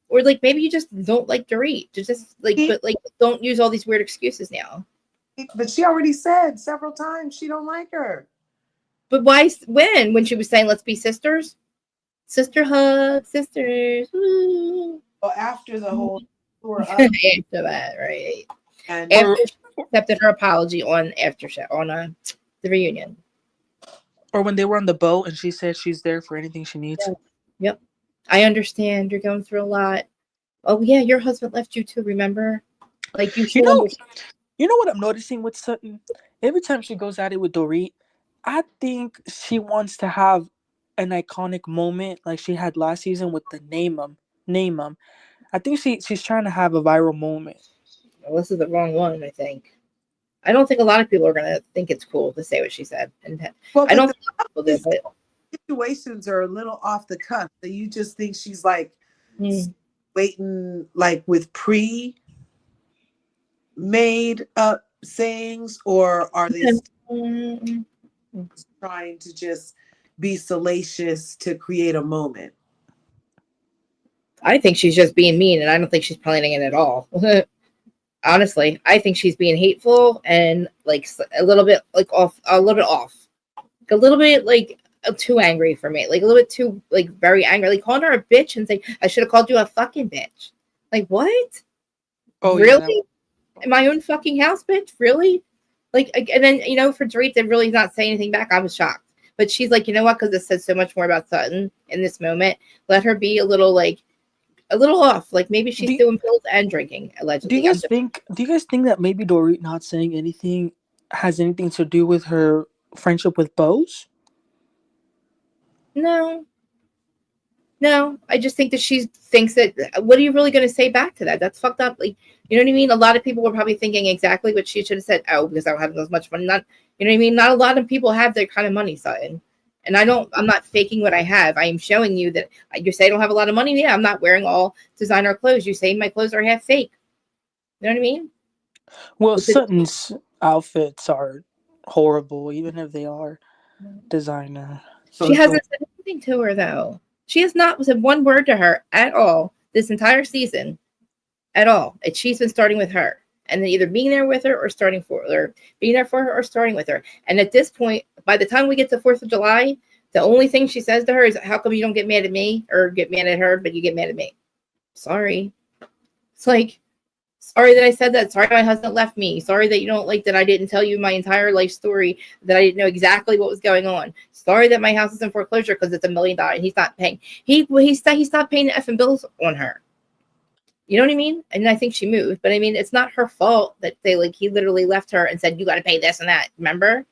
or like maybe you just don't like Dorit. Just like, but like don't use all these weird excuses now. But she already said several times she don't like her. But why? When she was saying let's be sisters, sister hug, sisters. Woo. Well, after the whole tour up, After that, right? and After she accepted her apology on the reunion. Or when they were on the boat and she said she's there for anything she needs. Yeah. Yep. I understand you're going through a lot. Oh yeah, your husband left you too, remember? Like you should understand. You know what I'm noticing with Sutton? Every time she goes at it with Dorit, I think she wants to have an iconic moment like she had last season with the name 'em. I think she's trying to have a viral moment. Well, this is the wrong one, I think. I don't think a lot of people are gonna think it's cool to say what she said. And I don't think a lot of people do, but situations are a little off the cuff. So you just think she's like waiting, like with pre-made up sayings, or are they trying to just be salacious to create a moment? I think she's just being mean, and I don't think she's planning it at all. Honestly, I think she's being hateful and like a little bit off, like too angry for me, like a little bit too like very angry, like calling her a bitch and saying I should have called you a fucking bitch. Like what? Oh, really? Yeah, in my own fucking house, bitch? Really? Like, and then you know, for Dorit to really not say anything back, I was shocked. But she's like, you know what? Because this says so much more about Sutton in this moment. Let her be a little off. Like maybe she's doing pills and drinking, allegedly. Do you guys think that maybe Dorit not saying anything has anything to do with her friendship with Bose? No. I just think that she thinks that. What are you really going to say back to that? That's fucked up. Like, you know what I mean? A lot of people were probably thinking exactly what she should have said. Oh, because I don't have as much money. Not, you know what I mean? Not a lot of people have that kind of money, Sutton. And I'm not faking what I have. I am showing you that you say I don't have a lot of money. Yeah, I'm not wearing all designer clothes. You say my clothes are half fake. You know what I mean? Well, Sutton's outfits are horrible, even if they are designer. She hasn't said anything to her, though. She has not said one word to her at all this entire season. At all. She's been starting with her. And then either being there with her or starting for her. Or being there for her or starting with her. And at this point, by the time we get to 4th of July, the only thing she says to her is, how come you don't get mad at me or get mad at her, but you get mad at me? Sorry. It's like, sorry that I said that. Sorry my husband left me. Sorry that you don't like that I didn't tell you my entire life story, that I didn't know exactly what was going on. Sorry that my house is in foreclosure because it's $1 million and he's not paying. He stopped paying the effing bills on her. You know what I mean? And I think she moved. But I mean, it's not her fault that he literally left her and said, you got to pay this and that. Remember?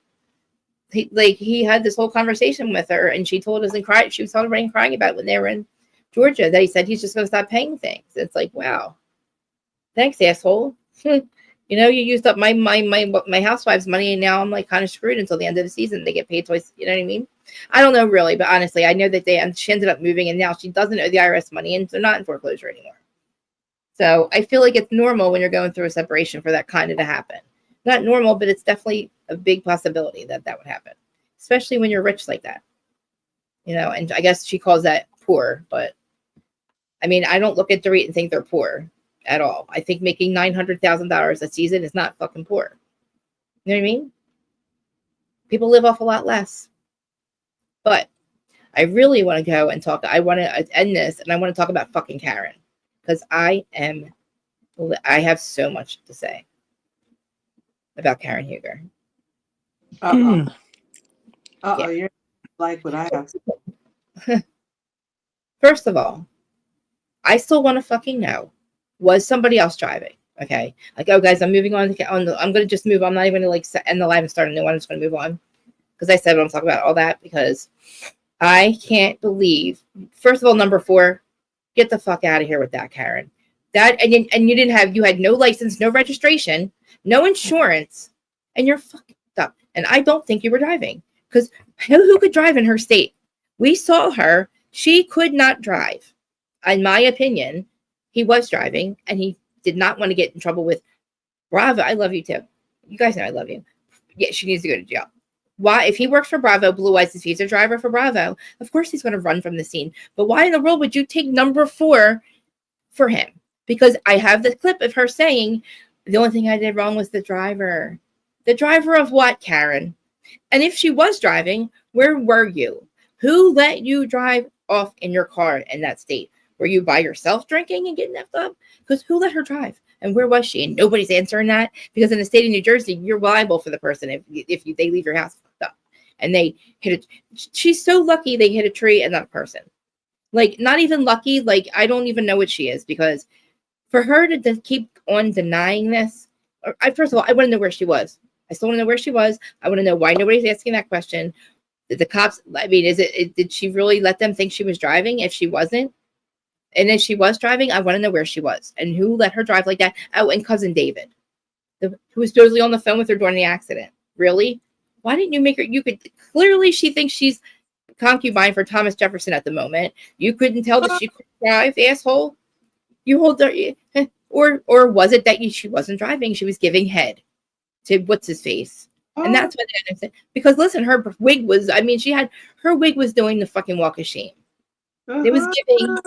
He had this whole conversation with her and she told us and cried. She was celebrating crying about it when they were in Georgia, that he said he's just going to stop paying things. It's like, wow. Thanks, asshole. You know, you used up my housewife's money and now I'm like kind of screwed until the end of the season. They get paid twice. You know what I mean? I don't know really, but honestly, I know that she ended up moving and now she doesn't owe the IRS money and they're not in foreclosure anymore. So I feel like it's normal when you're going through a separation for that kind of to happen. Not normal, but it's definitely a big possibility that would happen, especially when you're rich like that. You know, and I guess she calls that poor, but I mean, I don't look at Dorit and think they're poor at all. I think making $900,000 a season is not fucking poor. You know what I mean? People live off a lot less. But I really want to go and talk. I want to end this and I want to talk about fucking Karen. Because I have so much to say about Karen Huger. You're like what I have. First of all, I still want to fucking know, was somebody else driving? Okay. Like, oh guys, I'm moving on. I'm going to just move. I'm not even going to end the live and start a new one. I'm just going to move on. Because I said I want to talk about all that because I can't believe, first of all, number 4, get the fuck out of here with that, Karen. That and you had no license, no registration, no insurance, and you're fucking up. And I don't think you were driving because who could drive in her state? We saw her; she could not drive. In my opinion, he was driving, and he did not want to get in trouble with Bravo. I love you too. You guys know I love you. Yeah, she needs to go to jail. Why? If he works for Bravo, Blue Eyes, if he's a driver for Bravo, of course he's going to run from the scene. But why in the world would you take number 4 for him? Because I have the clip of her saying, the only thing I did wrong was the driver. The driver of what, Karen? And if she was driving, where were you? Who let you drive off in your car in that state? Were you by yourself drinking and getting effed up? Because who let her drive? And where was she? And nobody's answering that, because in the state of New Jersey, you're liable for the person if they leave your house fucked up. And they hit she's so lucky they hit a tree and not a person. Like, not even lucky. Like, I don't even know what she is, because for her to keep on denying this, first of all, I want to know where she was. I still want to know where she was. I want to know why nobody's asking that question. Did the cops, I mean, did she really let them think she was driving if she wasn't? And if she was driving, I want to know where she was and who let her drive like that. Oh, and cousin David, who was supposedly on the phone with her during the accident. Really? Why didn't you make her? You could clearly, she thinks she's concubine for Thomas Jefferson at the moment. You couldn't tell that she could drive, asshole. You hold her, or was it that she wasn't driving? She was giving head to what's his face, and that's what I said. Because listen, her wig was. I mean, her wig was doing the fucking walk of shame. It was giving.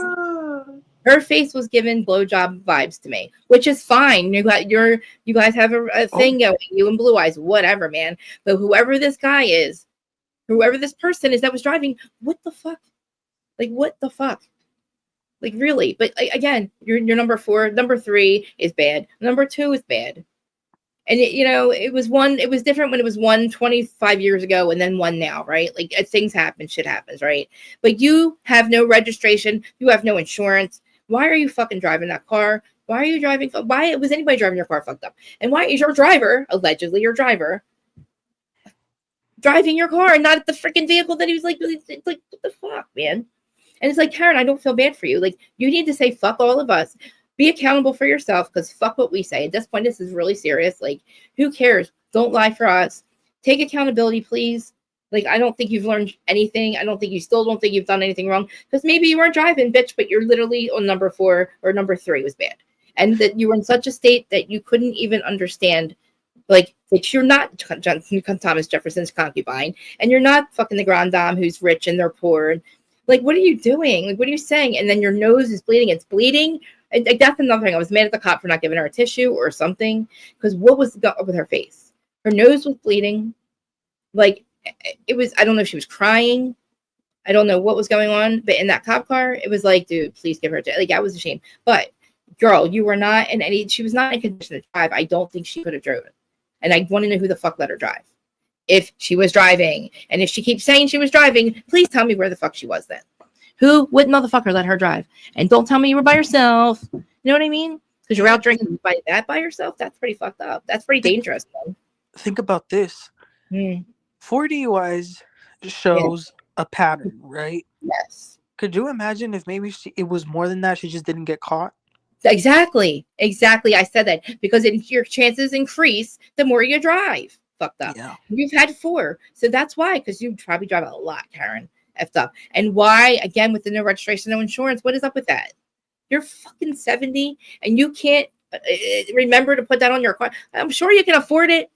Her face was giving blowjob vibes to me, which is fine. You guys have a thing going, you and Blue Eyes, whatever, man. But whoever this guy is, whoever this person is that was driving, what the fuck? Like, what the fuck? Like, really? But again, you're number 4. Number 3 is bad. Number 2 is bad. And it was different when it was 25 years ago and then 1 now, right? Like, things happen, shit happens, right? But you have no registration, you have no insurance. Why are you fucking driving that car? Why are you driving? Why was anybody driving your car fucked up? And why is your driver, allegedly your driver, driving your car and not at the freaking vehicle that he was like, it's like, what the fuck, man? And it's like, Karen, I don't feel bad for you. Like, you need to say fuck all of us. Be accountable for yourself, because fuck what we say. At this point, this is really serious. Like, who cares? Don't lie for us. Take accountability, please. Like, I don't think you've learned anything. I don't think you've done anything wrong, because maybe you weren't driving, bitch, but you're literally on number 4 or number 3 was bad. And that you were in such a state that you couldn't even understand, like, that you're not Thomas Jefferson's concubine, and you're not fucking the grand dame who's rich and they're poor. Like, what are you doing? Like, what are you saying? And then your nose is bleeding. It's bleeding. That's another thing. I was mad at the cop for not giving her a tissue or something, because what was up with her face? Her nose was bleeding. Like, it was, I don't know if she was crying. I don't know what was going on. But in that cop car, it was like, dude, please give her a tissue. Like, I was ashamed. But, girl, you were not in she was not in condition to drive. I don't think she could have driven. And I want to know who the fuck let her drive. If she was driving. And if she keeps saying she was driving, please tell me where the fuck she was then. What motherfucker let her drive? And don't tell me you were by yourself. You know what I mean? Because you're out drinking by yourself. That's pretty fucked up. That's pretty dangerous, man. Think about this. 4 DUIs shows a pattern, right? Yes. Could you imagine if maybe it was more than that? She just didn't get caught. Exactly. I said that because your chances increase the more you drive. Fucked up. Yeah. You've had 4, so that's why. Because you probably drive a lot, Karen. Effed up. And why, again, with the no registration, no insurance, what is up with that? You're fucking 70 and you can't remember to put that on your car. I'm sure you can afford it.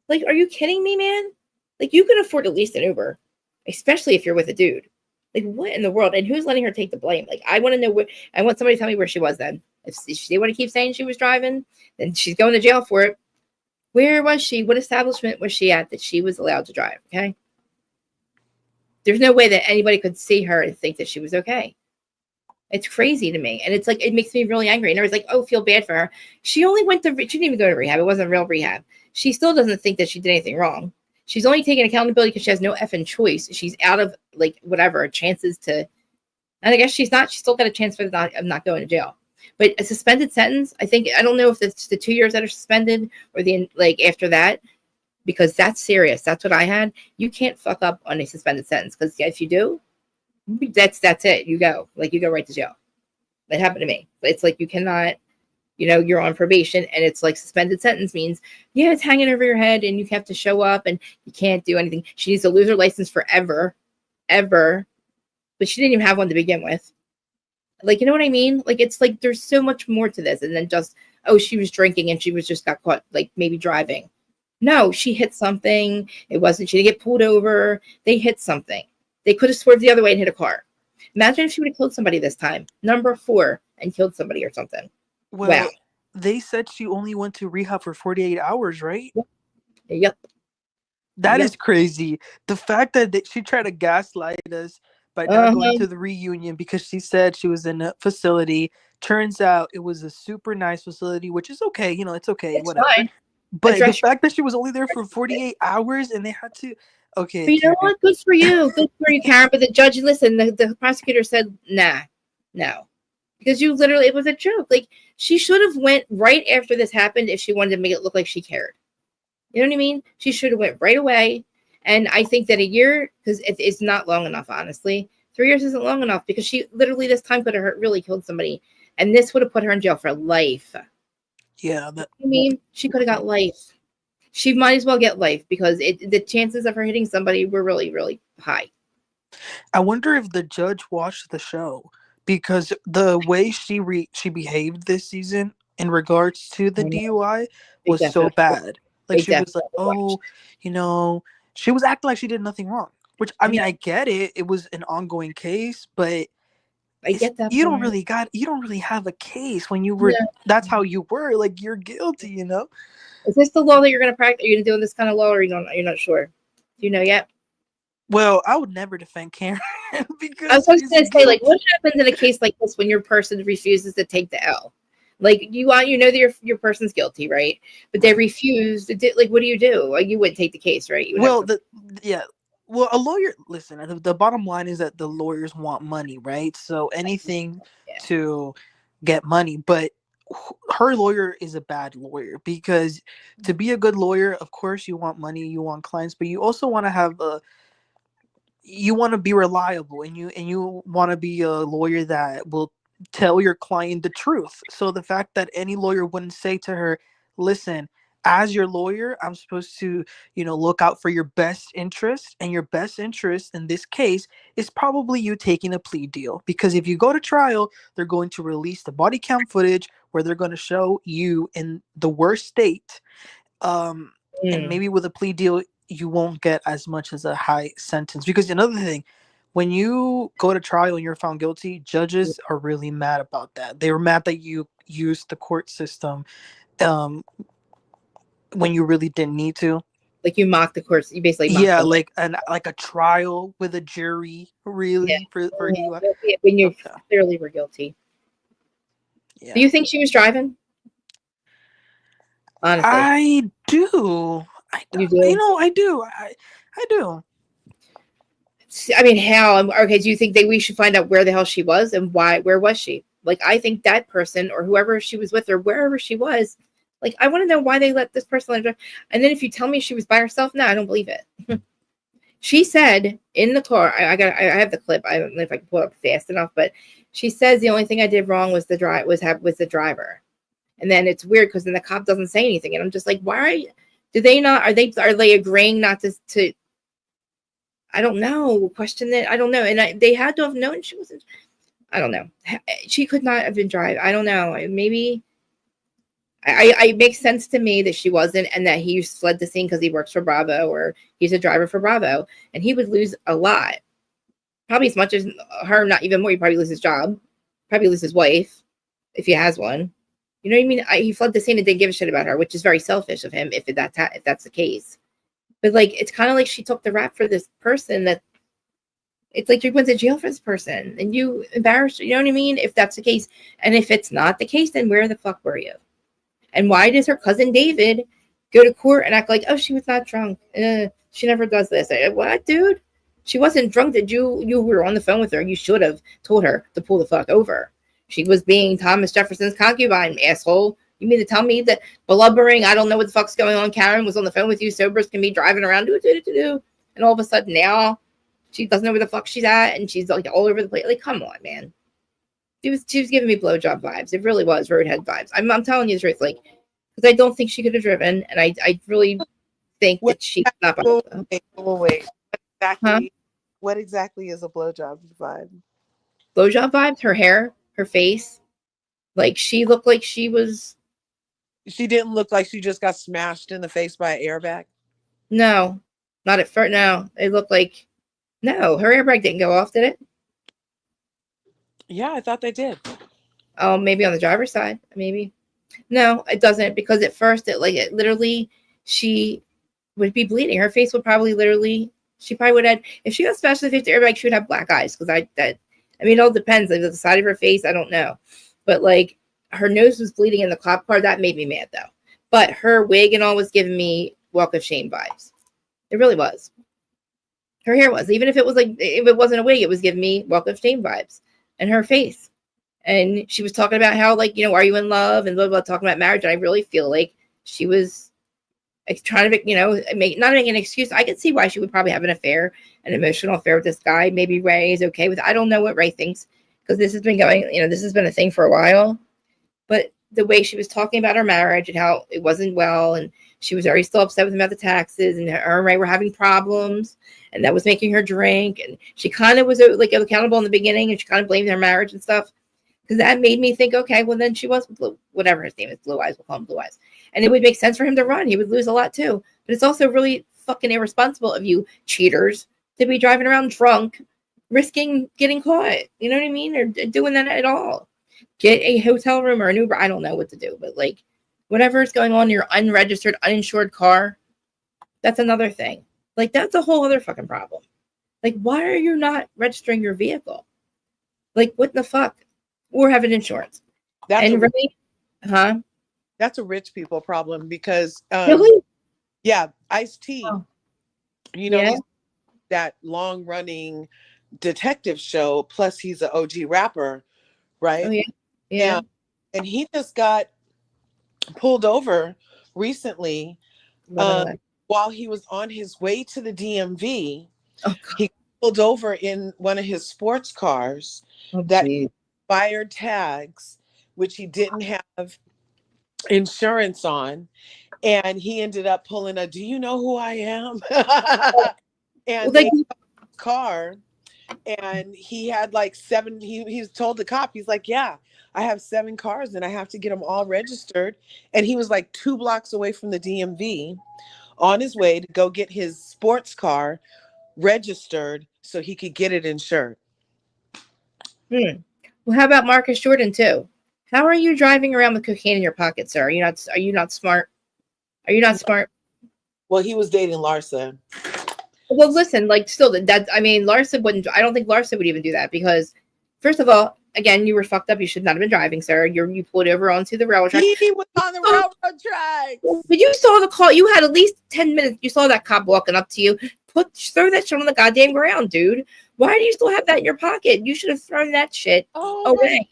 Like, are you kidding me, man? Like, you can afford at least an Uber, especially if you're with a dude. Like, what in the world? And who's letting her take the blame? Like, I want to know I want somebody to tell me where she was then. If they want to keep saying she was driving, then she's going to jail for it. Where was she? What establishment was she at that she was allowed to drive? Okay. There's no way that anybody could see her and think that she was okay. It's crazy to me. And it's like, it makes me really angry. And everybody's like, oh, feel bad for her. She only she didn't even go to rehab. It wasn't real rehab. She still doesn't think that she did anything wrong. She's only taking accountability because she has no effing choice. She's out of, like, whatever, chances to, and I guess she's still got a chance of not going to jail. But a suspended sentence, I don't know if it's the 2 years that are suspended or after that. Because that's serious. That's what I had. You can't fuck up on a suspended sentence, because if you do, that's it. You go right to jail. That happened to me. It's like you cannot, you're on probation, and it's like suspended sentence means, yeah, it's hanging over your head and you have to show up and you can't do anything. She needs to lose her license forever, ever. But she didn't even have one to begin with. Like, you know what I mean? Like, it's like there's so much more to this, and then just, oh, she was drinking and she was just got caught, like maybe driving. No, she hit something. It wasn't. She didn't get pulled over. They hit something. They could have swerved the other way and hit a car. Imagine if she would have killed somebody this time, number 4, and killed somebody or something. Well, Wow. they said she only went to rehab for 48 hours, right? Yep. That is crazy. The fact that she tried to gaslight us by not going to the reunion because she said she was in a facility. Turns out it was a super nice facility, which is okay. You know, it's okay, It's whatever. fine. But the fact that she was only there for 48 hours and they had to, okay. But you know what? Good for you. Good for you, Karen. But the judge, listen, the prosecutor said, nah, no. Because you literally, it was a joke. Like, she should have went right after this happened if she wanted to make it look like she cared. You know what I mean? She should have went right away. And I think that a year, because it's not long enough, honestly. 3 years isn't long enough because she literally this time could have really killed somebody. And this would have put her in jail for life. Yeah. I mean, she could have got life. She might as well get life because the chances of her hitting somebody were really, really high. I wonder if the judge watched the show because the way she behaved this season in regards to the DUI was so bad. Like she was like, oh, you know, she was acting like she did nothing wrong. Which I mean, I get it. It was an ongoing case, but I get that. You don't really have a case when you were. That's how you were. Like you're guilty, you know. Is this the law that you're going to practice? Are you going to do this kind of law, or you're not sure? Do you know yet? Well, I would never defend Karen because I was going to say, like, what happens in a case like this when your person refuses to take the L? Like, you know that your person's guilty, right? But they refuse to do. Like, what do you do? Like, you wouldn't take the case, right? Well, Well, a lawyer. Listen, the bottom line is that the lawyers want money, right? So anything to get money, but her lawyer is a bad lawyer because to be a good lawyer, of course, you want money, you want clients, but you also want to have you want to be reliable, and you want to be a lawyer that will tell your client the truth. So the fact that any lawyer wouldn't say to her, listen, as your lawyer, I'm supposed to, look out for your best interest, and your best interest in this case is probably you taking a plea deal, because if you go to trial, they're going to release the body cam footage where they're going to show you in the worst state, and maybe with a plea deal you won't get as much as a high sentence. Because another thing, when you go to trial and you're found guilty, judges are really mad about that. They were mad that you used the court system when you really didn't need to. Like you mocked the courts. You basically mocked them. like a trial with a jury, really, for DUI. When you clearly were guilty. Yeah. Do you think she was driving? Honestly, I do. You do? I do. I do. I mean, how? Okay, do you think that we should find out where the hell she was and why? Where was she? Like, I think that person or whoever she was with or wherever she was, like, I want to know why they let this person drive. And then if you tell me she was by herself, no, I don't believe it. She said in the car, I have the clip. I don't know if I can pull it up fast enough, but she says the only thing I did wrong was the driver. And then it's weird because then the cop doesn't say anything, and I'm just like, why? Do they not? Are they agreeing not to? I don't know. Question that I don't know. And they had to have known she wasn't. I don't know. She could not have been driving. I don't know. Maybe. It makes sense to me that she wasn't, and that he fled the scene because he works for Bravo or he's a driver for Bravo, and he would lose a lot, probably as much as her, not even more. He probably lose his job, probably lose his wife if he has one. You know what I mean? He fled the scene and didn't give a shit about her, which is very selfish of him if that's the case. But like, it's kind of like she took the rap for this person that it's like you went to jail for this person and you embarrassed. You know what I mean? If that's the case, and if it's not the case, then where the fuck were you? And why does her cousin David go to court and act like, oh, she was not drunk? She never does this. What, dude? She wasn't drunk. Did you were on the phone with her? You should have told her to pull the fuck over. She was being Thomas Jefferson's concubine, asshole. You mean to tell me that blubbering, I don't know what the fuck's going on, Karen was on the phone with you, sobers can be driving around, and all of a sudden now she doesn't know where the fuck she's at, and she's like all over the place. Like, come on, man. She was giving me blowjob vibes. It really was roadhead vibes. I'm telling you the truth, like, because I don't think she could have driven, and I really think that she's not. Wait. What exactly is a blowjob vibe? Blowjob vibes? Her hair her face. Like she looked like she was. She didn't look like she just got smashed in the face by an airbag. No, not at first. No, it looked like no. Her airbag didn't go off, did it? Yeah, I thought they did. Oh, maybe on the driver's side. Maybe. No, it doesn't because at first it literally she would be bleeding. Her face would probably literally she probably would have if she got smashed in the face with the airbag, she would have black eyes because I mean it all depends. Like the side of her face, I don't know. But like her nose was bleeding in the cop car, that made me mad though. But her wig and all was giving me walk of shame vibes. It really was. Her hair was, even if it was like if it wasn't a wig, it was giving me walk of shame vibes. And her face. And she was talking about how, like, are you in love? And blah, blah, talking about marriage. And I really feel like she was trying to, not make an excuse. I could see why she would probably have an emotional affair with this guy. Maybe Ray is okay with it. I don't know what Ray thinks because this has been going, this has been a thing for a while. But the way she was talking about her marriage and how it wasn't well. And she was already still upset with him about the taxes. And her and Ray were having problems. And that was making her drink. And she kind of was like accountable in the beginning. And she kind of blamed her marriage and stuff. Because that made me think, okay, well, then she was blue, whatever his name is, Blue Eyes, we'll call him Blue Eyes. And it would make sense for him to run. He would lose a lot too. But it's also really fucking irresponsible of you cheaters to be driving around drunk, risking getting caught. You know what I mean? Or doing that at all. Get a hotel room or an Uber. I don't know what to do. But like, whatever is going on in your unregistered, uninsured car, that's another thing. Like, that's a whole other fucking problem. Like, why are you not registering your vehicle? Like, what the fuck? Or having insurance. That's a rich people problem because really? Yeah, Ice-T, oh. He's that long running detective show, plus he's an OG rapper, right? Oh yeah. And he just got pulled over recently while he was on his way to the DMV. Oh, he pulled over in one of his sports cars expired tags, which he didn't have insurance on, and he ended up pulling a "Do you know who I am?" and they car, and he had like 7. He's told the cop, he's like, "Yeah, I have 7 cars, and I have to get them all registered." And he was like 2 blocks away from the DMV, on his way to go get his sports car registered so he could get it insured. Well, how about Marcus Jordan too? How are you driving around with cocaine in your pocket, sir? Are you not smart? Are you not smart? Well, he was dating Larsa. Well, listen, like still Larsa wouldn't. I don't think Larsa would even do that because, first of all, again, you were fucked up. You should not have been driving, sir. You pulled over onto the railroad track. He was on the railroad tracks. But you saw the call. You had at least 10 minutes. You saw that cop walking up to you. Throw that shit on the goddamn ground, dude. Why do you still have that in your pocket? You should have thrown that shit away.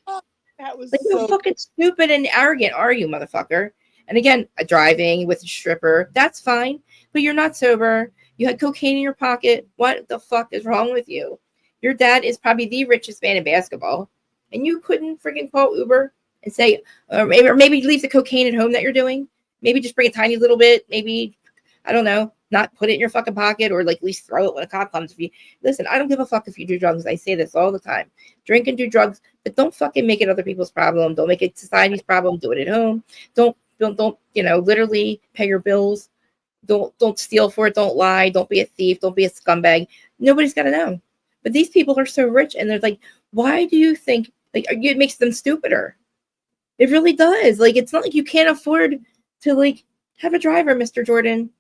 That was like, so fucking stupid and arrogant, are you, motherfucker? And again, driving with a stripper, that's fine. But you're not sober. You had cocaine in your pocket. What the fuck is wrong with you? Your dad is probably the richest man in basketball. And you couldn't freaking call Uber and say, or maybe leave the cocaine at home that you're doing. Maybe just bring a tiny little bit. Maybe, I don't know, not put it in your fucking pocket or like at least throw it when a cop comes. Listen, I don't give a fuck if you do drugs. I say this all the time. Drink and do drugs, but don't fucking make it other people's problem. Don't make it society's problem. Do it at home. Don't literally pay your bills. Don't steal for it. Don't lie. Don't be a thief. Don't be a scumbag. Nobody's got to know. But these people are so rich and they're like, why do you think it makes them stupider? It really does. Like, it's not like you can't afford to like have a driver, Mr. Jordan.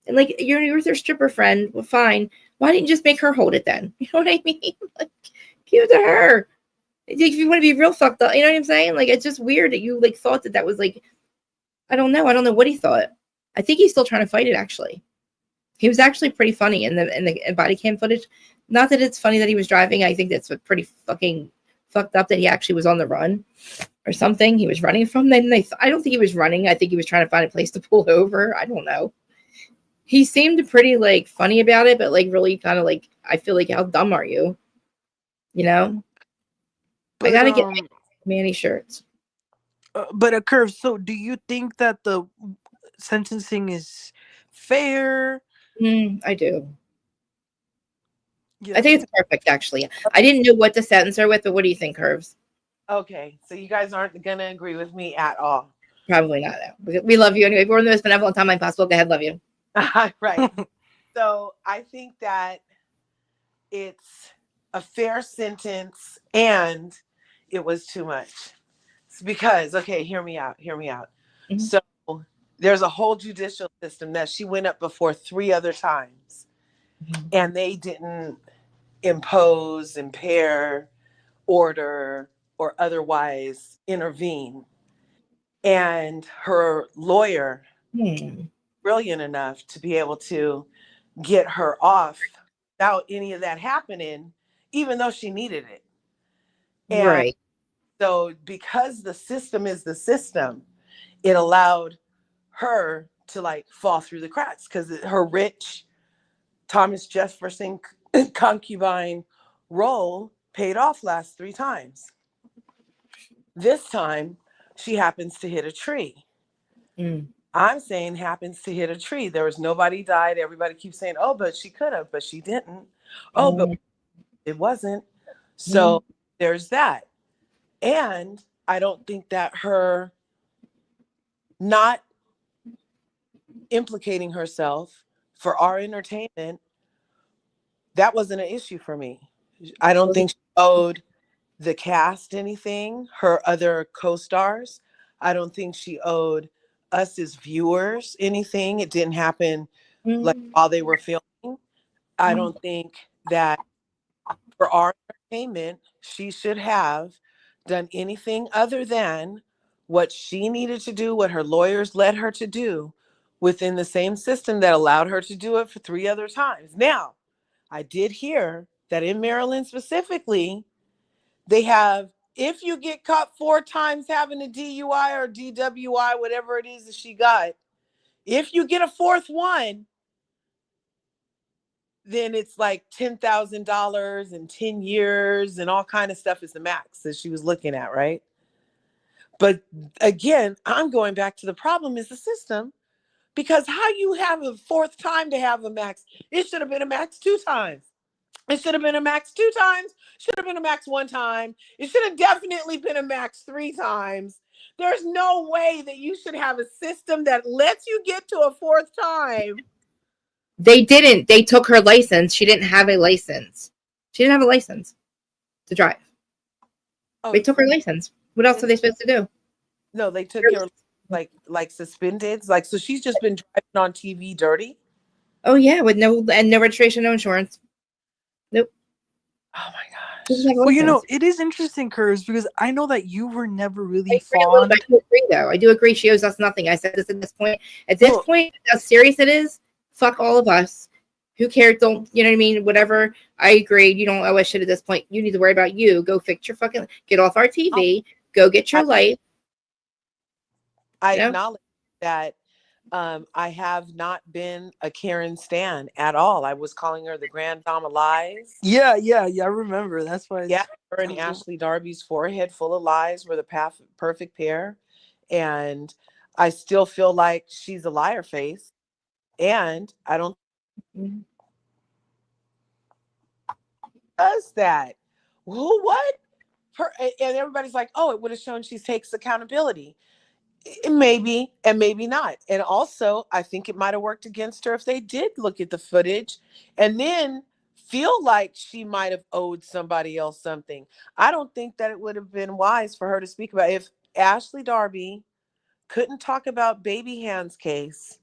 And like you're with your stripper friend, well, fine. Why didn't you just make her hold it then? You know what I mean? Like, give it to her. If you want to be real fucked up, you know what I'm saying? Like, it's just weird that you like thought that was like, I don't know what he thought. I think he's still trying to fight it. Actually, he was actually pretty funny in the body cam footage. Not that it's funny that he was driving. I think that's pretty fucking fucked up that he actually was on the run or something. He was running from them. I don't think he was running. I think he was trying to find a place to pull over. I don't know. He seemed pretty like funny about it, but like really kind of like, I feel like, how dumb are you? You know? But, I gotta get Manny shirts. But a Curve. So, do you think that the sentencing is fair? I do. Yeah. I think it's perfect, actually. I didn't know what to sentence her with, but what do you think, Curves? Okay, so you guys aren't gonna agree with me at all. Probably not. Though. We love you anyway. We're in the most benevolent time possible. Go ahead, love you. Right. So I think that it's a fair sentence and it was too much. It's because, okay, hear me out. Mhm. So there's a whole judicial system that she went up before 3 other times and they didn't impose, impair, order, or otherwise intervene. And her lawyer, brilliant enough to be able to get her off without any of that happening, even though she needed it. And Right. so because the system is the system, it allowed her to like fall through the cracks because her rich Thomas Jefferson concubine role paid off last 3 times. This time she happens to hit a tree. I'm saying happens to hit a tree. There was nobody died. Everybody keeps saying, oh, but she could have, but she didn't. Oh, but it wasn't. So there's that. And I don't think that her not implicating herself for our entertainment, that wasn't an issue for me. I don't think she owed the cast anything, her other co-stars. I don't think she owed us as viewers anything. It didn't happen like while they were filming. I don't think that for our entertainment, she should have done anything other than what she needed to do, what her lawyers led her to do within the same system that allowed her to do it for 3 other times. Now, I did hear that in Maryland specifically, they have, if you get caught 4 times having a DUI or DWI, whatever it is that she got, if you get a 4th one, then it's like $10,000 and 10 years and all kind of stuff is the max that she was looking at, right? But again, I'm going back to the problem is the system, because how you have a 4th time to have a max? It should have been a max 2 times. It should have been a max 2 times. Should have been a max 1 time. It should have definitely been a max 3 times. There's no way that you should have a system that lets you get to a 4th time. They didn't. They took her license. She didn't have a license. She didn't have a license to drive. They took her license. What else are they supposed to do? No, they took her like suspended. Like, so she's just been driving on TV dirty. Oh yeah, with no registration, no insurance. Nope. Oh my gosh. Well, you know, it is interesting, Curves, because I know that you were never really fond. I do agree, though. I do agree. She owes us nothing. I said this at this point. At this point, how serious it is, fuck all of us. Who cares? Don't, you know what I mean? Whatever. I agree. You don't owe us shit at this point. You need to worry about you. Go fix your fucking, get off our TV. Go get your life. I acknowledge that I have not been a Karen Stan at all. I was calling her the Grand Dame of Lies. Yeah, I remember. That's why. Yeah, her and Ashley Darby's forehead full of lies were the perfect pair. And I still feel like she's a liar face. And I don't does that. Who what? And everybody's like, oh, it would have shown she takes accountability. Maybe and maybe not. And also, I think it might have worked against her if they did look at the footage and then feel like she might have owed somebody else something. I don't think that it would have been wise for her to speak about. If Ashley Darby couldn't talk about Baby Hand's case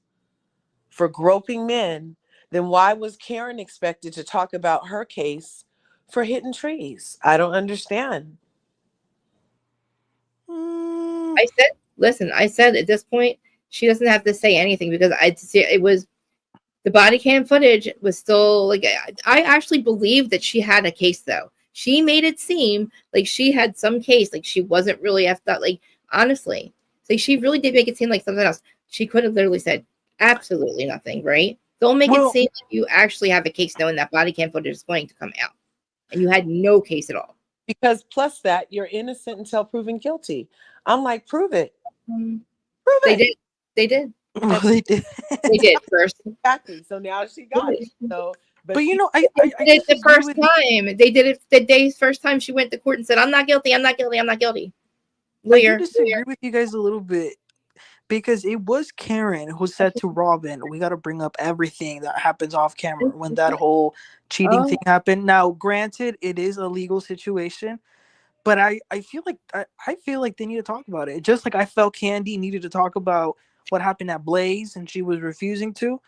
for groping men, then why was Karen expected to talk about her case for hitting trees? I don't understand. I said at this point, she doesn't have to say anything because it was the body cam footage was still like, I actually believe that she had a case though. She made it seem like she had some case, like she wasn't really effed up. Like, honestly, like she really did make it seem like something else. She could have literally said absolutely nothing, right? Don't make it seem like you actually have a case knowing that body cam footage is going to come out and you had no case at all. Because plus that, you're innocent until proven guilty. I'm like, prove it. Prove it. They did. Well, they did. They did first. Exactly. So now she got it. So But you know, I They did it the disagree first with time. They did it the day first time she went to court and said, "I'm not guilty. I'm not guilty. I'm not guilty." I do Lawyer. disagree with you guys a little bit because it was Karen who said to Robin, "We got to bring up everything that happens off camera." When that whole cheating thing happened. Now, granted, it is a legal situation, but I feel like I feel like they need to talk about it. Just like I felt Candy needed to talk about what happened at Blaze and she was refusing to.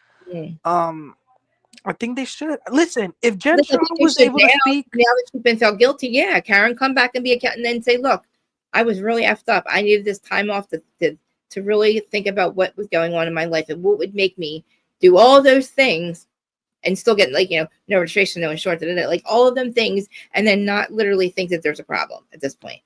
I think they should listen. If Jen Listen, Shaw they was should able to speak, now that she's been found guilty, yeah, Karen, come back and be a and then say, "Look, I was really effed up. I needed this time off to really think about what was going on in my life and what would make me do all those things and still get no registration, no insurance, like all of them things, and then not literally think that there's a problem at this point."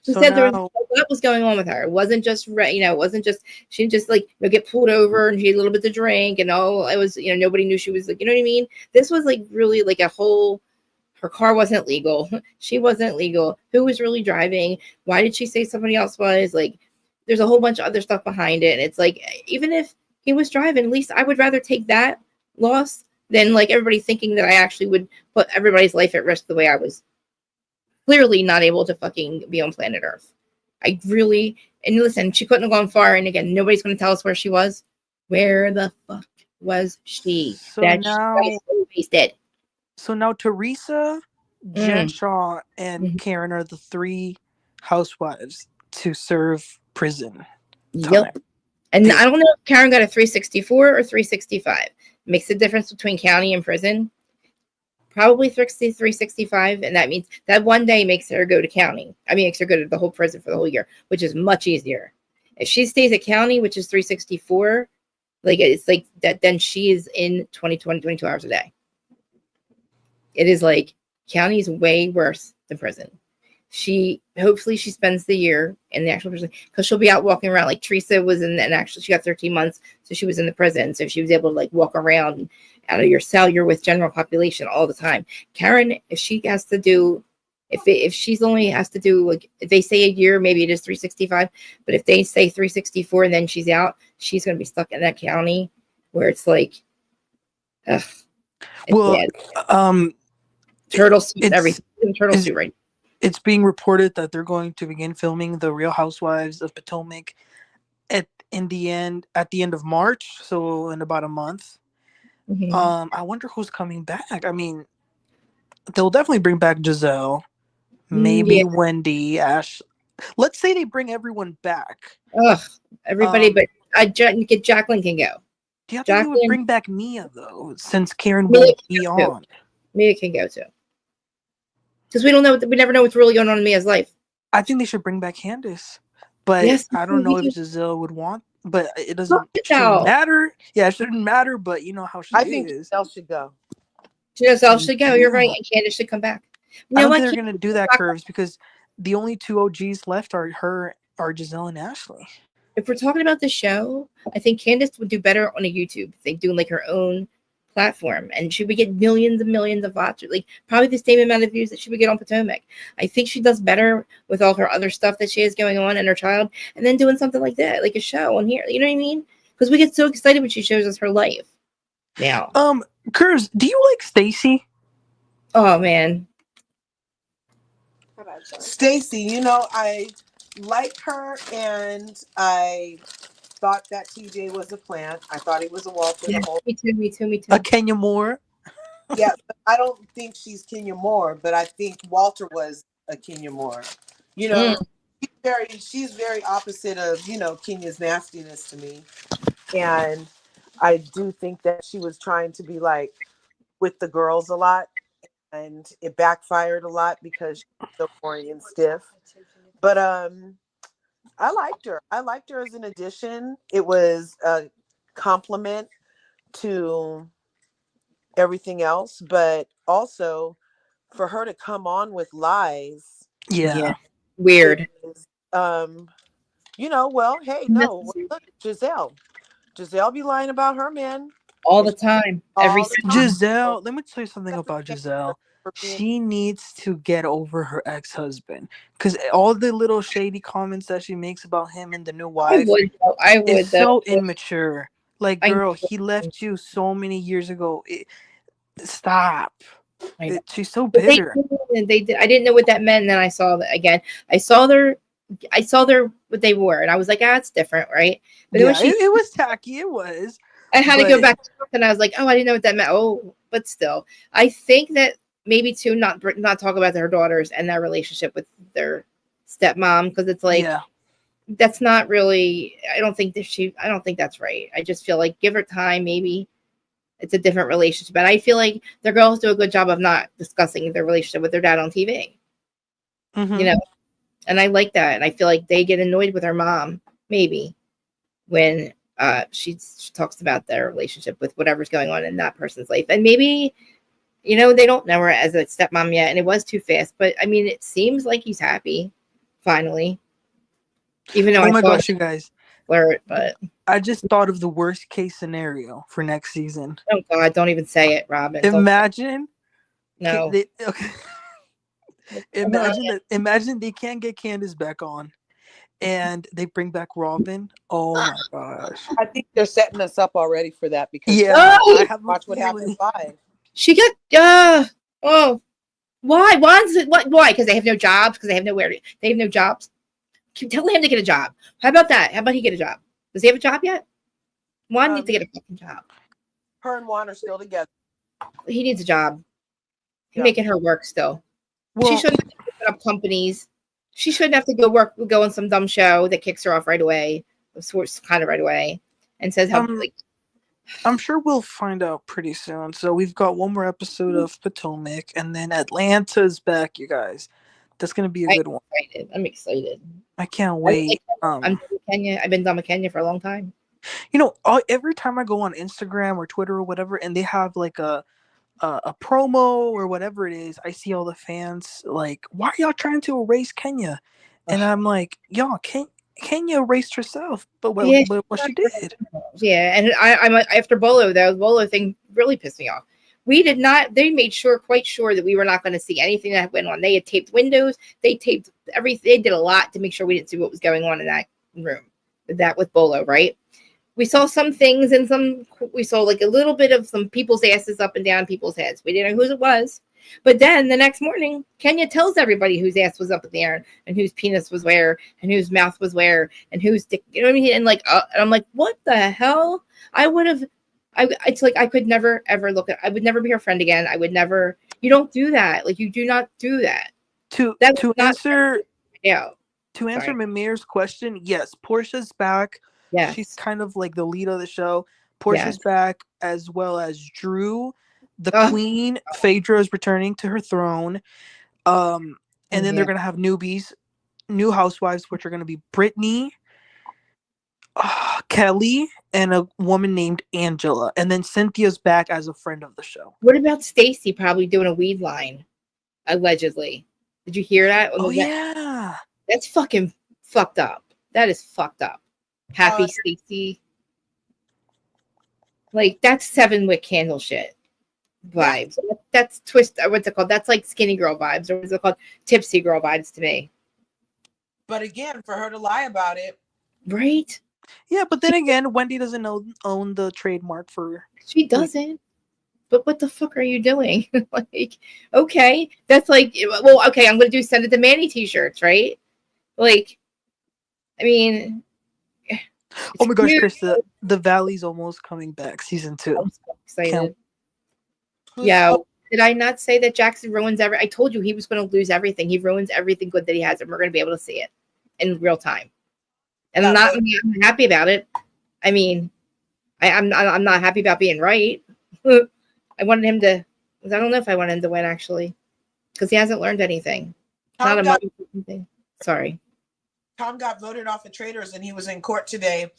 She so said there was now what was going on with her. It wasn't just it wasn't just she didn't just get pulled over and she had a little bit to drink and all. It was nobody knew she was you know what I mean. This was really a whole. Her car wasn't legal. She wasn't legal. Who was really driving? Why did she say somebody else was? There's a whole bunch of other stuff behind it. And it's even if he was driving, at least I would rather take that loss than everybody thinking that I actually would put everybody's life at risk the way I was clearly not able to fucking be on planet Earth. I really, and listen, she couldn't have gone far. And again, nobody's going to tell us where she was. Where the fuck was she? So That now, she was so wasted. So now Teresa, Jen Shaw, and Karen are the three housewives to serve prison time. Yep. And I don't know if Karen got a 364 or 365. Makes a difference between county and prison. Probably 365, and that means that one day makes her go to county. Makes her go to the whole prison for the whole year, which is much easier. If she stays at county, which is 364, it's that, then she is in 22 hours a day. It is county is way worse than prison. Hopefully she spends the year in the actual prison because she'll be out walking around. Teresa was in, and actually she got 13 months, so she was in the prison, so she was able to walk around out of your cell. You're with general population all the time. Karen, if she has to do, if she's only has to do if they say a year, maybe it is 365, but if they say 364 and then she's out, she's going to be stuck in that county where it's ugh. Well, turtle suit, everything. Turtle suit, right? It's being reported that they're going to begin filming The Real Housewives of Potomac at the end of March, so in about a month. I wonder who's coming back. They'll definitely bring back Giselle, maybe Wendy, Ash. Let's say they bring everyone back. Ugh, everybody, but Jacqueline can go. Do you think they would bring back Mia though, since Karen won't be on? Mia can go too, because we don't know. We never know what's really going on in Mia's life. I think they should bring back Candace, but I don't know if Giselle would want. But it shouldn't matter. Yeah, it shouldn't matter. But you know how she is. I think Giselle should go. Giselle should go. You're right, and Candace should come back. I don't think they're gonna do that, Curves, because the only two OGs left are Giselle and Ashley. If we're talking about the show, I think Candace would do better on a YouTube. They do her own platform, and she would get millions and millions of watchers, probably the same amount of views that she would get on Potomac. I think she does better with all her other stuff that she has going on and her child, and then doing something like that, like a show on here. You know what I mean? Because we get so excited when she shows us her life. Now, Curves, do you like Stacy? Oh man, Stacy, I like her, and I thought that TJ was a plant. I thought he was a Walter. Yeah, me too. A Kenya Moore. Yeah, but I don't think she's Kenya Moore, but I think Walter was a Kenya Moore. She's very opposite of Kenya's nastiness to me, and I do think that she was trying to be with the girls a lot, and it backfired a lot because she's so boring and stiff. But I liked her. I liked her as an addition. It was a compliment to everything else, but also for her to come on with lies. Yeah. Weird. Is, well, hey, no, look, Giselle be lying about her man all the time. Giselle, let me tell you something about Giselle. She needs to get over her ex-husband, because all the little shady comments that she makes about him and the new wife is so immature. Girl, he left you so many years ago. Stop. I know. She's so But bitter. they did. I didn't know what that meant. And then I saw that again. I saw their what they wore, and I was like, it's different, right? But then Yeah, when it was tacky. It was. I had to go but- back to work, and I was like, I didn't know what that meant. Oh, but still, I think that maybe too not talk about their daughters and their relationship with their stepmom, because it's like that's not really. I don't think that's right. I just feel like give her time, maybe. It's a different relationship. And I feel like the girls do a good job of not discussing their relationship with their dad on TV. Mhm. You know? And I like that. And I feel like they get annoyed with her mom, maybe, when she talks about their relationship with whatever's going on in that person's life. And maybe, they don't know her as a stepmom yet. And it was too fast. But, I mean, it seems like he's happy, finally. Even though oh my gosh, you guys. Flirt, but I just thought of the worst case scenario for next season. Oh God, don't even say it, Robin. Imagine. No. Imagine they can't get Candace back on, and they bring back Robin. Oh my gosh! I think they're setting us up already for that because I have watch what happens live. She got why? Why? Because they have no jobs. Because they have nowhere. They have no jobs. Tell him to get a job. How about that? How about he get a job? Does he have a job yet? Juan needs to get a fucking job. Her and Juan are still together. He needs a job. He's making her work still. She shouldn't have to set up companies. She shouldn't have to go on some dumb show that kicks her off right away, kind of right away, and says how I'm sure we'll find out pretty soon. So we've got one more episode of Potomac, and then Atlanta's back, you guys. That's gonna be a good one. I'm excited. I can't wait. I'm done with Kenya. I've been done with Kenya for a long time. Every time I go on Instagram or Twitter or whatever, and they have like a promo or whatever it is, I see all the fans like, "Why are y'all trying to erase Kenya?" And I'm like, "Y'all, Kenya erased herself, but what she did." Yeah, and I'm after Bolo though. The Bolo thing really pissed me off. We did not. They made quite sure that we were not going to see anything that went on. They had taped windows. They taped everything. They did a lot to make sure we didn't see what was going on in that room. With Bolo, right? We saw some things and we saw like a little bit of some people's asses up and down people's heads. We didn't know whose it was. But then the next morning, Kenya tells everybody whose ass was up in the air and whose penis was where and whose mouth was where and whose dick, you know what I mean? And and I'm like, what the hell? It's like I could never ever I would never be her friend again. I would never. You don't do that. Like you do not do that. To answer Mimir's question, yes, Portia's back. Yeah, she's kind of like the lead of the show. Portia's back, as well as Drew, the queen. Phaedra is returning to her throne. And then they're gonna have newbies, new housewives, which are gonna be Brittany, Kelly, and a woman named Angela. And then Cynthia's back as a friend of the show. What about Stacy probably doing a weed line, allegedly? Did you hear that? Yeah. That's fucking fucked up. That is fucked up. Happy Stacy. Like, that's 7 wick candle shit vibes. That's twist. What's it called? That's like skinny girl vibes. Or what's it called? Tipsy girl vibes to me. But again, for her to lie about it. Right? Yeah, but then again, Wendy doesn't own the trademark for... She doesn't. But what the fuck are you doing? Like, okay. That's like, well, okay, I'm going to send it to Manny t-shirts, right? Like, I mean... Oh my gosh, Chris, the Valley's almost coming back, season 2. I'm so excited. Yeah. Did I not say that Jackson ruins everything? I told you he was going to lose everything. He ruins everything good that he has, and we're going to be able to see it in real time. And I'm not happy about it. I mean, I'm not happy about being right. I wanted him to. I don't know if I wanted him to win actually, because he hasn't learned anything. Sorry. Tom got voted off of Traitors, and he was in court today,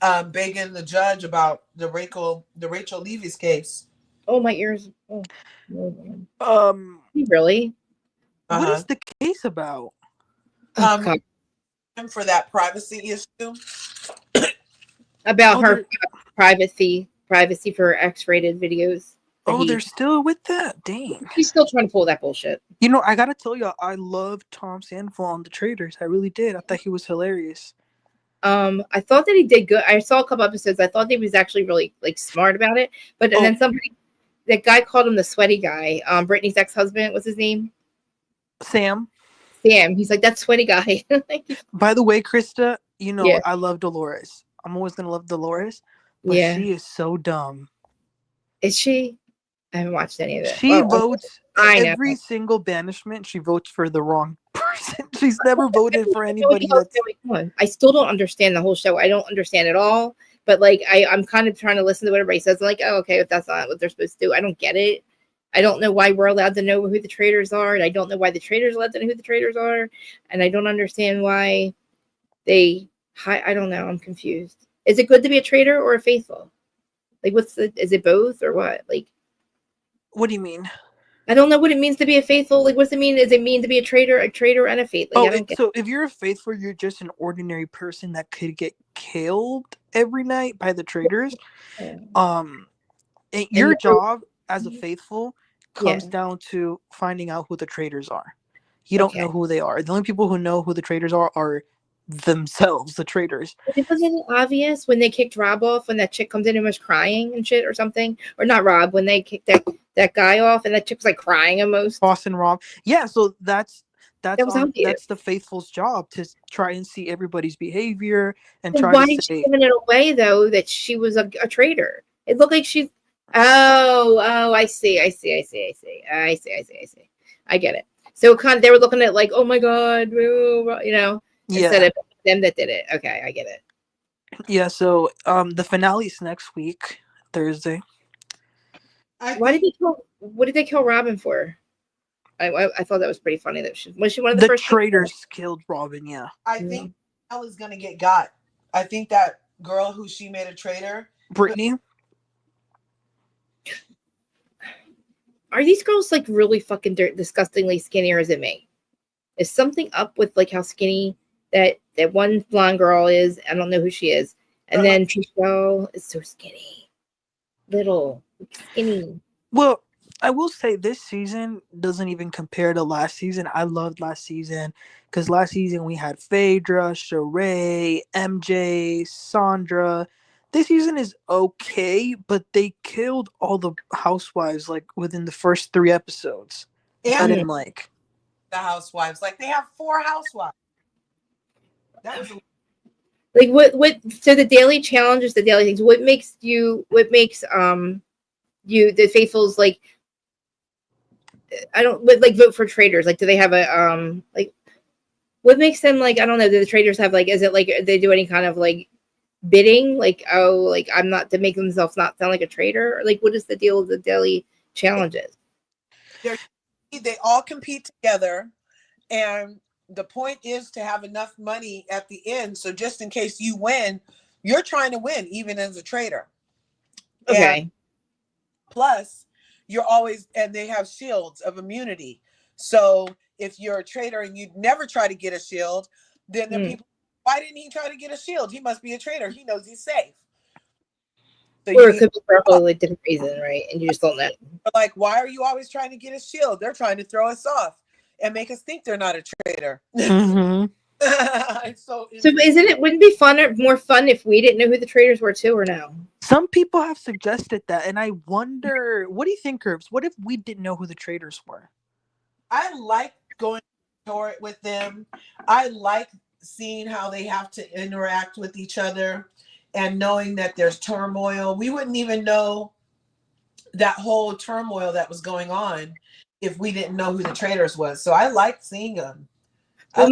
begging the judge about the Rachel Levy's case. Oh, my ears! Oh, really? What is the case about? For that privacy issue. About her privacy for X-rated videos. They're still with that? Dang. He's still trying to pull that bullshit. I gotta tell you, I loved Tom Sandoval on The Traitors. I really did. I thought he was hilarious. I thought that he did good. I saw a couple episodes. I thought he was actually really like smart about it. But then that guy called him the sweaty guy. Brittany's ex-husband, what's his name? Sam. He's like, that sweaty guy. By the way, Krista, you know, Yeah. I love Dolores. I'm always going to love Dolores, but Yeah. she is so dumb. Is she? I haven't watched any of it. She votes I know. every single banishment. She votes for the wrong person. She's never voted for What anybody the hell's that's. going on? I still don't understand the whole show. I don't understand it all. But like, I'm kind of trying to listen to what everybody says. I'm like, oh, okay, if that's not what they're supposed to do, I don't get it. I don't know why we're allowed to know who the traitors are, and I don't know why the traitors allowed to know who the traitors are, and I don't understand why they. I don't know. I'm confused. Is it good to be a traitor or a faithful? Like, is it both or what? Like, what do you mean? I don't know what it means to be a faithful. Like, what's it mean? Does it mean to be a traitor and a faith? Like, I don't get. So if you're a faithful, you're just an ordinary person that could get killed every night by the traitors. Your job as a faithful comes down to finding out who the traitors are. You don't know who they are. The only people who know who the traitors are themselves, the traitors. It wasn't obvious when they kicked Rob off, when that chick comes in and was crying and shit or something, or not Rob, when they kicked that guy off and that chick was like crying almost. Boston Rob. Yeah, so that's the faithful's job, to try and see everybody's behavior and Then try why to did say. she giving it away though that she was a traitor? It looked like she's. Oh, I see. I get it. So they were looking at like, oh my god, you know, instead of them that did it. Okay, I get it. Yeah. So the finale's next week, Thursday. What did they kill Robin for? I thought that was pretty funny. That was she one of the first traitors killed Robin? Yeah. I think Ella's gonna get got. I think that girl who she made a traitor, Brittany. Are these girls like really fucking disgustingly skinny, or is it me? Is something up with like how skinny that one blonde girl is? I don't know who she is. And then Trishelle is so skinny, little skinny. Well, I will say this season doesn't even compare to last season. I loved last season because last season we had Phaedra, Sheree, MJ, Sandra. This season is okay, but they killed all the housewives like within the first 3 episodes. I didn't like the housewives. Like they have 4 housewives. That was like what so the daily challenges, the daily things, what makes you the faithfuls like vote for traitors? Like, do they have a like what makes them like, I don't know, do the traitors have like, is it like they do any kind of like bidding, like, oh, like I'm not, to make themselves not sound like a traitor, or like what is the deal with the daily challenges? They all compete together, and the point is to have enough money at the end, so just in case you win, you're trying to win even as a traitor. Okay. And plus you're always, and they have shields of immunity, so if you're a traitor and you never try to get a shield, then the people, why didn't he try to get a shield? He must be a traitor. He knows he's safe. So or it could be for a wholly different reason, right? And you just don't know. Like, why are you always trying to get a shield? They're trying to throw us off and make us think they're not a traitor. Mm-hmm. So isn't it, wouldn't it be more fun if we didn't know who the traitors were too, or no? Some people have suggested that, and I wonder, what do you think, Herbs? What if we didn't know who the traitors were? I like going to it with them. I like seeing how they have to interact with each other and knowing that there's turmoil. We wouldn't even know that whole turmoil that was going on if we didn't know who the traitors was. So I like seeing them. Well,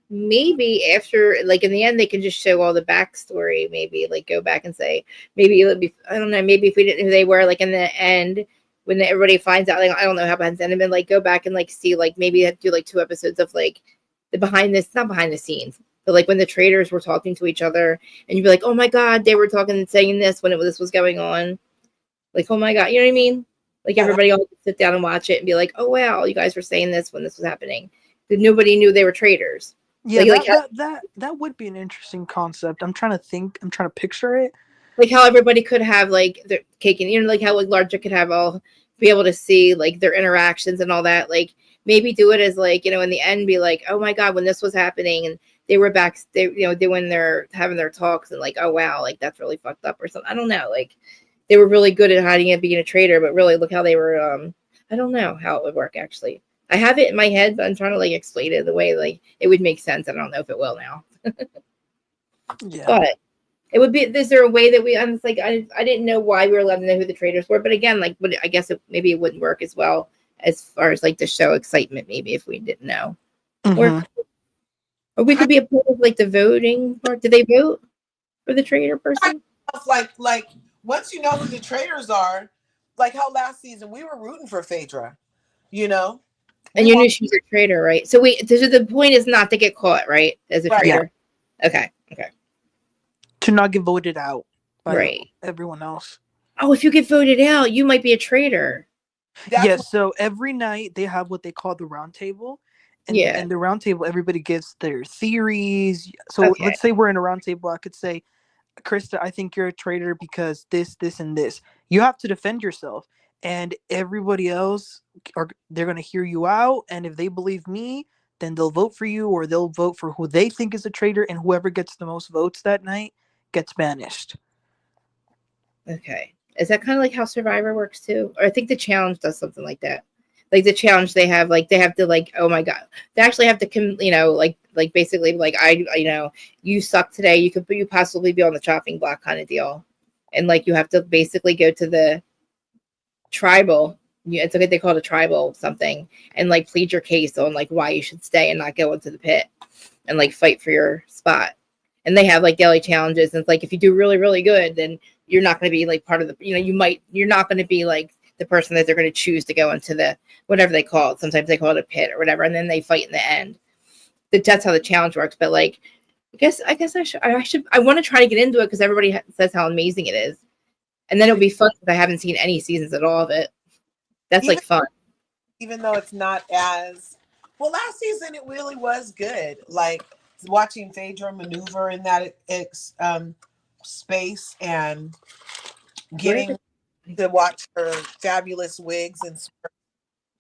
maybe after, like in the end, they can just show all the backstory. Maybe like go back and say, maybe it would be, I don't know, maybe if we didn't know who they were, like in the end, when everybody finds out, like I don't know how happens, and then like go back and like see, like maybe have to do like 2 episodes of like the not behind the scenes, but like when the traitors were talking to each other, and you'd be like, oh my god, they were talking and saying this when this was going on. Like, oh my god, you know what I mean? Like everybody all sit down and watch it and be like, oh wow, you guys were saying this when this was happening. Nobody knew they were traitors. Yeah, that would be an interesting concept. I'm trying to picture it. Like how everybody could have like their cake, and you know, like how like Larger could have be able to see like their interactions and all that. Like maybe do it as like, you know, in the end be like, oh my god, when this was happening and they were having their talks, and like, oh wow, like that's really fucked up or something. I don't know. Like they were really good at hiding it being a traitor, but really look how they were. I don't know how it would work actually. I have it in my head, but I'm trying to like explain it the way like it would make sense. I don't know if it will now. Yeah. But it would be. Is there a way that I'm just like I didn't know why we were allowed to know who the traitors were, but again, like, I guess maybe it wouldn't work as well as far as like the show excitement. Maybe if we didn't know, or we could be a part of like the voting part. Did they vote for the traitor person? Like once you know who the traitors are, like how last season we were rooting for Phaedra, you know. And you knew she was a traitor, right? So the point is not to get caught, right, as a traitor. Yeah. Okay. To not get voted out by everyone else. Oh, if you get voted out, you might be a traitor. Yes. So every night they have what they call the round table. And the round table, everybody gives their theories. So let's say we're in a round table. I could say, Krista, I think you're a traitor because this, and this. You have to defend yourself. And everybody else, they're going to hear you out. And if they believe me, then they'll vote for you, or they'll vote for who they think is a traitor. And whoever gets the most votes that night gets banished. Okay. Is that kind of like how Survivor works too? Or I think the challenge does something like that. Like the challenge they have to like, oh my God, they actually have to, like basically like, you suck today. You possibly be on the chopping block kind of deal. And like, you have to basically go to the tribal. It's okay. They call it a tribal something, and like plead your case on like why you should stay and not go into the pit and like fight for your spot. And they have like daily challenges. And it's like, if you do really, really good, then you're not going to be like part of the, you're not going to be like the person that they're going to choose to go into the, whatever they call it. Sometimes they call it a pit or whatever. And then they fight in the end. That's how the challenge works. But like, I want to try to get into it because everybody says how amazing it is. And then it'll be fun because I haven't seen any seasons at all of it. That's like fun. Even though it's not as well, last season it really was good. Like watching Phaedra maneuver in that space and getting to watch her fabulous wigs and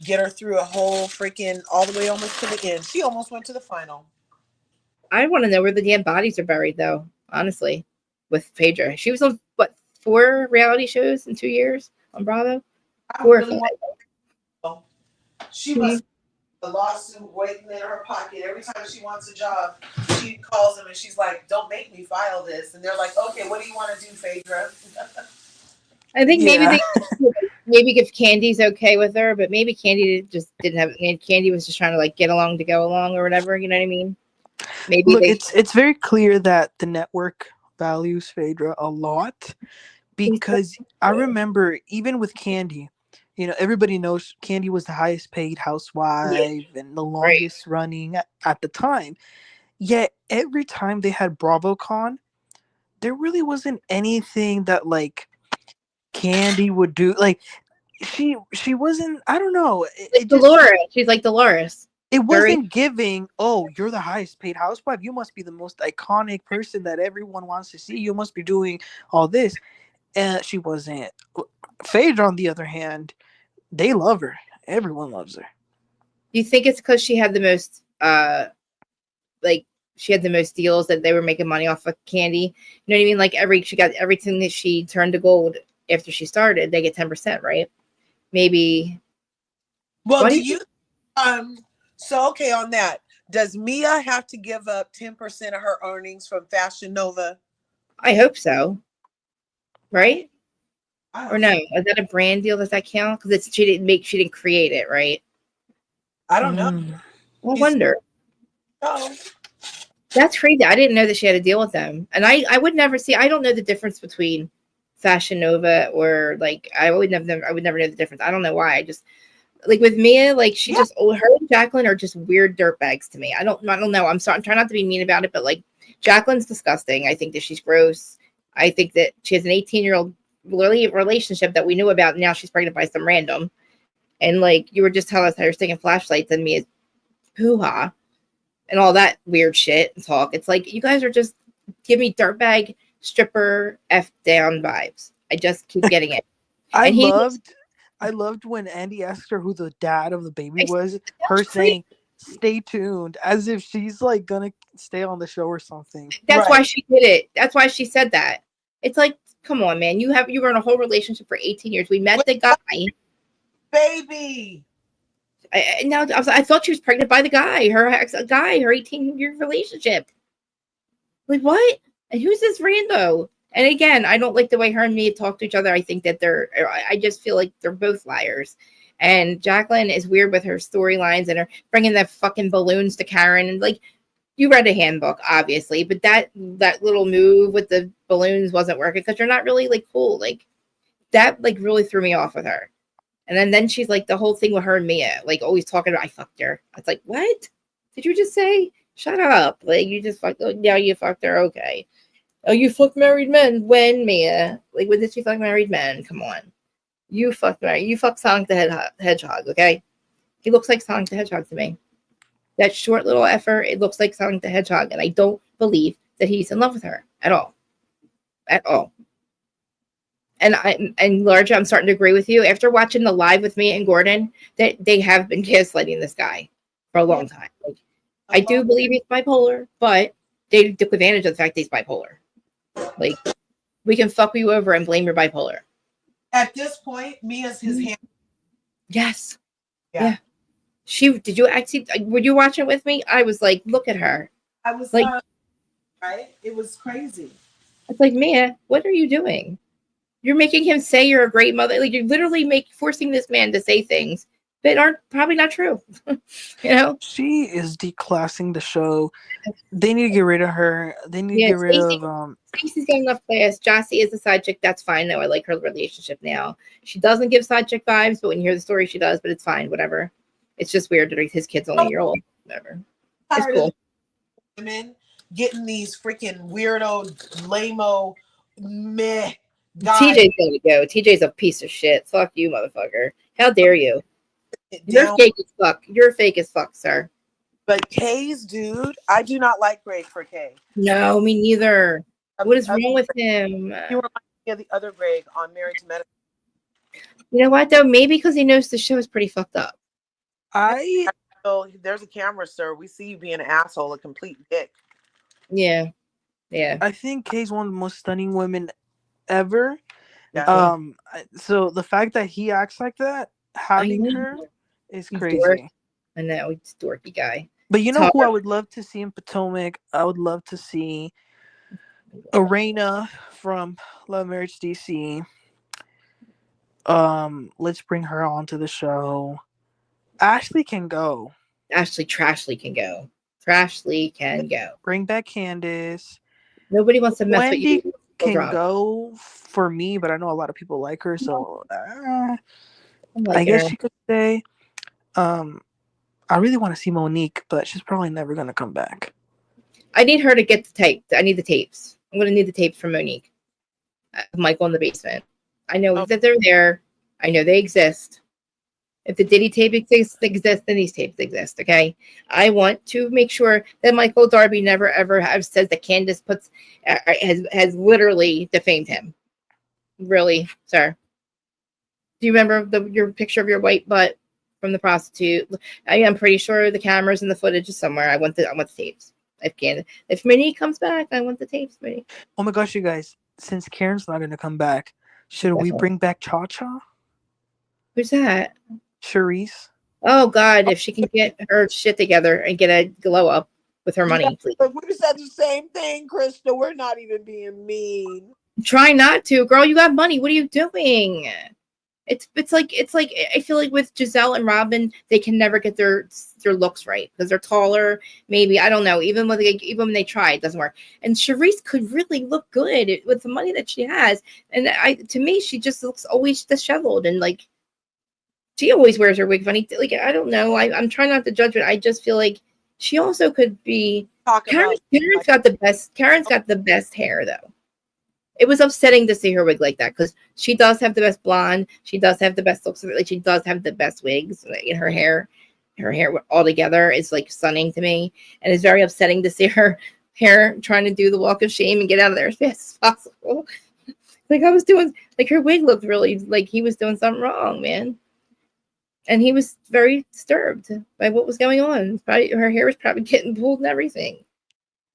get her through a whole freaking all the way almost to the end. She almost went to the final. I want to know where the damn bodies are buried, though. Honestly, with Phaedra, she was on 4 reality shows in 2 years on Bravo. 4 or 5. She must have a lawsuit waiting in her pocket every time she wants a job. She calls them and she's like, "Don't make me file this." And they're like, "Okay, what do you want to do, Phaedra?" I think maybe maybe if Candy's okay with her, but maybe Candy just didn't have. Candy was just trying to like get along to go along or whatever. You know what I mean? Maybe look, it's very clear that the network values Phaedra a lot, because I remember even with Candy, everybody knows Candy was the highest paid housewife and the longest running at the time. Yet every time they had BravoCon, there really wasn't anything that like Candy would do. Like she wasn't. I don't know. Dolores. She's like Dolores. It wasn't giving, oh, you're the highest paid housewife. You must be the most iconic person that everyone wants to see. You must be doing all this. And she wasn't. Phaedra, on the other hand, they love her. Everyone loves her. You think it's because she had the most, she had the most deals that they were making money off of Candy? You know what I mean? Like she got everything that she turned to gold after she started. They get 10%, right? Maybe. Well, do you? So, okay, on that, does Mia have to give up 10% of her earnings from Fashion Nova? I hope so. Right? Or no? Is that a brand deal? Does that count? Because she didn't create it, right? I don't know. I wonder. Oh. That's crazy. I didn't know that she had a deal with them. And I would never see, I don't know the difference between Fashion Nova or I would never know the difference. I don't know why. I just, like with Mia, like her and Jacqueline are just weird dirtbags to me. I don't know. I'm trying not to be mean about it, but like Jacqueline's disgusting. I think that she's gross. I think that she has an 18-year-old relationship that we knew about. And now she's pregnant by some random. And like you were just telling us how you're sticking flashlights in Mia's hoo-ha and all that weird shit and talk. It's like you guys are just give me dirtbag stripper F down vibes. I just keep getting it. I loved when Andy asked her who the dad of the baby was. Her saying, "Stay tuned," as if she's like gonna stay on the show or something. That's why she did it. That's why she said that. It's like Come on, man. You were in a whole relationship for 18 years. We met the guy. Baby. I thought she was pregnant by the guy, her 18-year relationship. Like, what? And who's this rando? And again, I don't like the way her and Mia talk to each other. I think that I just feel like they're both liars. And Jacqueline is weird with her storylines and her bringing the fucking balloons to Karen. And like, you read a handbook, obviously, but that little move with the balloons wasn't working because you're not really like cool. Like that, like really threw me off with her. And then she's like the whole thing with her and Mia, like always talking about I fucked her. I was like, what did you just say? Shut up! Like you just fucked. Oh, yeah, you fucked her. Okay. Oh, you fucked married men. When, Mia? Like when did she fuck married men? Come on. You fucked Sonic the Hedgehog. Okay. He looks like Sonic the Hedgehog to me. That short little effort, it looks like Sonic the Hedgehog, and I don't believe that he's in love with her at all. At all. And Larja, I'm starting to agree with you. After watching the live with me and Gordon, that they have been gaslighting this guy for a long time. Like, I do believe he's bipolar, but they took advantage of the fact that he's bipolar. Like, we can fuck you over and blame your bipolar. At this point, Mia's his hand. Yes. Yeah. Did you actually, were you watching with me? I was like, look at her. I was like, right? It was crazy. It's like, Mia, what are you doing? You're making him say you're a great mother. Like, you're literally forcing this man to say things that aren't probably not true. You know? She is declassing the show. They need to get rid of her. They need to get rid of Stacey's getting enough class. Jossie is a side chick. That's fine though. I like her relationship now. She doesn't give side chick vibes, but when you hear the story, she does, but it's fine, whatever. It's just weird that his kid's only a year old. Whatever. It's cool. Women getting these freaking weirdo, lame-o, meh guys. TJ's gonna go. TJ's a piece of shit. Fuck you, motherfucker. How dare you? You're fake as fuck. You're fake as fuck, sir. But Kay's dude, I do not like Greg for Kay. No, me neither. What is wrong with him? You remind me of the other Greg on Married to Medicine. You know what though? Maybe because he knows the show is pretty fucked up. So there's a camera, sir. We see you being an asshole, a complete dick. Yeah. I think Kay's one of the most stunning women ever. Yeah. So the fact that he acts like that, having her, is crazy. Dork. I know, he's a dorky guy. But you know who I would love to see in Potomac? I would love to see Arena from Love Marriage DC. Let's bring her on to the show. Ashley can go. Trashly can go. Trashly can go. Bring back Candace. Nobody wants to mess with you. Wendy can go for me, but I know a lot of people like her, so I guess she could stay. I really want to see Monique, but she's probably never going to come back. I need her to get the tape. I need the tapes. I'm going to need the tapes from Monique. Michael in the basement. I know that they're there. I know they exist. If the Diddy tape exists, then these tapes exist, okay? I want to make sure that Michael Darby never, ever says that Candace has literally defamed him. Really, sir? Do you remember your picture of your white butt from the prostitute? I am pretty sure the cameras and the footage is somewhere. I want the tapes. If Monique comes back, I want the tapes, Monique. Oh my gosh, you guys! Since Karen's not going to come back, should we bring back Cha Cha? Who's that? Charisse. Oh God! If she can get her shit together and get a glow up with her money, please. But we said the same thing, Krista. We're not even being mean. Try not to, girl. You got money. What are you doing? It's like I feel like with Giselle and Robin, they can never get their looks right because they're taller. Maybe, I don't know. Even when they try, it doesn't work. And Charisse could really look good with the money that she has. And to me, she just looks always disheveled and like she always wears her wig funny. Like I don't know. I'm trying not to judge, but I just feel like she also could be. Karen's got the best hair though. It was upsetting to see her wig like that because she does have the best blonde. She does have the best looks. Like she does have the best wigs. In her hair all together is like stunning to me, and it's very upsetting to see her hair trying to do the walk of shame and get out of there as fast as possible. Like I was doing, like her wig looked really like he was doing something wrong, man. And he was very disturbed by what was going on. Her hair was probably getting pulled and everything.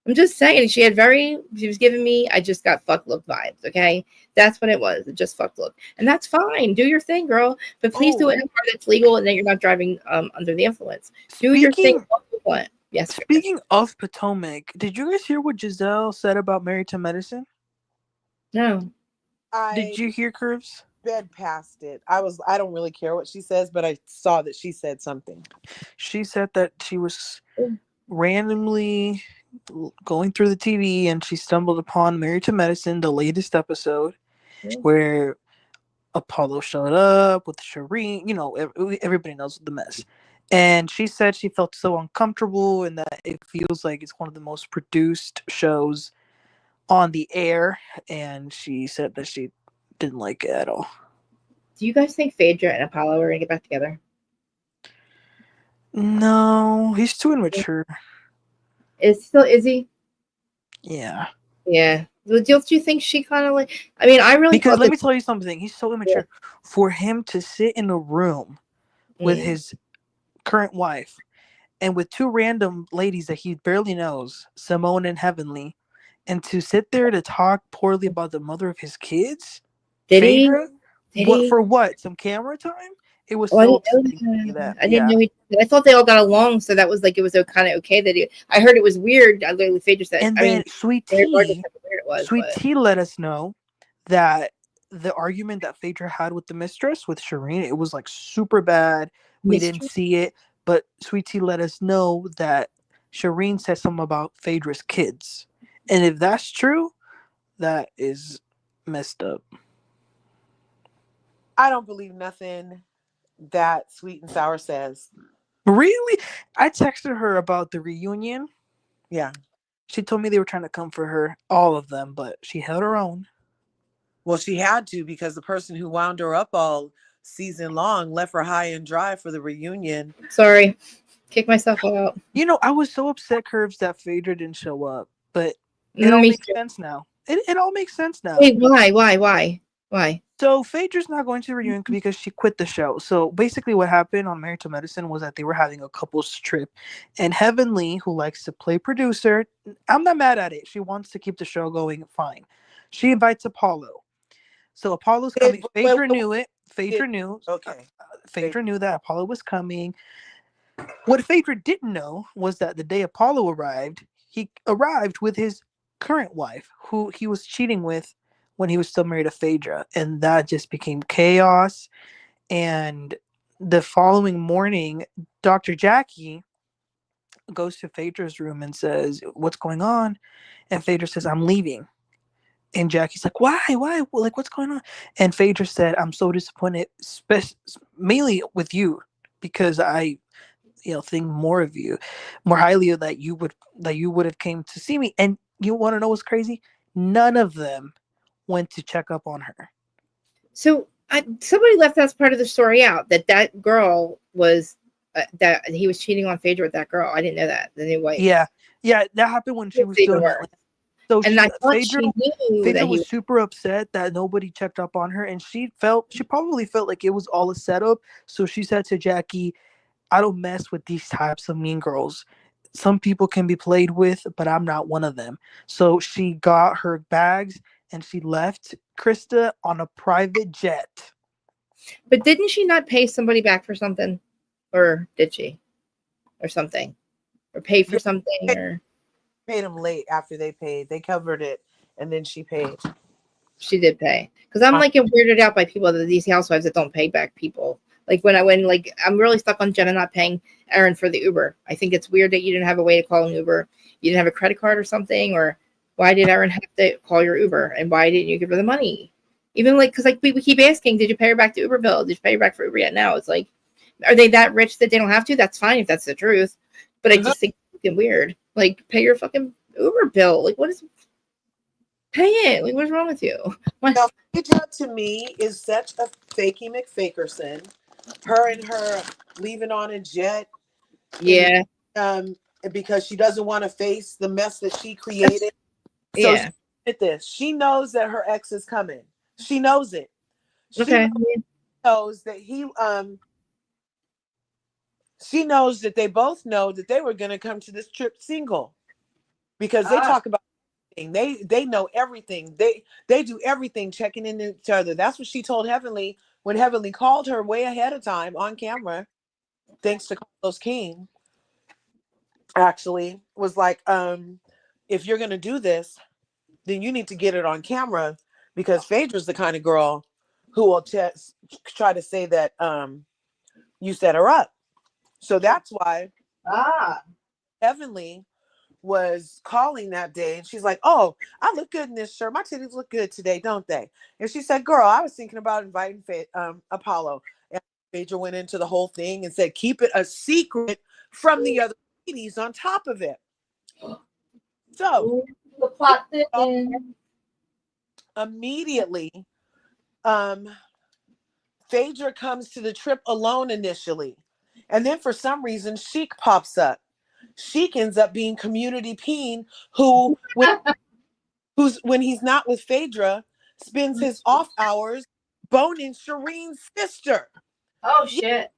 I'm just saying, she was giving me, I just got fuck look vibes, okay? That's what it was. It just fuck look. And that's fine. Do your thing, girl. But please do it in a car that's legal and that you're not driving under the influence. Do your thing. What? Yes. Speaking of Potomac, did you guys hear what Giselle said about Married to Medicine? No. Did you hear, Curves? Sped past it. I don't really care what she says, but I saw that she said something. She said that she was randomly going through the TV and she stumbled upon Married to Medicine, the latest episode, where Apollo showed up with Shireen. You know, everybody knows the mess. And she said she felt so uncomfortable and that it feels like it's one of the most produced shows on the air. And she said that she didn't like it at all. Do you guys think Phaedra and Apollo are going to get back together? No, he's too immature. Is he? Yeah. Yeah. Don't you think she kind of like? I mean, I really because let me tell you something. He's so immature. Yeah. For him to sit in a room with his current wife and with two random ladies that he barely knows, Simone and Heavenly, and to sit there to talk poorly about the mother of his kids. Did Phaedra, he? What for? What? Some camera time? It was so upsetting. I didn't know. I thought they all got along, so that was like it was kind of okay that I heard it was weird. I literally Phaedra said, and then Sweet Tea let us know that the argument that Phaedra had with the mistress with Shireen, it was like super bad. We didn't see it, but Sweet Tea let us know that Shireen said something about Phaedra's kids, and if that's true, that is messed up. I don't believe nothing that Sweet and Sour says. Really? I texted her about the reunion. Yeah. She told me they were trying to come for her, all of them, but she held her own. Well, she had to because the person who wound her up all season long left her high and dry for the reunion. Sorry. Kick myself out. You know, I was so upset, Curves, that Phaedra didn't show up, but it all makes sense now. It all makes sense now. Wait, why? So Phaedra's not going to the reunion because she quit the show. So basically what happened on Married to Medicine was that they were having a couples trip. And Heavenly, who likes to play producer, I'm not mad at it. She wants to keep the show going, fine. She invites Apollo. So Apollo's coming. Phaedra knew it. Phaedra knew. Okay. Phaedra knew that Apollo was coming. What Phaedra didn't know was that the day Apollo arrived, he arrived with his current wife, who he was cheating with when he was still married to Phaedra, and that just became chaos. And the following morning, Dr. Jackie goes to Phaedra's room and says, "What's going on?" And Phaedra says, "I'm leaving." And Jackie's like, "Why? Like, what's going on?" And Phaedra said, "I'm so disappointed, mainly with you, because I, think more of you, more highly of that you would have came to see me." And you want to know what's crazy? None of them went to check up on her. So somebody left that part of the story out, that girl was that he was cheating on Phaedra with that girl. I didn't know that. The new wife. Yeah, that happened when she was still in Atlanta. So Phaedra was super upset that nobody checked up on her, and she probably felt like it was all a setup. So she said to Jackie, "I don't mess with these types of mean girls. Some people can be played with, but I'm not one of them." So she got her bags and she left Krista on a private jet. But didn't she not pay somebody back for something? Or did she? Or something? Or pay for something? Or paid them late after they paid. They covered it and then she paid. She did pay. Because I'm like weirded out by people that these housewives that don't pay back people. Like when I'm really stuck on Jenna not paying Aaron for the Uber. I think it's weird that you didn't have a way to call an Uber. You didn't have a credit card or something, or why did Aaron have to call your Uber? And why didn't you give her the money? Even because we keep asking, did you pay her back the Uber bill? Did you pay her back for Uber yet? Now it's like, are they that rich that they don't have to? That's fine if that's the truth. But I just think it's fucking weird. Like, pay your fucking Uber bill. Like, what is? Pay it. Like, what's wrong with you? Now, Phaedra to me is such a fakey McFakerson. Her and her leaving on a jet. Yeah. Because she doesn't want to face the mess that she created. So yeah. At this, she knows that her ex is coming. She knows it. She knows that she knows that they both know that they were going to come to this trip single. because they talk about everything. They know everything. They do everything, checking in each other. That's what she told Heavenly when Heavenly called her way ahead of time on camera, thanks to Carlos King. Actually, was like, if you're gonna do this, then you need to get it on camera, because Phaedra's the kind of girl who will try to say that you set her up. So that's why Heavenly was calling that day, and she's like, "Oh, I look good in this shirt. My titties look good today, don't they?" And she said, "Girl, I was thinking about inviting Apollo." And Phaedra went into the whole thing and said, "Keep it a secret from the other ladies on top of it." So the plot thickens. Immediately, Phaedra comes to the trip alone initially, and then for some reason Sheik pops up. Sheik ends up being Community Peen, who when he's not with Phaedra, spends his off hours boning Shireen's sister. Oh shit!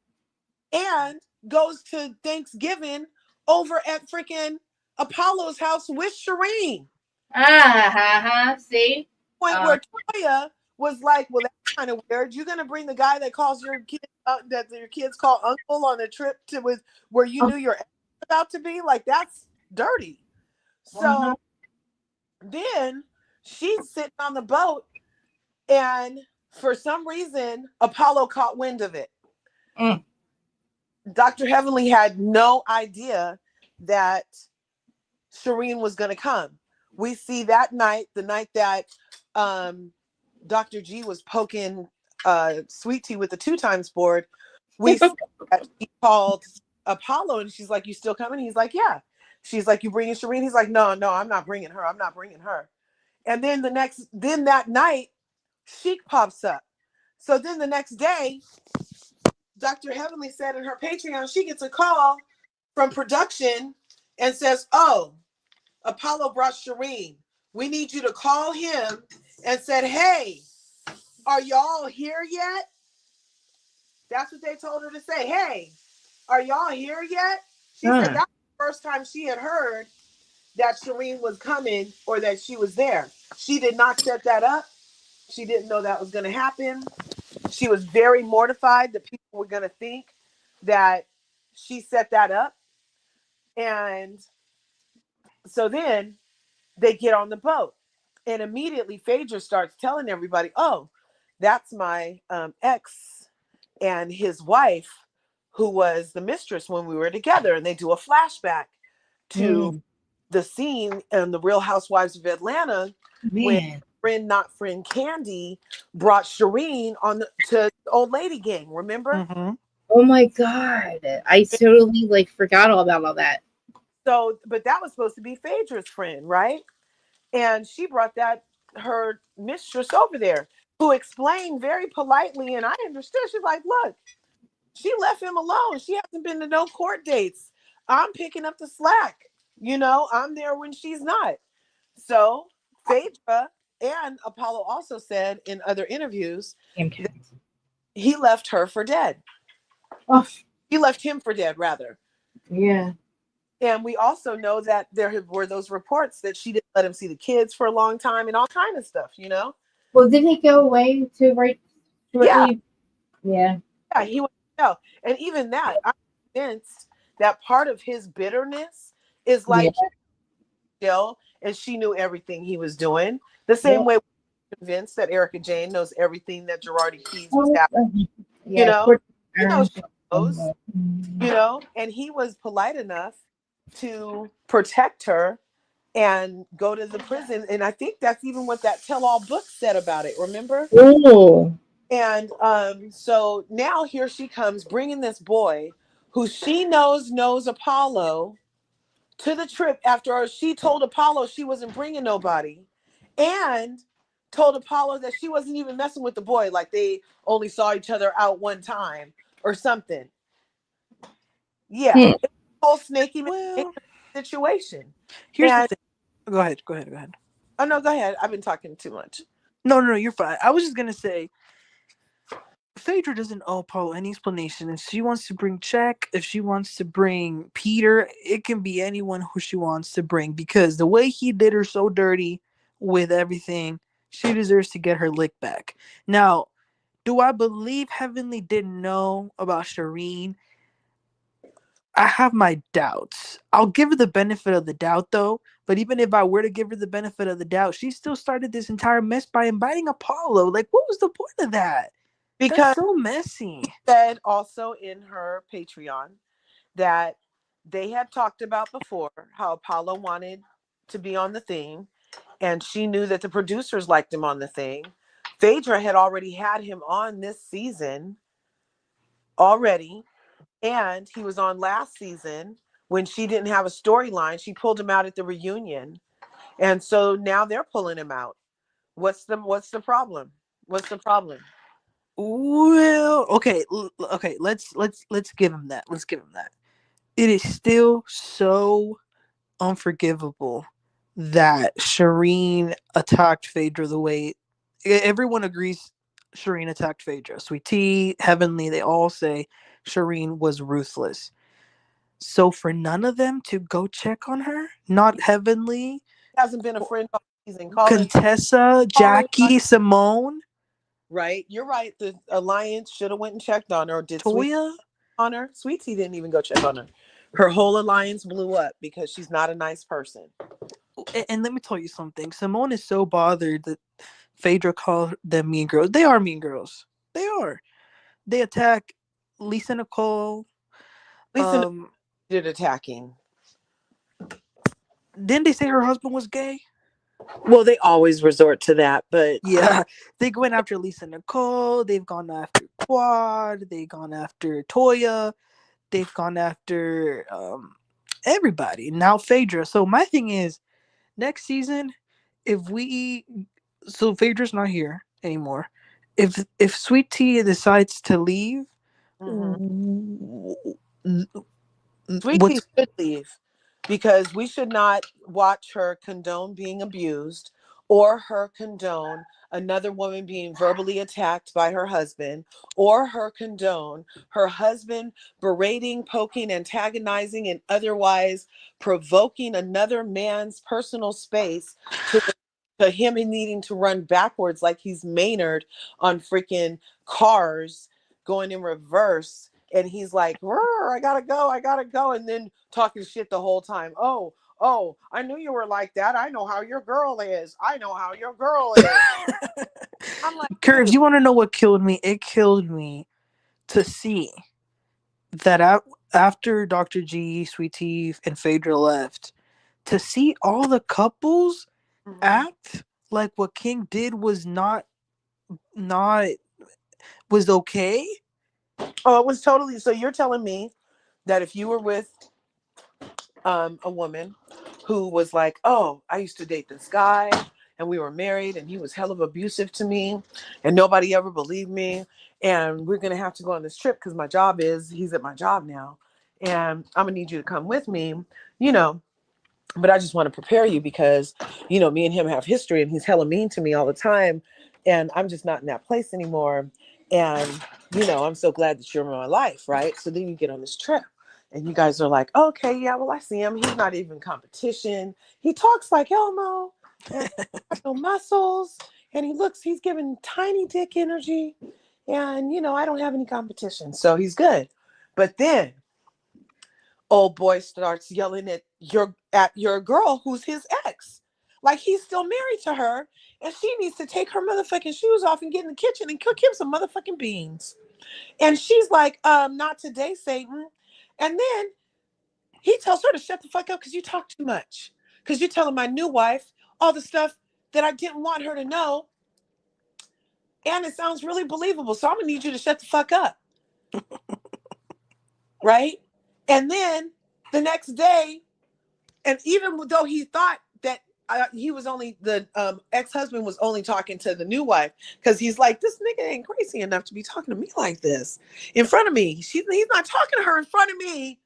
And goes to Thanksgiving over at freaking Apollo's house with Shireen. See? Point where Toya was like, "Well, that's kind of weird. You're gonna bring the guy that calls your kid that your kids call uncle on a trip to with where you knew your ex was about to be? Like, that's dirty." So then she's sitting on the boat, and for some reason Apollo caught wind of it. Dr. Heavenly had no idea that Shireen was going to come. We see that night, the night that Dr. G was poking Sweet Tea with the 2x board, we see that she called Apollo, and she's like, "You still coming?" He's like, "Yeah." She's like, "You bringing Shireen?" He's like, No, I'm not bringing her. I'm not bringing her." And then that night, Sheik pops up. So then the next day, Dr. Heavenly said in her Patreon, she gets a call from production and says, "Oh, Apollo brought Shireen. We need you to call him," and said, "Hey, are y'all here yet?" That's what they told her to say. "Hey, are y'all here yet?" She said that's the first time she had heard that Shireen was coming or that she was there. She did not set that up. She didn't know that was going to happen. She was very mortified that people were going to think that she set that up. And so then they get on the boat, and immediately Phaedra starts telling everybody, "Oh, that's my ex and his wife, who was the mistress when we were together." And they do a flashback to the scene in The Real Housewives of Atlanta when friend not friend Candy brought Shireen on to the old lady gang. Remember? Oh my god, I totally forgot all about all that. So, but that was supposed to be Phaedra's friend, right? And she brought her mistress over there, who explained very politely, and I understood. She's like, "Look, she left him alone. She hasn't been to no court dates. I'm picking up the slack. I'm there when she's not." So Phaedra and Apollo also said in other interviews that he left her for dead. He left him for dead, rather. Yeah. And we also know that there were those reports that she didn't let him see the kids for a long time and all kind of stuff, Well, did he go away to right shortly? Yeah. Yeah, he went to jail. And even that, I'm convinced that part of his bitterness is like jail, and she knew everything he was doing. The same way we're convinced that Erica Jane knows everything that Girardi Keys was happening. She knows, and he was polite enough to protect her and go to the prison. And I think that's even what that tell-all book said about it. Remember? And so now here she comes bringing this boy who she knows Apollo to the trip after she told Apollo she wasn't bringing nobody, and told Apollo that she wasn't even messing with the boy, like they only saw each other out one time or something. Yeah. It's a whole snaky situation. Here's the thing. Go ahead. Oh, no, go ahead. I've been talking too much. No, you're fine. I was just going to say, Phaedra doesn't owe Paul any explanation. If she wants to bring Check, if she wants to bring Peter, it can be anyone who she wants to bring, because the way he did her so dirty with everything, she deserves to get her lick back. Now, do I believe Heavenly didn't know about Shireen? I have my doubts. I'll give her the benefit of the doubt, though. But even if I were to give her the benefit of the doubt, she still started this entire mess by inviting Apollo. Like, what was the point of that? Because That's so messy. she said also in her Patreon that they had talked about before how Apollo wanted to be on the thing, and she knew that the producers liked him on the thing. Phaedra had already had him on this season already, and he was on last season when she didn't have a storyline. She pulled him out at the reunion, and so now they're pulling him out. What's the problem? What's the problem? Well, okay, okay. Let's give him that. Let's give him that. It is still so unforgivable that Shireen attacked Phaedra the way everyone agrees. Shireen attacked Phaedra. Sweet Tea, Heavenly, they all say Shireen was ruthless. So for none of them to go check on her, not Heavenly, Hasn't been a friend all season. Contessa, Jackie, Simone, right? You're right. The alliance should have went and checked on her. Or did Toya on her? Sweet Tea didn't even go check on her. Her whole alliance blew up because she's not a nice person. And let me tell you something. Simone is so bothered that Phaedra called them mean girls. They are mean girls. They are. They attack Lisa Nicole. Lisa did attacking. Didn't they say her husband was gay? Well, they always resort to that, but yeah, they went after Lisa Nicole. They've gone after Quad. They've gone after Toya. They've gone after everybody. Now Phaedra. So my thing is, next season, so Phaedra's not here anymore. If Sweet Tea decides to leave, Sweet Tea should leave, because we should not watch her condone being abused or her condone another woman being verbally attacked by her husband, or her condone her husband berating, poking, antagonizing, and otherwise provoking another man's personal space to him needing to run backwards like he's Maynard on freaking Cars going in reverse. And he's like, I gotta go. And then talking shit the whole time. Oh, I knew you were like that. I know how your girl is. I'm like, Curves, you want to know what killed me? It killed me to see that after Dr. G, Sweet Tea, and Phaedra left, to see all the couples act like what King did was was okay. Oh, it was totally. So you're telling me that if you were with a woman who was like, oh, I used to date this guy and we were married and he was hell of abusive to me and nobody ever believed me, and we're going to have to go on this trip because he's at my job now, and I'm going to need you to come with me, but I just want to prepare you because, me and him have history and he's hella mean to me all the time. And I'm just not in that place anymore. And, I'm so glad that you're in my life. Right. So then you get on this trip and you guys are like, okay, yeah, well, I see him. He's not even competition. He talks like Elmo and no muscles. And he's giving tiny dick energy. And, I don't have any competition. So he's good. But then old boy starts yelling at your girl who's his ex, like he's still married to her and she needs to take her motherfucking shoes off and get in the kitchen and cook him some motherfucking beans. And she's like, not today, Satan. And then he tells her to shut the fuck up because you talk too much, because you're telling my new wife all the stuff that I didn't want her to know, and it sounds really believable, so I'm gonna need you to shut the fuck up. Right? And then the next day, and even though he thought that he was only, the ex-husband was only talking to the new wife, because he's like, this nigga ain't crazy enough to be talking to me like this in front of me. He's not talking to her in front of me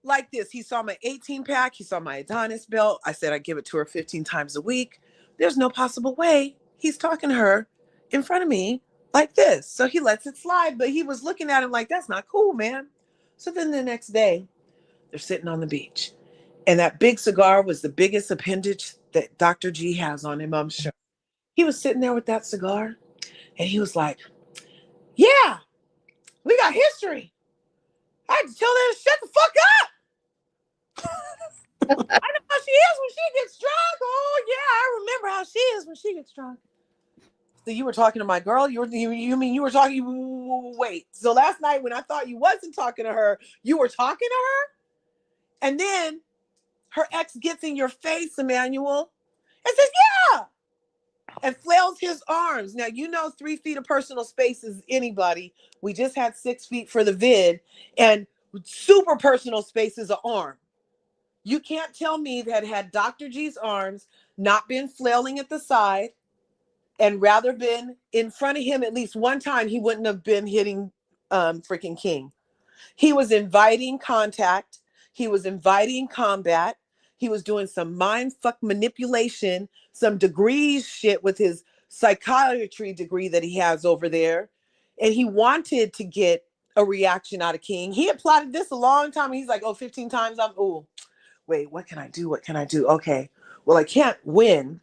like this. He saw my 18-pack. He saw my Adonis belt. I said I give it to her 15 times a week. There's no possible way he's talking to her in front of me like this. So he lets it slide, but he was looking at him like, that's not cool, man. So then the next day, they're sitting on the beach. And that big cigar was the biggest appendage that Dr. G has on him, I'm sure. He was sitting there with that cigar, and he was like, yeah, we got history. I had to tell her to shut the fuck up. I know how she is when she gets drunk. Oh, yeah, I remember how she is when she gets drunk. So you were talking to my girl? You mean you were talking? Wait. So last night when I thought you wasn't talking to her, you were talking to her? And then her ex gets in your face, Emmanuel, and says, yeah, and flails his arms. Now, 3 feet of personal space is anybody. We just had 6 feet for the vid, and super personal space is an arm. You can't tell me that had Dr. G's arms not been flailing at the side and rather been in front of him at least one time, he wouldn't have been hitting freaking King. He was inviting contact. He was inviting combat. He was doing some mind fuck manipulation, some degrees shit with his psychiatry degree that he has over there. And he wanted to get a reaction out of King. He had plotted this a long time. And he's like, 15 times. Wait, what can I do? What can I do? Okay, well, I can't win,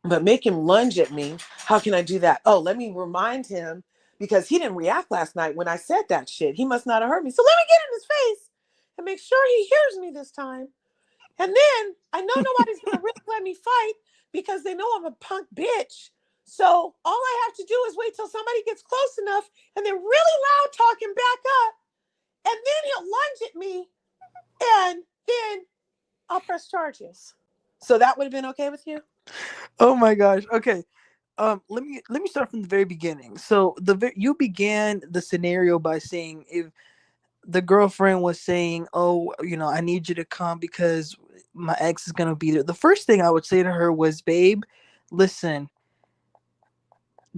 but make him lunge at me. How can I do that? Oh, let me remind him, because he didn't react last night when I said that shit. He must not have heard me. So let me get in his face and make sure he hears me this time. And then I know nobody's going to really let me fight because they know I'm a punk bitch. So all I have to do is wait till somebody gets close enough and then really loud talking back up. And then he'll lunge at me and then I'll press charges. So that would have been okay with you? Oh my gosh. Okay. Let me start from the very beginning. So you began the scenario by saying if the girlfriend was saying, "Oh, I need you to come because my ex is gonna be there." The first thing I would say to her was, "Babe, listen,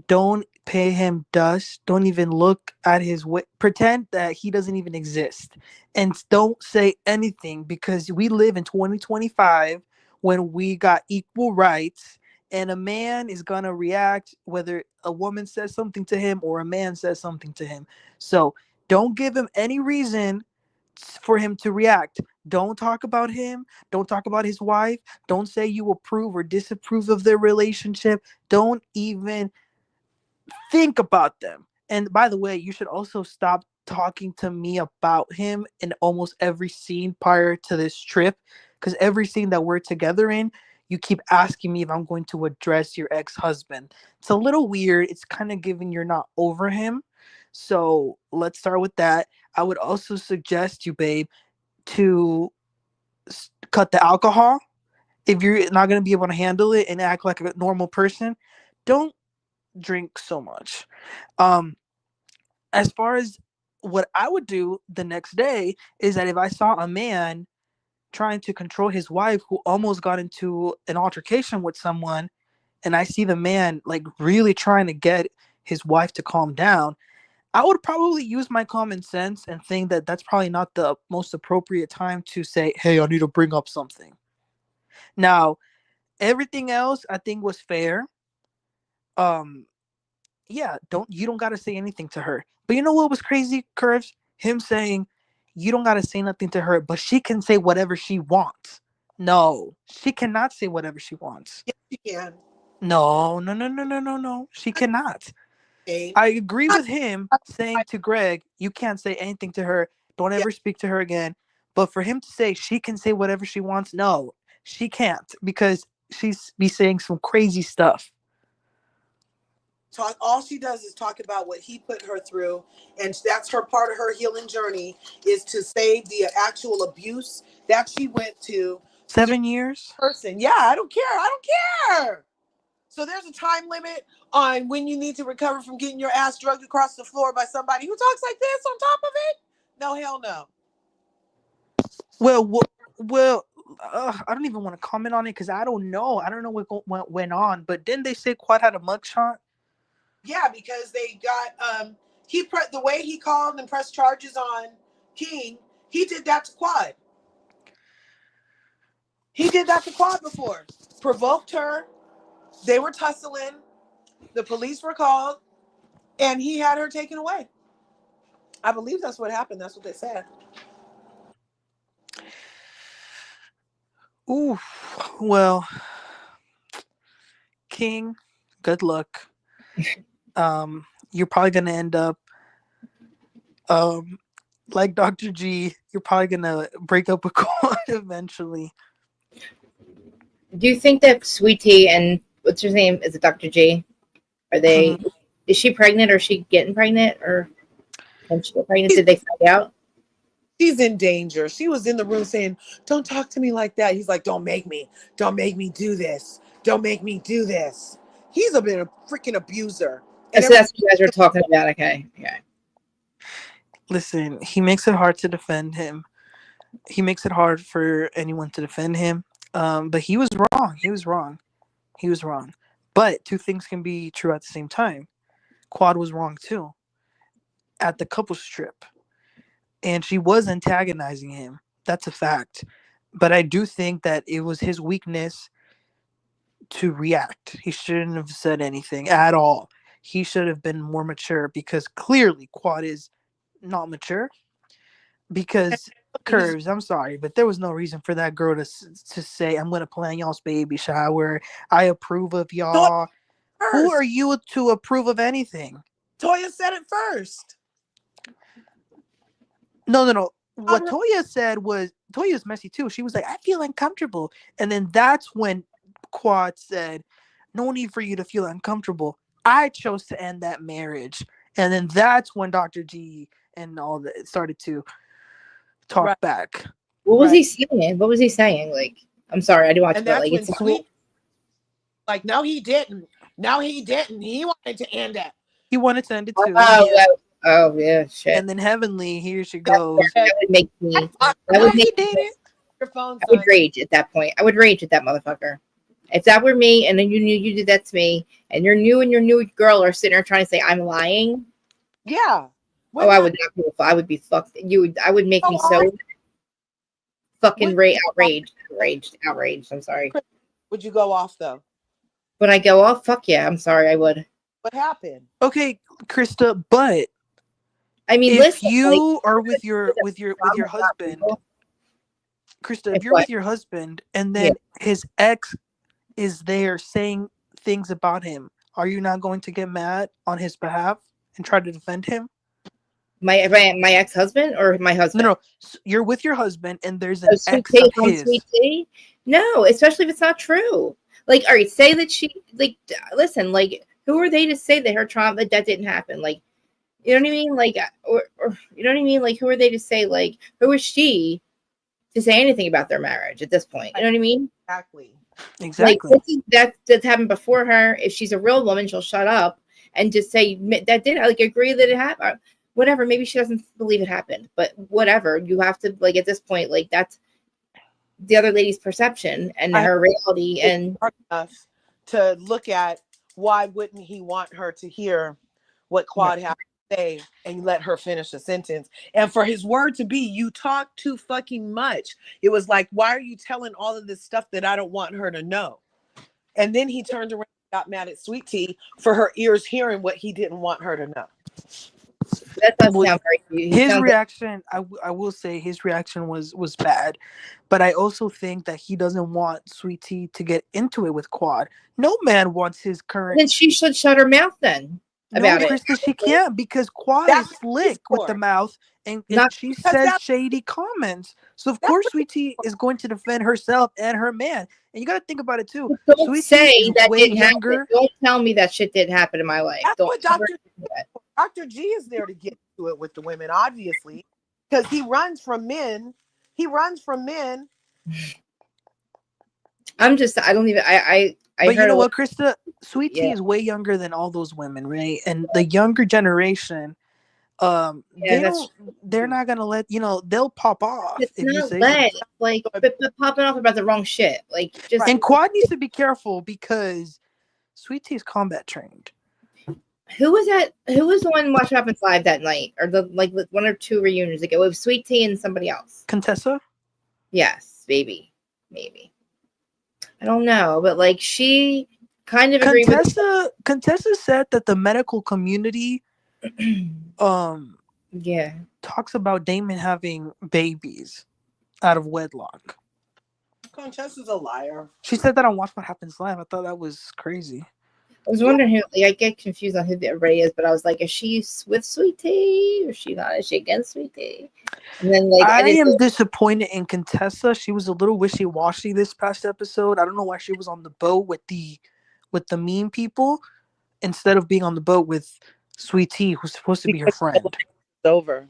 don't pay him dust. Don't even look at his way. Pretend that he doesn't even exist, and don't say anything because we live in 2025 when we got equal rights." And a man is going to react whether a woman says something to him or a man says something to him. So don't give him any reason for him to react. Don't talk about him. Don't talk about his wife. Don't say you approve or disapprove of their relationship. Don't even think about them. And by the way, you should also stop talking to me about him in almost every scene prior to this trip, because every scene that we're together in, you keep asking me if I'm going to address your ex-husband. It's a little weird. It's kind of giving you're not over him. So let's start with that. I would also suggest you, babe, to cut the alcohol. If you're not going to be able to handle it and act like a normal person, don't drink so much. As far as what I would do the next day is that if I saw a man trying to control his wife who almost got into an altercation with someone, and I see the man like really trying to get his wife to calm down, I would probably use my common sense and think that that's probably not the most appropriate time to say, "Hey, I need to bring up something." Now, everything else I think was fair. Yeah, you don't gotta say anything to her. But you know what was crazy, Curves? Him saying you don't gotta say nothing to her, but she can say whatever she wants. No, she cannot say whatever she wants. Yes, you can. No, no, no, no, no, no, no. She cannot. I agree with him saying to Greg, you can't say anything to her. Don't ever speak to her again. But for him to say she can say whatever she wants, no, she can't, because she's be saying some crazy stuff. All she does is talk about what he put her through, and that's her part of her healing journey, is to say the actual abuse that she went to. 7 years? Person. Yeah, I don't care. So there's a time limit on when you need to recover from getting your ass drugged across the floor by somebody who talks like this on top of it. No, hell no. Well, I don't even want to comment on it because I don't know. I don't know what went on. But didn't they say Quad had a mugshot? Yeah, because they got the way he called and pressed charges on King. He did that to Quad. He did that to Quad before. Provoked her. They were tussling. The police were called. and he had her taken away. I believe that's what happened. That's what they said. Ooh, well, King, good luck. You're probably gonna end up, like Dr. G. You're probably gonna break up with Quad eventually. Do you think that Sweetie and what's her name? Is it Dr. G? Are they? Is she pregnant or is she getting pregnant or can she get pregnant? Did they find out? She's in danger. She was in the room saying, "Don't talk to me like that." He's like, "Don't make me do this. Don't make me do this." He's been a freaking abuser. And so that's what you guys were talking about. Okay. Yeah. Listen, he makes it hard to defend him. He makes it hard for anyone to defend him. But he was wrong. He was wrong. He was wrong. But two things can be true at the same time. Quad was wrong too. At the couples trip. And she was antagonizing him. That's a fact. But I do think that it was his weakness to react. He shouldn't have said anything at all. He should have been more mature because clearly Quad is not mature. Because Curves, I'm sorry, but there was no reason for that girl to say, "I'm going to plan y'all's baby shower. I approve of y'all." Who are you to approve of anything? Toya said it first. No. What Toya said was, Toya's messy too. She was like, "I feel uncomfortable." And then that's when Quad said, "No need for you to feel uncomfortable. I chose to end that marriage." And then that's when Dr. G and all that started to talk back. What was he saying? What was he saying? Like, I'm sorry, I do watch, And but that's like, when it's Sweet, like, no, he didn't. No, he didn't. He wanted to end it. He wanted to end it too. Oh yeah, shit. And then Heavenly, here she goes. That would make me. That would make me. I would rage at that point. I would rage at that motherfucker. If that were me, and then you knew you did that to me, and your new girl are sitting there trying to say I'm lying. Yeah. I would not be. I would be fucked. I would make me so fucking outraged. I'm sorry. Would you go off though? Would I go off? Fuck yeah. I'm sorry. I would. What happened? Okay, Krista, but I mean, if listen, you are with your husband, Krista, if you're with your husband and then his ex is there saying things about him, are you not going to get mad on his behalf and try to defend him? My ex-husband or my husband? No. You're with your husband and there's an ex of his. Sweet. No, especially if it's not true. Like, all right, say that she, like, listen, like, who are they to say that her trauma, that didn't happen? Like, you know what I mean? Like, or you know what I mean? Like, who are they to say, like, who is she to say anything about their marriage at this point? You know what I mean? Exactly. Like, that's happened before her. If she's a real woman, she'll shut up and just say that did, like, agree that it happened. Whatever. Maybe she doesn't believe it happened, but whatever. You have to, like, at this point, like, that's the other lady's perception and her reality, and enough to look at why wouldn't he want her to hear what Quad had to say and let her finish a sentence, and for his word to be, "You talk too fucking much." It was like, why are you telling all of this stuff that I don't want her to know? And then he turned around and got mad at Sweet Tea for her ears hearing what he didn't want her to know. That doesn't sound very. His reaction, I will say, his reaction was bad, but I also think that he doesn't want Sweet Tea to get into it with Quad. No man wants his current. Then she should shut her mouth then about it. Krista, she can't because Quad is slick with the mouth, and she says shady comments. So of course, Sweet Tea is going to defend herself and her man. And you got to think about it too. Don't Sweet say Tea is that way didn't younger. happen. Don't tell me that shit didn't happen in my life. That's Don't what Dr. G is there to get to it with the women, obviously, because he runs from men. I'm just. I don't even. But you know what, Krista? Sweet Tea is way younger than all those women, right? And the younger generation, they're not gonna let they'll pop off. It's if not you say let, like, but popping off about the wrong shit. Like, just and Quad needs to be careful because Sweet Tea is combat trained. Who was that? Who was the one watching Happens Live that night, or the like one or two reunions ago? It was Sweet Tea and somebody else. Contessa? Yes, maybe. I don't know, but like she kind of agreed with. Contessa said that the medical community Yeah. talks about Damon having babies out of wedlock. Contessa's a liar. She said that on Watch What Happens Live. I thought that was crazy. I was wondering who, like, I get confused on who everybody is, but I was like, is she with Sweet Tea or is she not? Is she against Sweet Tea? And then, like, I am disappointed in Contessa. She was a little wishy-washy this past episode. I don't know why she was on the boat with the mean people instead of being on the boat with Sweet Tea, who's supposed to be her friend. It's over.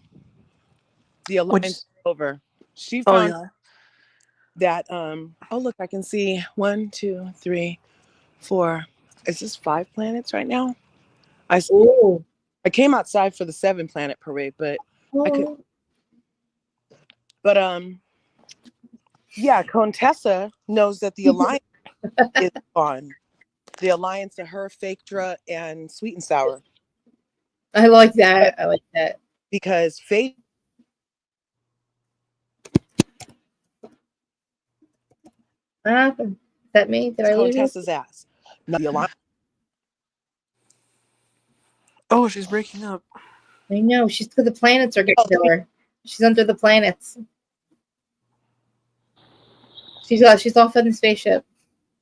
The alliance is over. She found that oh look, I can see 1, 2, 3, 4. Is this 5 planets right now? I came outside for the 7-planet parade, but I could. But yeah, Contessa knows that the alliance is gone. The alliance of her, Phaedra, and Sweet and Sour. I like that. I like that. Because Phaedra. What happened? Is that me? Did I lose you? Contessa's ass. No, the alliance. Oh, she's breaking up. I know. She's because the planets are getting to her. She's under the planets. She's off in the spaceship.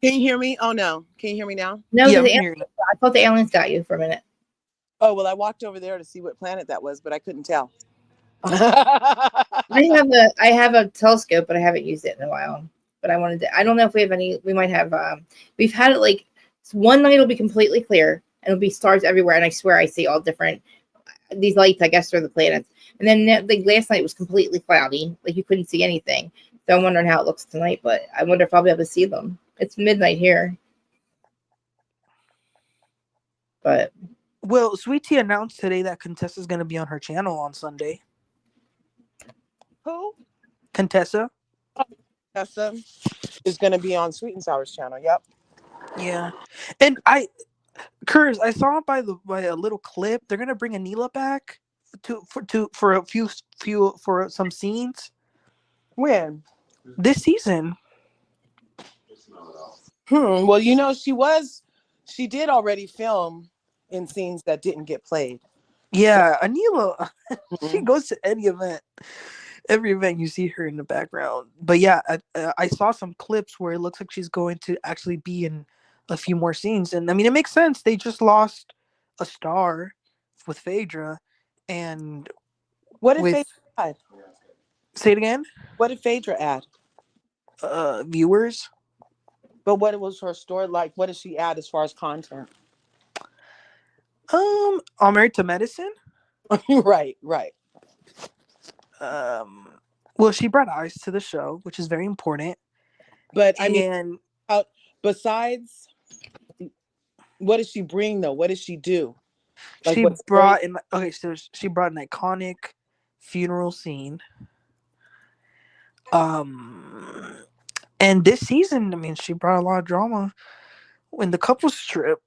Can you hear me? Oh no. Can you hear me now? No, I thought the aliens got you for a minute. Oh well, I walked over there to see what planet that was, but I couldn't tell. I have a telescope, but I haven't used it in a while. But I wanted to. I don't know if we have any. We might have. We've had it like one night it'll be completely clear and it'll be stars everywhere, and I swear I see all different. These lights, I guess, are the planets. And then like last night was completely cloudy, like you couldn't see anything. So I'm wondering how it looks tonight, but I wonder if I'll be able to see them. It's midnight here. But well, Sweet Tea announced today that Contessa's going to be on her channel on Sunday. Who? Contessa. Contessa is going to be on Sweet and Sour's channel. Yep. Yeah, and Curse, I saw by a little clip. They're gonna bring Anila back for a few for some scenes. When? This season. Well, you know, she did already film in scenes that didn't get played. Yeah, so, Anila, she goes to every event you see her in the background. But yeah, I saw some clips where it looks like she's going to actually be in a few more scenes, and I mean it makes sense. They just lost a star with Phaedra, and what did Phaedra add? Say it again. What did Phaedra add? Viewers. But what was her story like? What did she add as far as content? I'm Married to Medicine. right. Well, she brought eyes to the show, which is very important. But I mean, besides, what does she bring though? What does she do? Like, she brought in. Okay, so she brought an iconic funeral scene. And this season, I mean, she brought a lot of drama in the couples trip.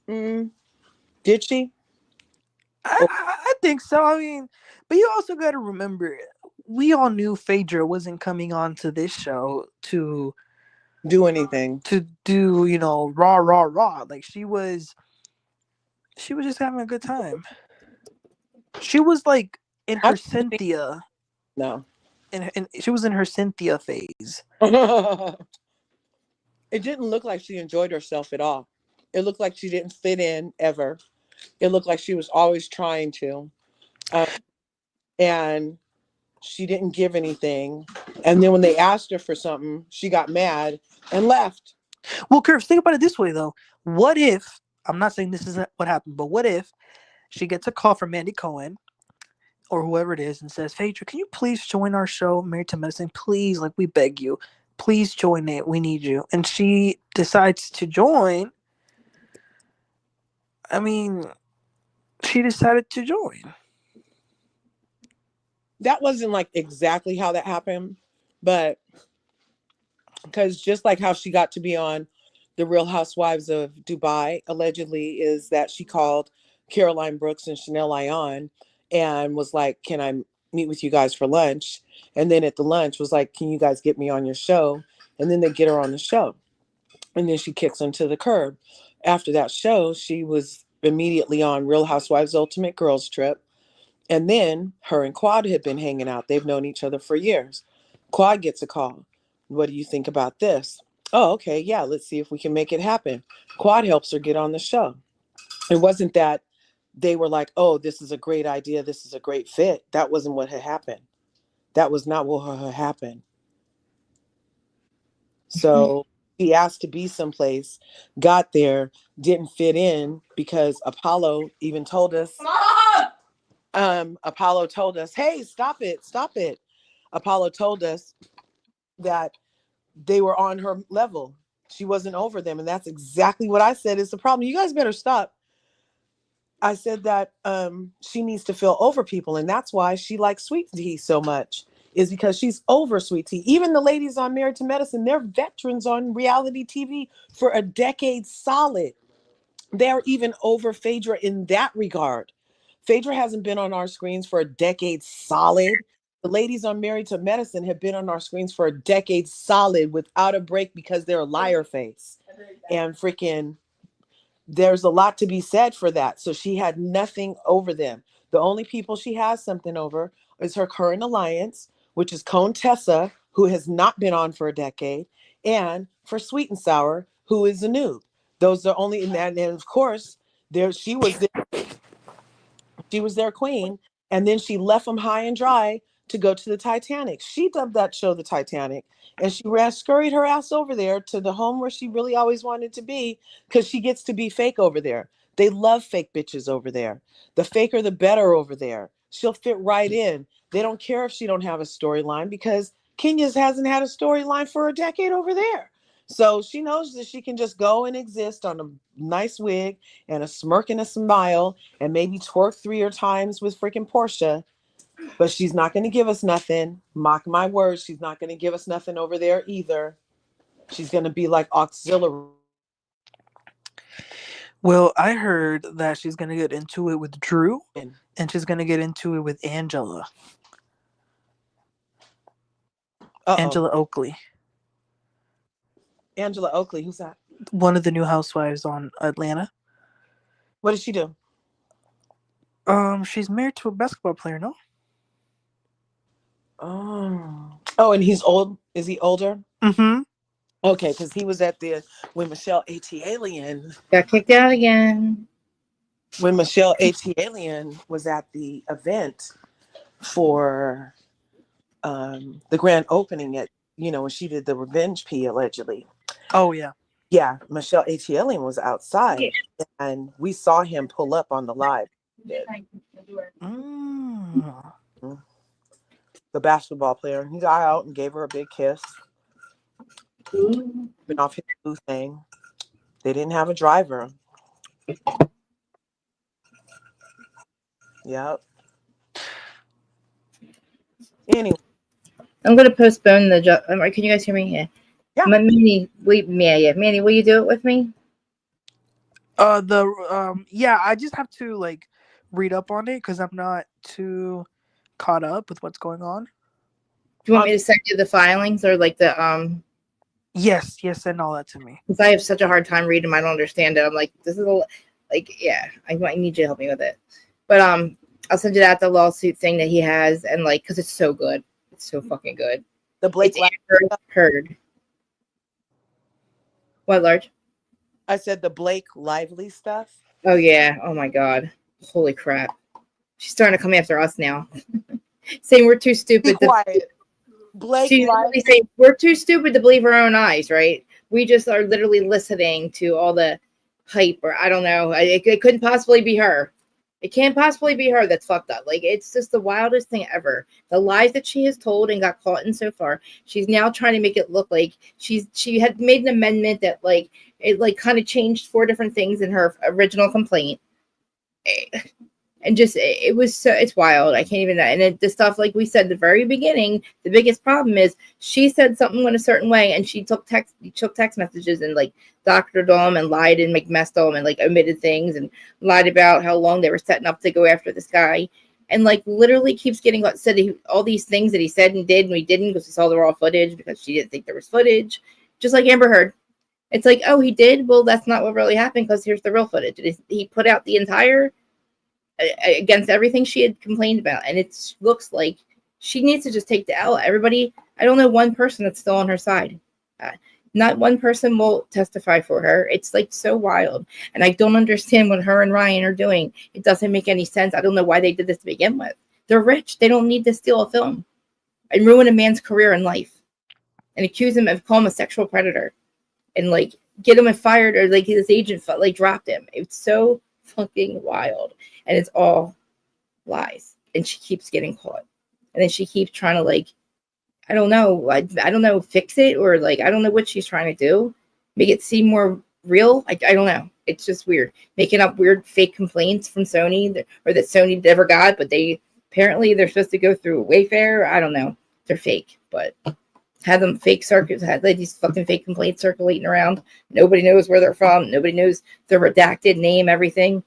Did she? I think so. I mean, but you also got to remember, we all knew Phaedra wasn't coming on to this show to do anything. To do, you know, rah. Like she was just having a good time. She was like in her Cynthia. No. And she was in her Cynthia phase. It didn't look like she enjoyed herself at all. It looked like she didn't fit in ever. It looked like she was always trying to. And she didn't give anything. And then when they asked her for something, she got mad and left. Well, Curves, think about it this way, though. What if, I'm not saying this is what happened, but what if she gets a call from Mandy Cohen or whoever it is and says, Phaedra, can you please join our show, Married to Medicine? Please, like, we beg you. Please join it. We need you. And she decides to join. I mean, she decided to join. That wasn't like exactly how that happened, but because just like how she got to be on The Real Housewives of Dubai, allegedly, is that she called Caroline Brooks and Chanel Ayan and was like, can I meet with you guys for lunch? And then at the lunch was like, can you guys get me on your show? And then they get her on the show. And then she kicks them to the curb. After that show, she was immediately on Real Housewives Ultimate Girls Trip. And then her and Quad had been hanging out. They've known each other for years. Quad gets a call. What do you think about this? Oh, okay. Yeah, let's see if we can make it happen. Quad helps her get on the show. It wasn't that they were like, oh, this is a great idea. This is a great fit. That wasn't what had happened. That was not what had happened. So he asked to be someplace, got there, didn't fit in because Apollo even told us. Apollo told us, hey, stop it. Apollo told us that they were on her level. She wasn't over them. And that's exactly what I said is the problem. You guys better stop. I said that she needs to feel over people. And that's why she likes Sweet Tea so much, is because she's over Sweet Tea. Even the ladies on Married to Medicine, they're veterans on reality TV for a decade solid. They're even over Phaedra in that regard. Phaedra hasn't been on our screens for a decade solid. The ladies on Married to Medicine have been on our screens for a decade solid without a break because they're a liar face. And freaking, there's a lot to be said for that. So she had nothing over them. The only people she has something over is her current alliance, which is Contessa, who has not been on for a decade, and for Sweet and Sour, who is a noob. Those are only, and of course, she was their queen, and then she left them high and dry to go to the Titanic. She dubbed that show the Titanic, and she scurried her ass over there to the home where she really always wanted to be, because she gets to be fake over there. They love fake bitches over there. The faker, the better over there. She'll fit right in. They don't care if she don't have a storyline, because Kenya hasn't had a storyline for a decade over there. So she knows that she can just go and exist on a nice wig and a smirk and a smile and maybe twerk 3 or times with freaking Portia, but she's not going to give us nothing. Mock my words, she's not going to give us nothing over there either. She's going to be like auxiliary. Well, I heard that she's going to get into it with Drew, and she's going to get into it with Angela. Angela Oakley. Angela Oakley, who's that? One of the new housewives on Atlanta. What does she do? She's married to a basketball player, no? Oh, and he's old. Is he older? Mm-hmm. Okay, because he was at when Michelle A.T. got kicked out again. When Michelle A.T. was at the event for the grand opening at, when she did the revenge pee allegedly. Oh, yeah. Yeah, Michelle A.T. was outside, and we saw him pull up on the live. The basketball player, he got out and gave her a big kiss. Been off his blue thing. They didn't have a driver. Yep. Anyway, I'm gonna postpone the job. Can you guys hear me? Yeah. Yeah. Manny, Manny, will you do it with me? Yeah, I just have to read up on it because I'm not too caught up with what's going on. Do you want me to send you the filings or Yes, send all that to me. Because I have such a hard time reading them. I don't understand it. I'm like, this is yeah, I might need you to help me with it. But I'll send you the lawsuit thing that he has, and because it's so good. It's so fucking good. The Blake Heard. What, Large? I said the Blake Lively stuff. Oh yeah. Oh my God. Holy crap. She's starting to come after us now. Saying we're too stupid. Be quiet. Blake Lively saying we're too stupid to believe our own eyes, right? We just are literally listening to all the hype, or I don't know. It couldn't possibly be her. It can't possibly be her that's fucked up. It's just the wildest thing ever. The lies that she has told and got caught in so far. She's now trying to make it look like she had made an amendment that it kind of changed 4 different things in her original complaint. And just it's wild. I can't even. And the stuff like we said at the very beginning, the biggest problem is she said something in a certain way, and she took text messages and doctored them and lied and messed them and omitted things and lied about how long they were setting up to go after this guy, and literally keeps getting said all these things that he said and did and we didn't because we saw the raw footage because she didn't think there was footage, just like Amber Heard. It's like, oh, he did? Well, that's not what really happened because here's the real footage. He put out the entire, against everything she had complained about. And it looks like she needs to just take the L. Everybody, I don't know one person that's still on her side. Not one person will testify for her. It's like so wild. And I don't understand what her and Ryan are doing. It doesn't make any sense. I don't know why they did this to begin with. They're rich. They don't need to steal a film and ruin a man's career in life and accuse him of calling him a sexual predator and like get him fired or like his agent like dropped him. It's so fucking wild. And it's all lies. And she keeps getting caught. And then she keeps trying to like, I don't know, fix it or like, I don't know what she's trying to do. Make it seem more real. I don't know. It's just weird. Making up weird fake complaints from Sony or that Sony never got, but apparently they're supposed to go through Wayfair. I don't know. They're fake, but had them fake circuits, had like these fucking fake complaints circulating around. Nobody knows where they're from. Nobody knows the redacted name, everything.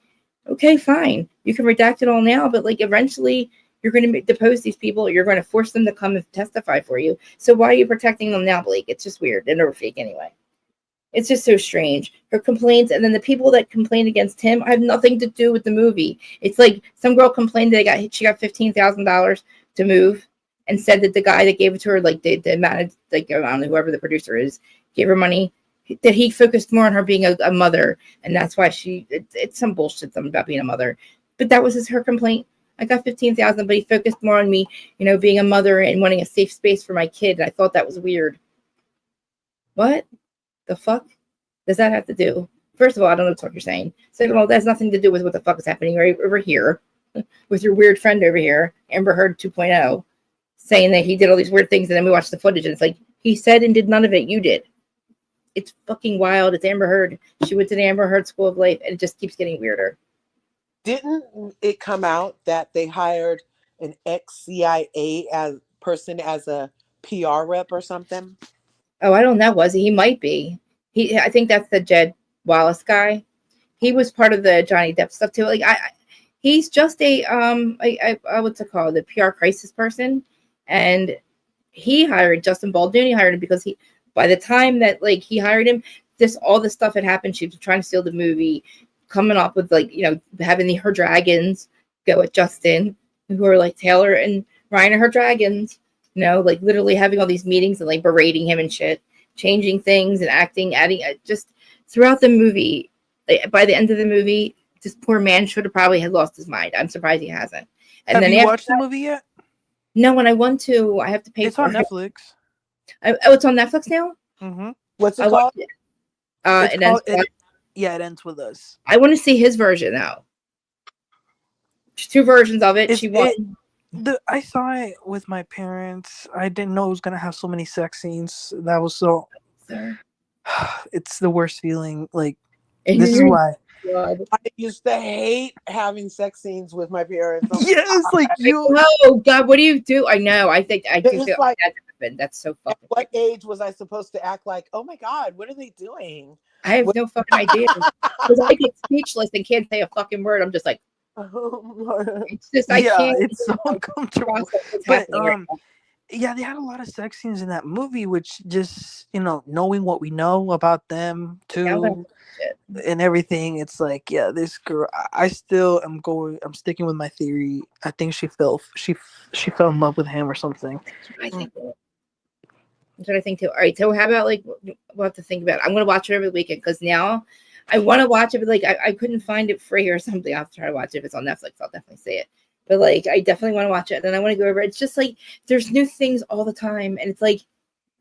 Okay, fine. You can redact it all now, but like eventually you're going to depose these people. You're going to force them to come and testify for you. So why are you protecting them now, Blake? It's just weird. And they're fake anyway. It's just so strange. Her complaints, and then the people that complained against him have nothing to do with the movie. It's like some girl complained that she got $15,000 to move, and said that the guy that gave it to her, like the amount, like I don't know, whoever the producer is, gave her money. That he focused more on her being a mother, and that's why it's some bullshit something about being a mother. But that was her complaint. I got $15,000, but he focused more on me, being a mother and wanting a safe space for my kid. And I thought that was weird. What the fuck does that have to do? First of all, I don't know what the fuck you're saying. Second of all, that has nothing to do with what the fuck is happening right over here with your weird friend over here, Amber Heard 2.0, saying that he did all these weird things. And then we watched the footage and it's like, he said and did none of it. You did. It's fucking wild. It's Amber Heard. She went to the Amber Heard School of Life and it just keeps getting weirder. Didn't it come out that they hired an ex-CIA person as a PR rep or something? Oh, I don't know. Was he? He might be. I think that's the Jed Wallace guy. He was part of the Johnny Depp stuff too. Like he's just a what's it called? The PR crisis person. And he hired Justin Baldoni. He hired him because by the time that like he hired him, all this stuff had happened. She was trying to steal the movie, coming up with like, having her dragons go at Justin, who are like Taylor and Ryan are her dragons, like literally having all these meetings and like berating him and shit, changing things and adding just throughout the movie. By the end of the movie, this poor man should have probably had lost his mind. I'm surprised he hasn't. And have you watched the movie yet? No, when I want to, I have to pay it's for on it. Netflix. It's on Netflix now? Mm-hmm. What's it called? It ends with us. I want to see his version now. There's two versions of it. I saw it with my parents. I didn't know it was gonna have so many sex scenes. That was so. It's the worst feeling. Like this is why. God. I used to hate having sex scenes with my parents. Yes, like you. Oh God, what do you do? I know. I think I do feel like that happened. That's so fucking. At what age was I supposed to act like, oh my God, what are they doing? I have no fucking idea. Because I get speechless and can't say a fucking word. I'm just like, it's just I can't. It's so uncomfortable. But yeah, they had a lot of sex scenes in that movie, which just knowing what we know about them too, and everything, it's like, yeah, this girl. I still am going. I'm sticking with my theory. I think she fell in love with him or something. I think. That's what I think too. All right, so how about like we'll have to think about it. I'm gonna watch it every weekend because now I want to watch it, but like I couldn't find it free or something. I'll have to try to watch it. If it's on Netflix, I'll definitely see it. But like I definitely want to watch it, and I want to go over it. It's just like there's new things all the time, and it's like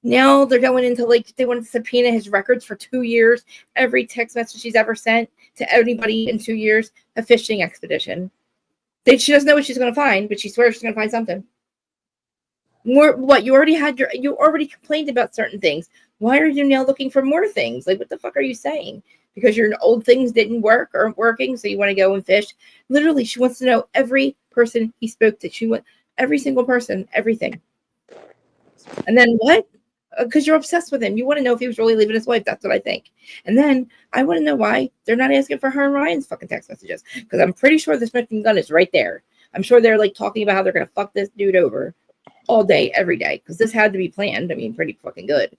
now they're going into like they want to subpoena his records for 2 years. Every text message he's ever sent to anybody in 2 years, a fishing expedition. She doesn't know what she's gonna find, but she swears she's gonna find something. What you already complained about certain things. Why are you now looking for more things? Like, what the fuck are you saying? Because your old things didn't work or aren't working, so you want to go and fish. Literally, she wants to know every person he spoke to. She wants every single person, everything. And then what? Because you're obsessed with him. You want to know if he was really leaving his wife. That's what I think. And then I want to know why they're not asking for her and Ryan's fucking text messages. Because I'm pretty sure the smoking gun is right there. I'm sure they're like talking about how they're gonna fuck this dude over all day, every day, because this had to be planned. I mean, pretty fucking good.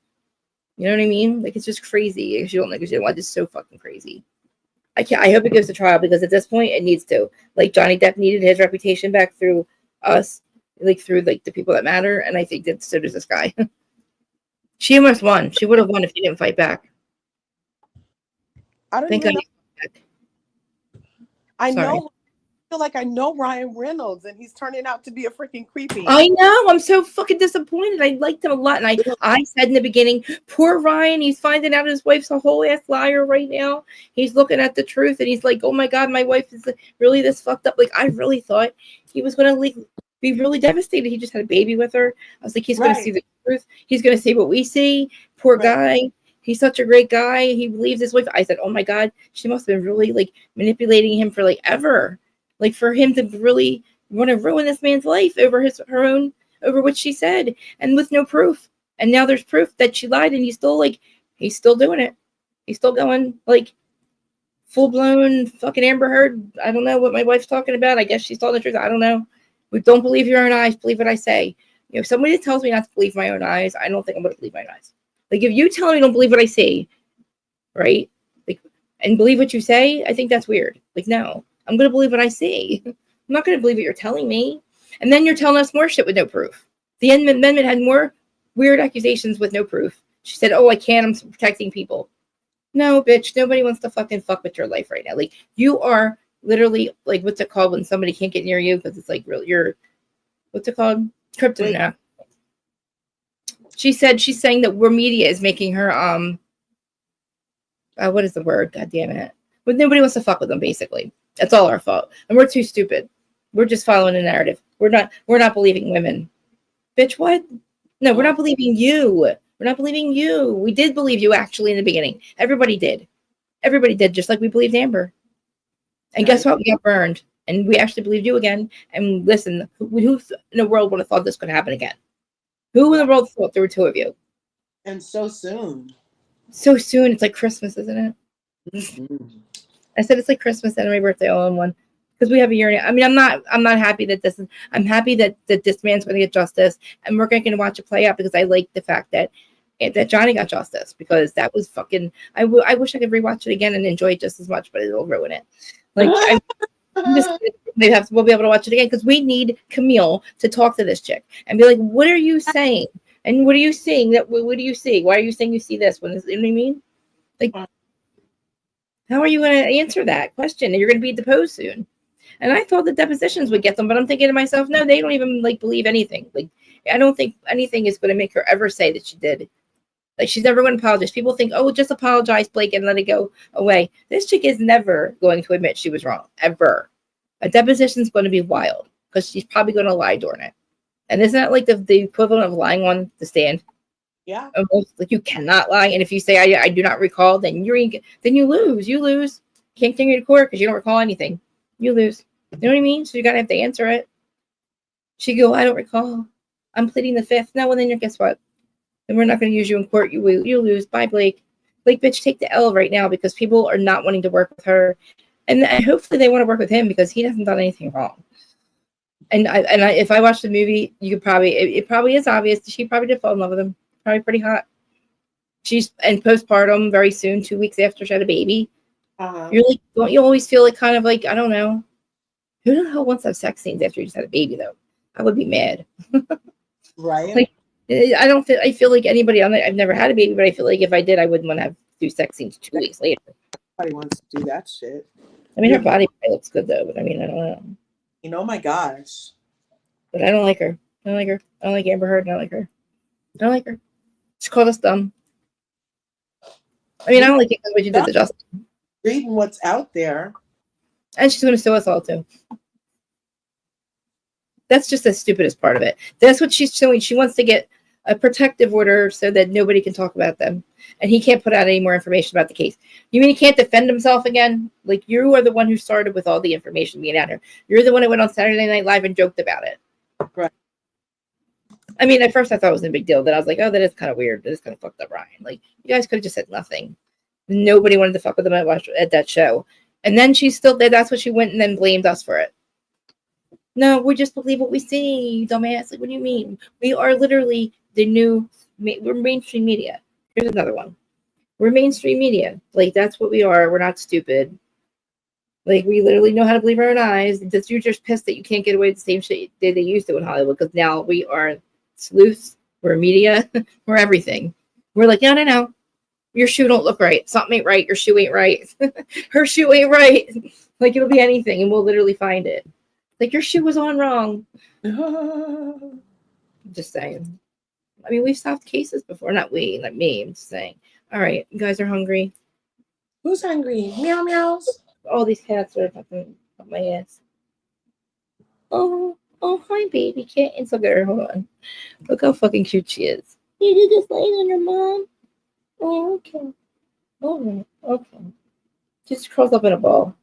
You know what I mean? Like, it's just crazy. If you don't understand why, it's so fucking crazy. I hope it goes to trial, because at this point it needs to. Like, Johnny Depp needed his reputation back through us, like through like the people that matter, and I think that so does this guy. She almost won. She would have won if he didn't fight back. I don't Thank even God. know. I Sorry. know. I feel like I know Ryan Reynolds, and he's turning out to be a freaking creepy. I know. I'm so fucking disappointed. I liked him a lot, and I said in the beginning, poor Ryan. He's finding out his wife's a whole ass liar right now. He's looking at the truth, and he's like, oh my God, my wife is really this fucked up. Like, I really thought he was gonna like be really devastated. He just had a baby with her. I was like, he's gonna see the truth. He's gonna see what we see. Poor guy. He's such a great guy. He believes his wife. I said, oh my God, she must have been really like manipulating him for like ever. Like, for him to really want to ruin this man's life over over what she said, and with no proof. And now there's proof that she lied, and he's still doing it. He's still going like full blown fucking Amber Heard. I don't know what my wife's talking about. I guess she's telling the truth. I don't know. But don't believe your own eyes. Believe what I say. You know, if somebody tells me not to believe my own eyes, I don't think I'm going to believe my own eyes. Like, if you tell me don't believe what I see, right? Like, and believe what you say, I think that's weird. Like, no. I'm going to believe what I see. I'm not going to believe what you're telling me. And then you're telling us more shit with no proof. The amendment had more weird accusations with no proof. She said, oh, I can't. I'm protecting people. No, bitch. Nobody wants to fucking fuck with your life right now. Like, you are literally, like, what's it called when somebody can't get near you because it's like, you're, what's it called? Kryptonite now. She said, she's saying that we're media is making her, what is the word? God damn it. But nobody wants to fuck with them, basically. That's all our fault. And we're too stupid. We're just following a narrative. We're not believing women. Bitch, what? No, we're not believing you. We're not believing you. We did believe you actually in the beginning. Everybody did. Everybody did, just like we believed Amber. And guess what? We got burned. And we actually believed you again. And listen, who in the world would have thought this could happen again? Who in the world thought there were two of you? And so soon. So soon. It's like Christmas, isn't it? Mm-hmm. I said it's like Christmas and my birthday all in one, because we have a year now. I mean, I'm not happy that this is. I'm happy that this man's going to get justice, and we're going to watch it play out, because I like the fact that Johnny got justice, because that was fucking. I wish I could rewatch it again and enjoy it just as much, but it'll ruin it. Like, we'll be able to watch it again, because we need Camille to talk to this chick and be like, "What are you saying? And what are you seeing? What do you see? Why are you saying you see this? When you know what I mean? Like." How are you going to answer that question? And you're going to be deposed soon. And I thought the depositions would get them, but I'm thinking to myself, no, they don't even like believe anything. Like, I don't think anything is going to make her ever say that she did. Like, she's never going to apologize. People think, oh, just apologize, Blake, and let it go away. This chick is never going to admit she was wrong, ever. A deposition is going to be wild, because she's probably going to lie during it. And isn't that like the equivalent of lying on the stand? Yeah. Almost, like, you cannot lie, and if you say I do not recall, then you lose. You lose. Can't continue to court because you don't recall anything. You lose. You know what I mean? So you gotta have to answer it. She go, I don't recall. I'm pleading the fifth. No, well then guess what? Then we're not going to use you in court. You lose. Bye, Blake. Blake, bitch, take the L right now, because people are not wanting to work with her, and hopefully they want to work with him, because he hasn't done anything wrong. And if I watch the movie, you could probably it probably is obvious that she probably did fall in love with him. Probably pretty hot. She's in postpartum very soon, 2 weeks after she had a baby. You're like, don't you always feel like kind of like, I don't know, who the hell wants to have sex scenes after you just had a baby though? I would be mad. Right. Like, I feel like anybody on I've never had a baby, but I feel like if I did, I wouldn't want to do sex scenes 2 weeks later. Nobody wants to do that shit. I mean, her body looks good though, but I mean, I don't know. You know, my gosh. But I don't like her. I don't like her. I don't like Amber Heard. I don't like her. I don't like her. She called us dumb. I mean, I don't like it because what she did to Justin. Reading what's out there. And she's going to sue us all too. That's just the stupidest part of it. That's what she's doing. She wants to get a protective order so that nobody can talk about them. And he can't put out any more information about the case. You mean he can't defend himself again? Like, you are the one who started with all the information being out here. You're the one who went on Saturday Night Live and joked about it. Right. I mean, at first I thought it wasn't a big deal. Then I was like, oh, that is kind of weird. That is kind of fucked up, Ryan. Like, you guys could have just said nothing. Nobody wanted to fuck with them at that show. And then she still did. That's what she went and then blamed us for it. No, we just believe what we see, dumbass. Like, what do you mean? We are literally we're mainstream media. Here's another one. We're mainstream media. Like, that's what we are. We're not stupid. Like, we literally know how to believe our own eyes. You're just pissed that you can't get away with the same shit they used to in Hollywood, because now we are sleuths. We're media. We're everything. We're like, no. Your shoe don't look right. Something ain't right. Your shoe ain't right. Her shoe ain't right. Like, it'll be anything, and we'll literally find it. Like, your shoe was on wrong. Just saying. I mean, we've solved cases before. Not we, not me. I'm just saying. All right, you guys are hungry. Who's hungry? Meow meows. All these cats are fucking up my ass. Oh, hi, baby kittens. Look at her. Hold on. Look how fucking cute she is. You just laying on your mom? Oh, okay. All right. Okay. She just curls up in a ball.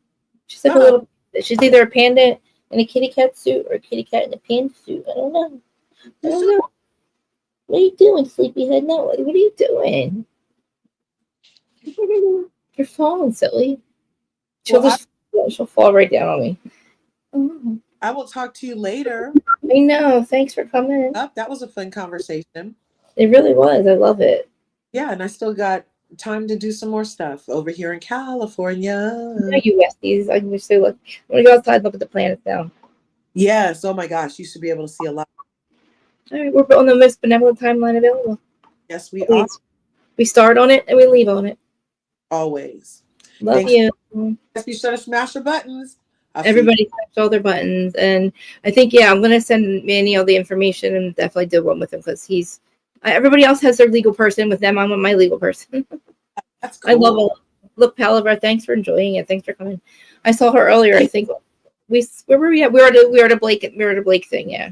She's like a little. She's either a panda in a kitty cat suit or a kitty cat in a panda suit. I don't know. What are you doing, sleepyhead? No, what are you doing? You're falling, silly. She'll fall right down on me. Oh. I will talk to you later. I know. Thanks for coming. That was a fun conversation. It really was. I love it. Yeah, and I still got time to do some more stuff over here in California. Yeah, you Westies. I wish they look. I'm gonna go outside and look at the planets now. Yes. Oh my gosh, you should be able to see a lot. All right, we're on the most benevolent timeline available. Yes, we are. We start on it and we leave on it. Always. Love you. Be sure to smash your buttons. Everybody smashed all their buttons, and I think I'm gonna send Manny all the information and definitely do one with him because he's. Everybody else has their legal person. With them, I'm with my legal person. That's cool. I love it. Look, Palabra, thanks for enjoying it. Thanks for coming. I saw her earlier. I think where were we at? We were at a Blake thing, yeah.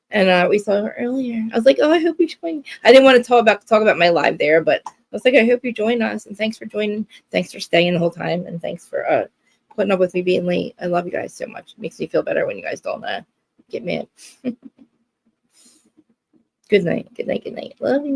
And we saw her earlier. I was like, oh, I hope you join. I didn't want to talk about my live there, but I was like, I hope you join us. And thanks for joining. Thanks for staying the whole time, and thanks for putting up with me being late. I love you guys so much. It makes me feel better when you guys don't get mad. Good night. Good night. Good night. Love you.